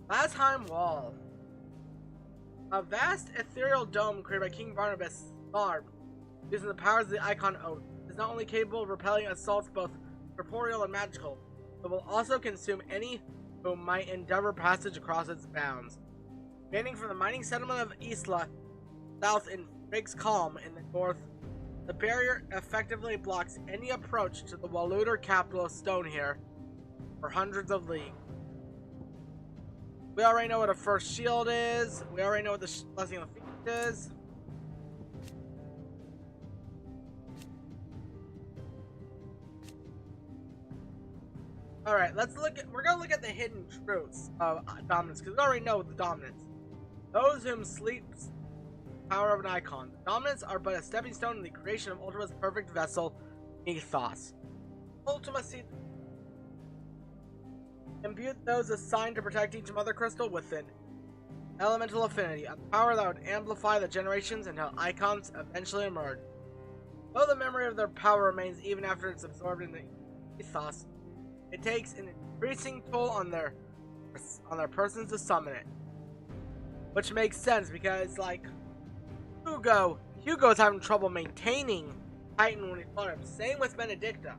Last-time wall. A vast ethereal dome created by King Barnabas Barb, using the powers of the Icon Oath, is not only capable of repelling assaults both corporeal and magical, but will also consume any who might endeavor passage across its bounds. Spanning from the mining settlement of Isla, south in Briggs Calm in the north, the barrier effectively blocks any approach to the Waluder capital of Stonehair for hundreds of leagues. We already know what a first shield is. We already know what the blessing of the Phoenix is. Alright, we're gonna look at the hidden truths of dominance, because we already know the dominance. Those whom sleeps power of an icon. The dominants are but a stepping stone in the creation of Ultima's perfect vessel, ethos. Ultimacy imbue those assigned to protect each mother crystal with an elemental affinity, a power that would amplify the generations until icons eventually emerge. Though the memory of their power remains even after it's absorbed in the ethos, it takes an increasing toll on their persons to summon it. Which makes sense because, like, Hugo's having trouble maintaining Titan when he fought him. Same with Benedicta.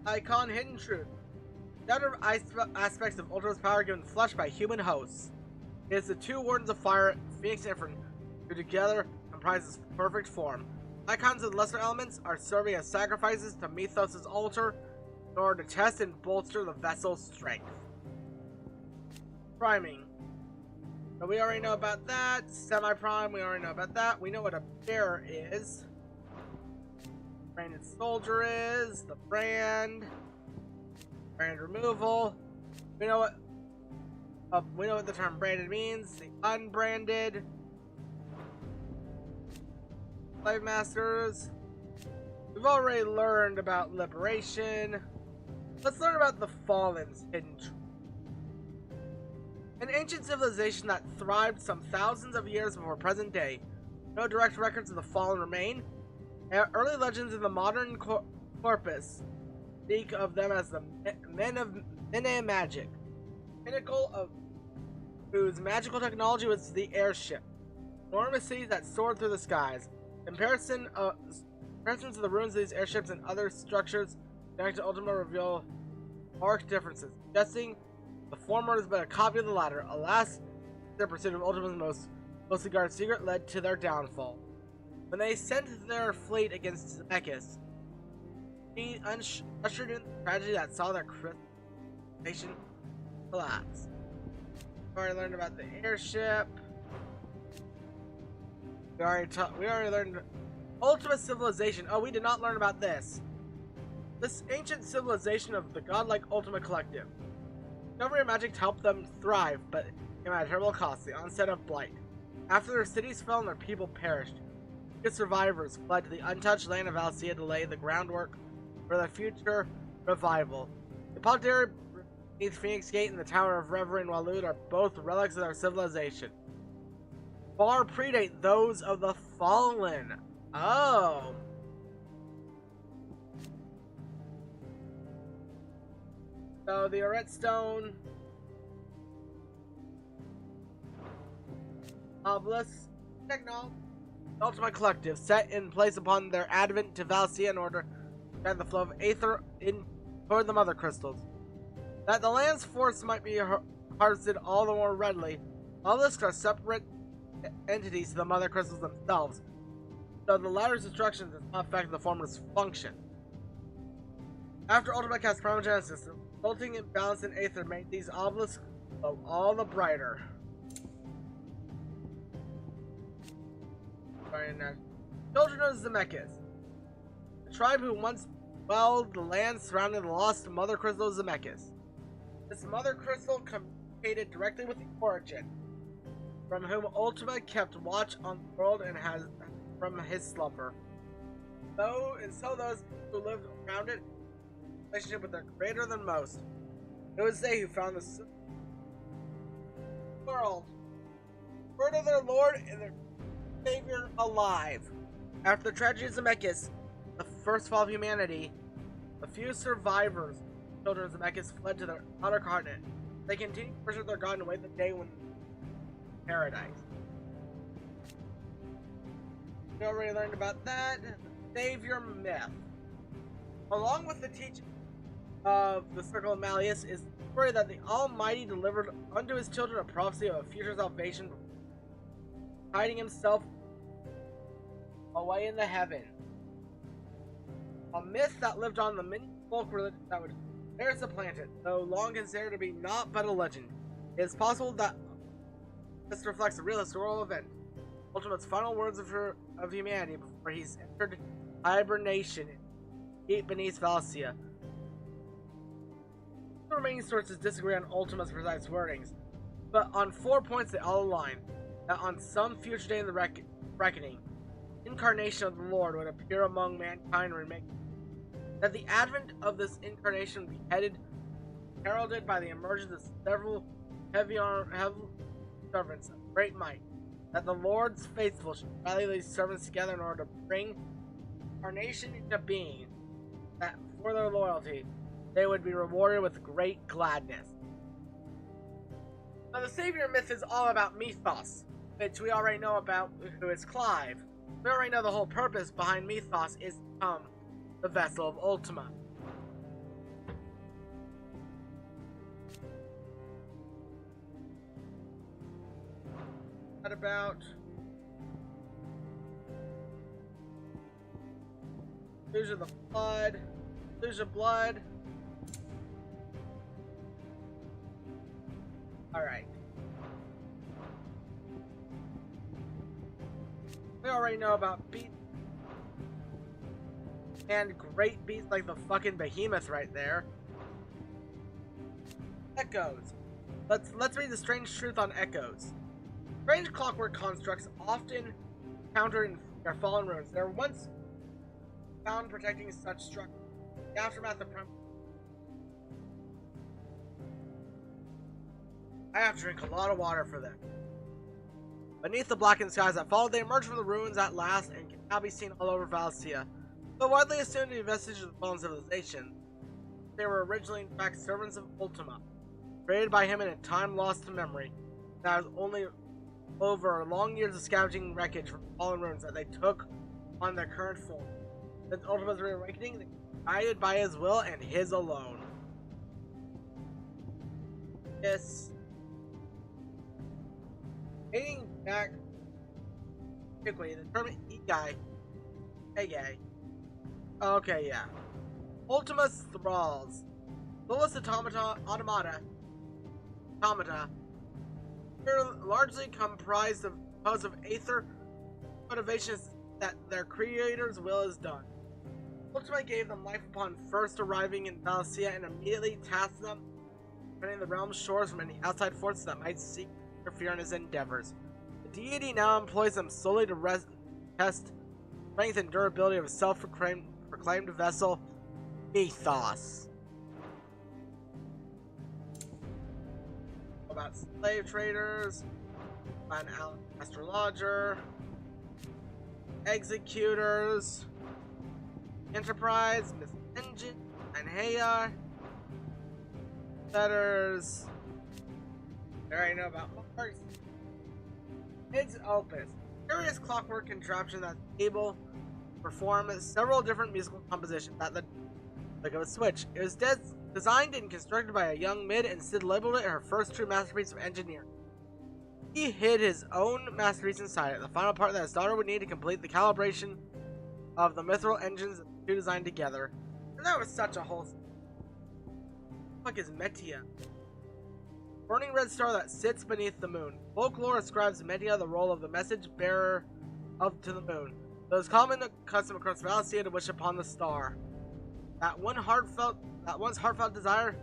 Icon hidden truth. The other aspects of Ultra's power given flesh by human hosts. It is the two Wardens of Fire, Phoenix and Inferno, who together comprise this perfect form. Icons of lesser elements are serving as sacrifices to Mythos' altar in order to test and bolster the vessel's strength. Priming. So we already know about that. Semi-prime, we already know about that. We know what a bearer is. Branded soldier is. The brand removal. We know what the term branded means. The unbranded. Slave masters. We've already learned about liberation. Let's learn about the Fallen's hidden truth. An ancient civilization that thrived some thousands of years before present day. No direct records of the Fallen remain. Early legends in the modern corpus speak of them as the men of Mene Magic, pinnacle of whose magical technology was the airship, enormous cities that soared through the skies. Comparisons of the ruins of these airships and other structures connected to Ultima reveal marked differences, suggesting the former is but a copy of the latter. Alas, their pursuit of Ultima's most closely guarded secret led to their downfall. When they sent their fleet against Zemeckis, he ushered in the tragedy that saw their nation collapse. We already learned about the airship. We already learned Ultima Civilization. Oh, we did not learn about this. This ancient civilization of the godlike Ultima Collective. Discovery of magic helped them thrive, but came at a terrible cost, the onset of blight. After their cities fell and their people perished, the survivors fled to the untouched land of Valisthea to lay the groundwork for their future revival. The Apothecary beneath Phoenix Gate and the Tower of Reverie in Walud are both relics of their civilization. Far predate those of the Fallen. Oh. So the Oret Stone obelisk technology. Ultima Collective, set in place upon their advent to Valisthea in order to guide the flow of aether in toward the mother crystals. That the land's force might be harvested all the more readily, obelisks are separate entities to the mother crystals themselves, so the latter's destruction does not affect the former's function. After Ultima cast Primogenesis, the resulting imbalance in aether made these obelisks glow all the brighter. Children of Zemeckis, the tribe who once dwelled the land surrounding the lost mother crystal of Zemeckis. This mother crystal communicated directly with the Origin, from whom Ultima kept watch on the world and has from his slumber. So those who lived around it, in relationship with their greater than most. It was they who found the world, word of their Lord and their Savior alive. After the tragedy of Zemeckis, the first fall of humanity, a few survivors, children of Zemeckis, fled to their outer continent. They continued to worship their god and await the day when paradise. We already learned about that. The Savior myth. Along with the teaching of the Circle of Malleus is the story that the Almighty delivered unto his children a prophecy of a future salvation, hiding himself away in the heaven. A myth that lived on the many folk religions that would dare supplant it, though long considered to be naught but a legend. It is possible that this reflects a real historical event, Ultimate's final words of humanity before he's entered hibernation deep beneath Valisthea. The remaining sources disagree on Ultimate's precise wordings, but on 4 points they all align: that on some future day in the reckoning, incarnation of the Lord would appear among mankind and remake, that the advent of this incarnation would be heralded by the emergence of several heavy servants of great might, that the Lord's faithful should rally these servants together in order to bring incarnation into being, that for their loyalty they would be rewarded with great gladness. Now the Savior myth is all about Mythos, which we already know about, who is Clive. We already know the whole purpose behind Mythos is to become the vessel of Ultima. What about Illusion of the Flood, Illusion of Blood? Alright. We already know about beasts and great beasts like the fucking behemoth right there. Echoes. Let's read the strange truth on echoes. Strange clockwork constructs often encountered in their fallen ruins. They were once found protecting such structures. The aftermath of I have to drink a lot of water for them. Beneath the blackened skies that followed, they emerged from the ruins at last and can now be seen all over Valisthea. Though widely assumed to be vestiges of the fallen civilization, they were originally in fact servants of Ultima, created by him in a time lost to memory. That was only over long years of scavenging wreckage from fallen ruins that they took on their current form. Since Ultima's reawakening, they were guided by his will and his alone. Yes. Dating back quickly, the term Igai. Okay, yeah. Ultima's thralls. Lowest automata. They're largely composed of aether motivations that their creator's will is done. Ultima gave them life upon first arriving in Valisthea and immediately tasked them defending the realm's shores from any outside forces that might seek to interfere in his endeavors. The deity now employs them solely to test strength and durability of a self-proclaimed vessel, Mythos. About slave traders, an astrologer, executors, enterprise, Miss Engine, and Heya, setters. There I know about Mars. Its opus, curious clockwork contraption that's able to perform several different musical compositions at the click of a switch. It was designed and constructed by a young mid, and Sid labeled it her first true masterpiece of engineering. He hid his own masterpiece inside it, the final part that his daughter would need to complete the calibration of the mithril engines that the two designed together. And that was such a wholesome. What the fuck is Metia? Burning red star that sits beneath the moon. Folklore ascribes Metia the role of the message bearer to the moon. It is common custom across Valisthea to wish upon the star. That once heartfelt desire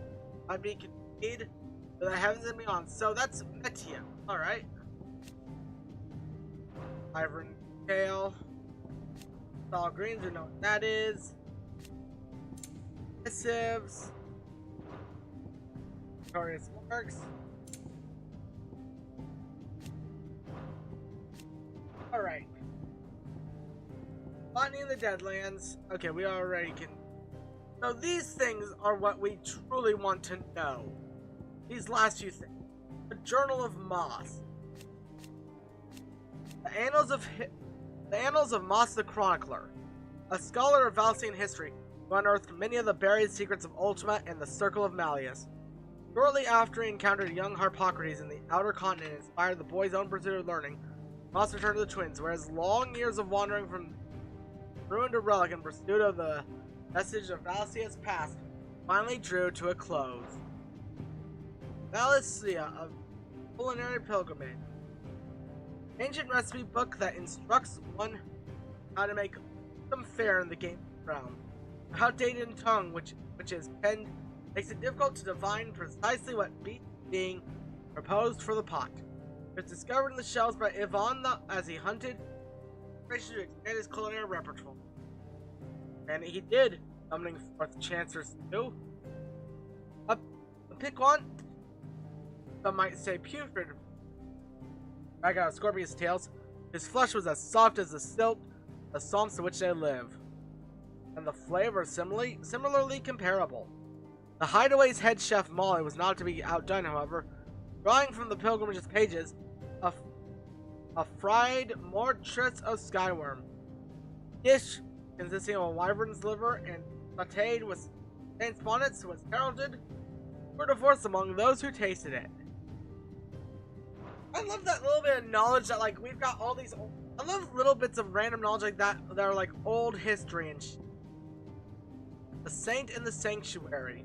might be conveyed to For the heavens and beyond. So that's Metia. Alright. Ivory Tail. All greens, we know what that is. Missives. Victorious Marks. Alright. Botany in the Deadlands. Okay, we already can. So these things are what we truly want to know. These last few things. The Journal of Moss. The Annals of Moss the Chronicler. A scholar of Valisthean history who unearthed many of the buried secrets of Ultima and the Circle of Malleus. Shortly after he encountered young Harpocrates in the Outer Continent and inspired the boy's own pursuit of learning, Moss returned to the twins, where his long years of wandering from ruin to relic in pursuit of the message of Valisthea's past finally drew to a close. Valisthea, a culinary pilgrimage. Ancient recipe book that instructs one how to make some fare in the game realm. Outdated in tongue, which is penned, makes it difficult to divine precisely what beef being proposed for the pot. It was discovered in the shelves by Ivan as he hunted inspiration to expand his culinary repertoire. And he did, summoning forth Chancellor's stew. A piquant, some might say putrid, drag out of scorpion's tails. His flesh was as soft as the silk, the swamps in which they live, and the flavor similarly comparable. The Hideaway's head chef Molly was not to be outdone, however, drawing from the pilgrimage's pages a fried mortress of skyworm, dish consisting of a wyvern's liver and sautéed with Saint's bonnets, was heralded for divorce among those who tasted it. I love that little bit of knowledge that, like, we've got all these old, I love little bits of random knowledge like that are like old history and The Saint in the Sanctuary.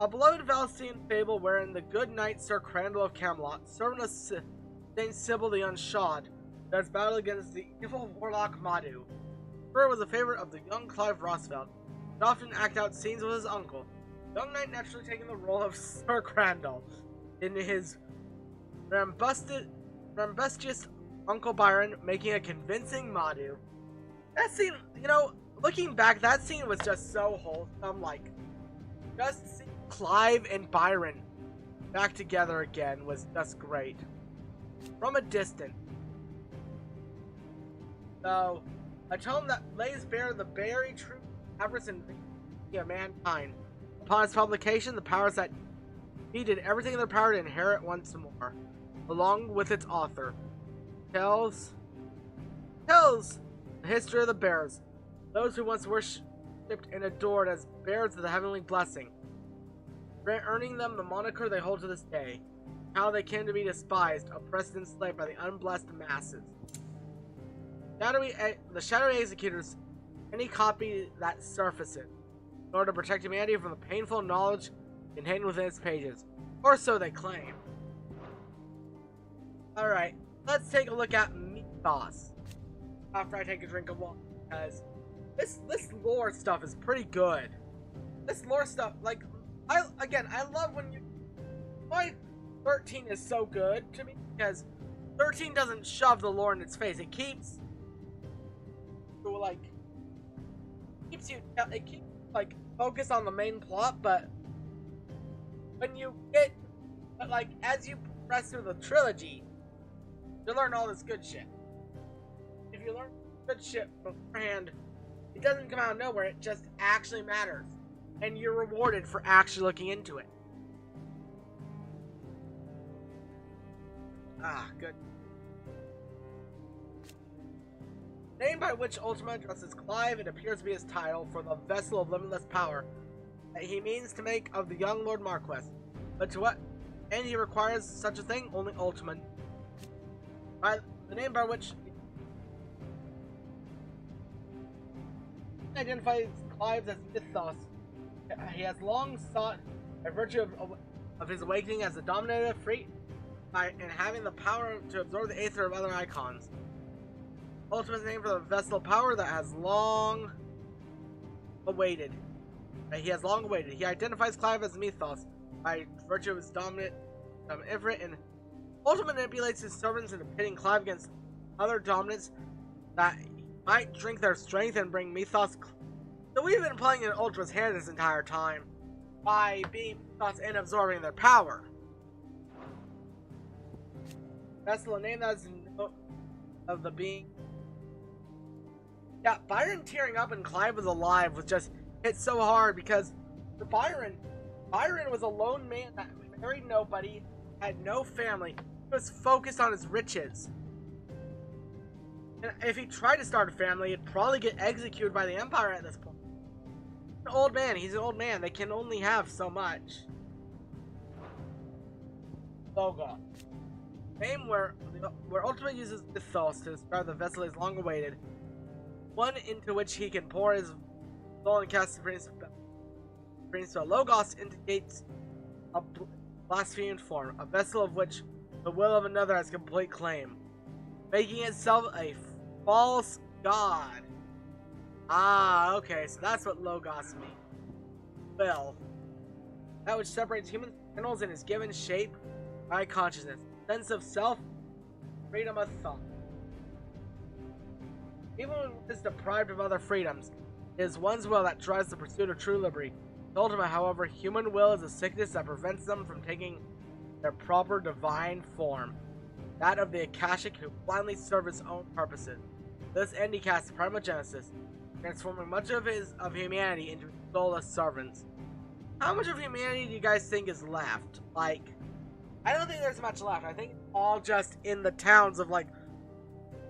A beloved Valisthean fable wherein the good knight Sir Crandall of Camelot, servant of Saint Sybil the Unshod, does battle against the evil warlock Madu. Burr was a favorite of the young Clive Rosfield, and often act out scenes with his uncle, the young knight naturally taking the role of Sir Crandall in his rambustious Uncle Byron, making a convincing Madu. That scene, you know, looking back, that scene was just so wholesome. Like, just seeing Clive and Byron back together again was just great. From a distance. So, a tome that lays bare the very true avarice and vanity of mankind. Upon its publication, the powers that be did everything in their power to inherit once more, along with its author. Tells the history of the bears, those who once worshipped and adored as bears of the heavenly blessing, earning them the moniker they hold to this day, how they came to be despised, oppressed, and enslaved by the unblessed masses. The shadowy executors, any copy that surfaces, in order to protect humanity from the painful knowledge contained within its pages, or so they claim. Alright, let's take a look at Mythos after I take a drink of water, because this lore stuff is pretty good. This lore stuff, like, I love when why 13 is so good to me, because 13 doesn't shove the lore in its face. It keeps you focused on the main plot, but as you progress through the trilogy, you learn all this good shit. If you learn good shit beforehand, it doesn't come out of nowhere, it just actually matters. And you're rewarded for actually looking into it. Ah, good. The name by which Ultima addresses Clive, it appears to be his title for the vessel of limitless power that he means to make of the young Lord Marquess. But to what end he requires such a thing, only Ultima. The name by which he identifies Clive as Mythos. He has long sought, by virtue of his awakening as a dominative freak, and having the power to absorb the aether of other icons. Ultimate's name for the vessel of power that has long awaited. He has long awaited. He identifies Clive as Mythos by virtue of his Ifrit, and Ultima manipulates his servants into pitting Clive against other dominants that might drink their strength and bring Mythos. So we've been playing in Ultima's hand this entire time by being Mythos and absorbing their power. That's the name that's of the being. Yeah, Byron tearing up and Clive was alive was just hit so hard because for Byron was a lone man that married nobody, had no family, he was focused on his riches. And if he tried to start a family, he'd probably get executed by the Empire at this point. An old man, he's an old man, they can only have so much. Logo. Name where Ultima uses mythos to describe the vessel is long awaited. One into which he can pour his soul and cast supreme spell. Logos indicates a blasphemed form, a vessel of which the will of another has complete claim, making itself a false god. Ah, okay, so that's what Logos means. Will. That which separates human animals and is given shape by consciousness, sense of self, freedom of thought. Even when one is deprived of other freedoms, it is one's will that drives the pursuit of true liberty. Ultima, however, human will is a sickness that prevents them from taking their proper divine form, that of the Akashic who blindly serve its own purposes. This end he casts Primogenesis, transforming much of humanity into soulless servants. How much of humanity do you guys think is left? Like, I don't think there's much left. I think it's all just in the towns of like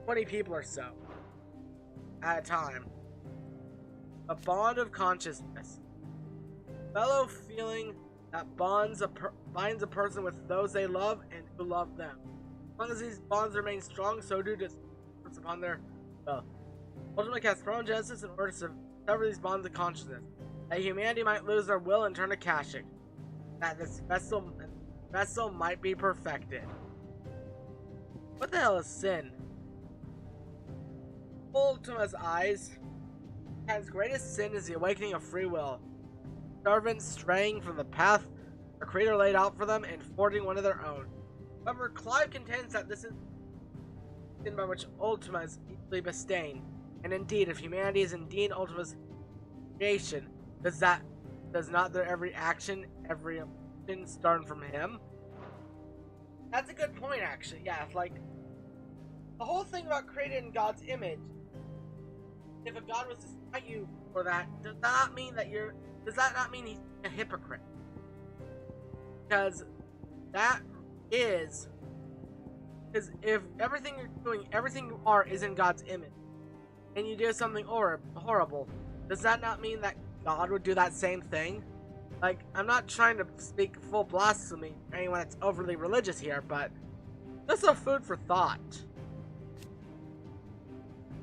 20 people or so at a time. A bond of consciousness. Fellow feeling that binds a person with those they love and who love them. As long as these bonds remain strong, so do depends upon their will. Ultima casts Primogenesis in order to sever these bonds of consciousness, that humanity might lose their will and turn Akashic, that this vessel might be perfected. What the hell is sin? Ultima's eyes, man's greatest sin is the awakening of free will. Servants straying from the path the Creator laid out for them and forging one of their own. However, Clive contends that this is the sin by which Ultima is easily bestained. And indeed, if humanity is indeed Ultima's creation, does not their every action, every emotion start from him? That's a good point, actually. Yeah, it's like the whole thing about created in God's image. If a god was to smite you for that, does that not mean he's a hypocrite? Because if everything you're doing, everything you are is in God's image, and you do something horrible, does that not mean that God would do that same thing? Like, I'm not trying to speak full blasphemy for anyone that's overly religious here, but just a food for thought.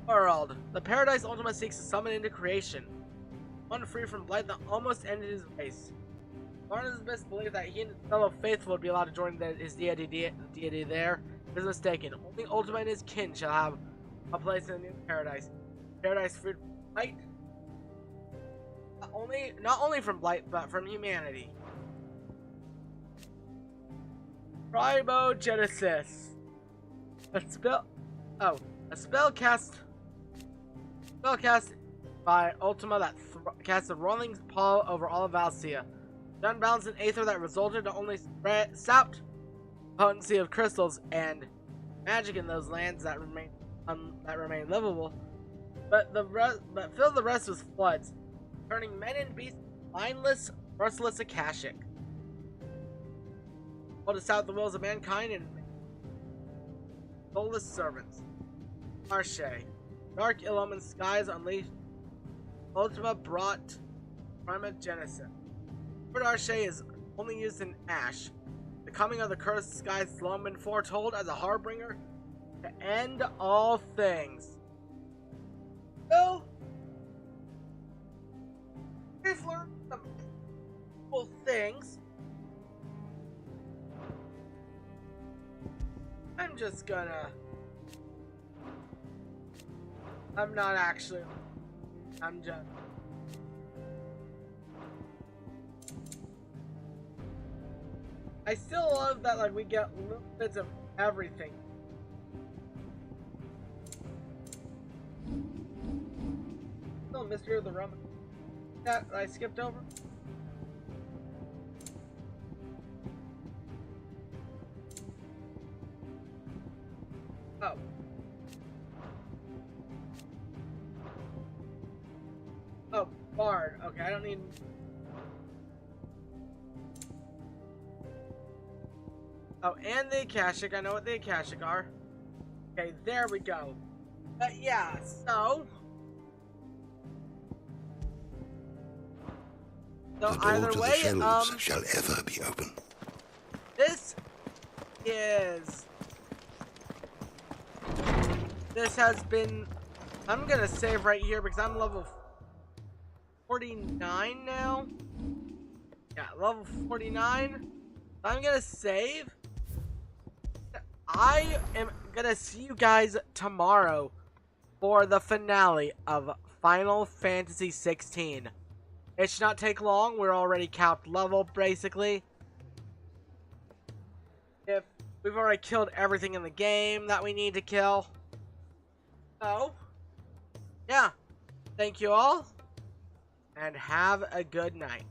World. The paradise Ultima seeks to summon into creation. One free from blight that almost ended his race. Barnabas believed that he and his fellow faithful would be allowed to join his deity there. He was mistaken. Only Ultima and his kin shall have a place in the new paradise. Paradise free from blight. Not only from blight, but from humanity. Primogenesis. A spell cast by Ultima that casts a rolling pall over all of Valisthea. The unbalanced aether that resulted not only sapped potency of crystals and magic in those lands that remain livable, but filled the rest with floods, turning men and beasts mindless, merciless Akashic. All to south the wills of mankind and soulless servants. Marche. Dark ill-omened skies unleashed. Ultima brought Primogenesis. The word Arche is only used in Ash. The coming of the cursed skies has long been foretold as a harbinger to end all things. So, we've learned some cool things. I still love that, like, we get little bits of everything. Still Mystery of the Rum. That I skipped over. Oh. Oh, Bard. Okay, I don't need... Oh, and the Akashic. I know what the Akashic are. Okay, there we go. But yeah, so... The door either to way, the shelves shall ever be open. This has been... I'm gonna save right here because I'm level 49 now. Yeah, level 49. I'm gonna save. I am gonna see you guys tomorrow for the finale of Final Fantasy XVI. It should not take long. We're already capped level, basically. If we've already killed everything in the game that we need to kill. So, yeah. Thank you all, and have a good night.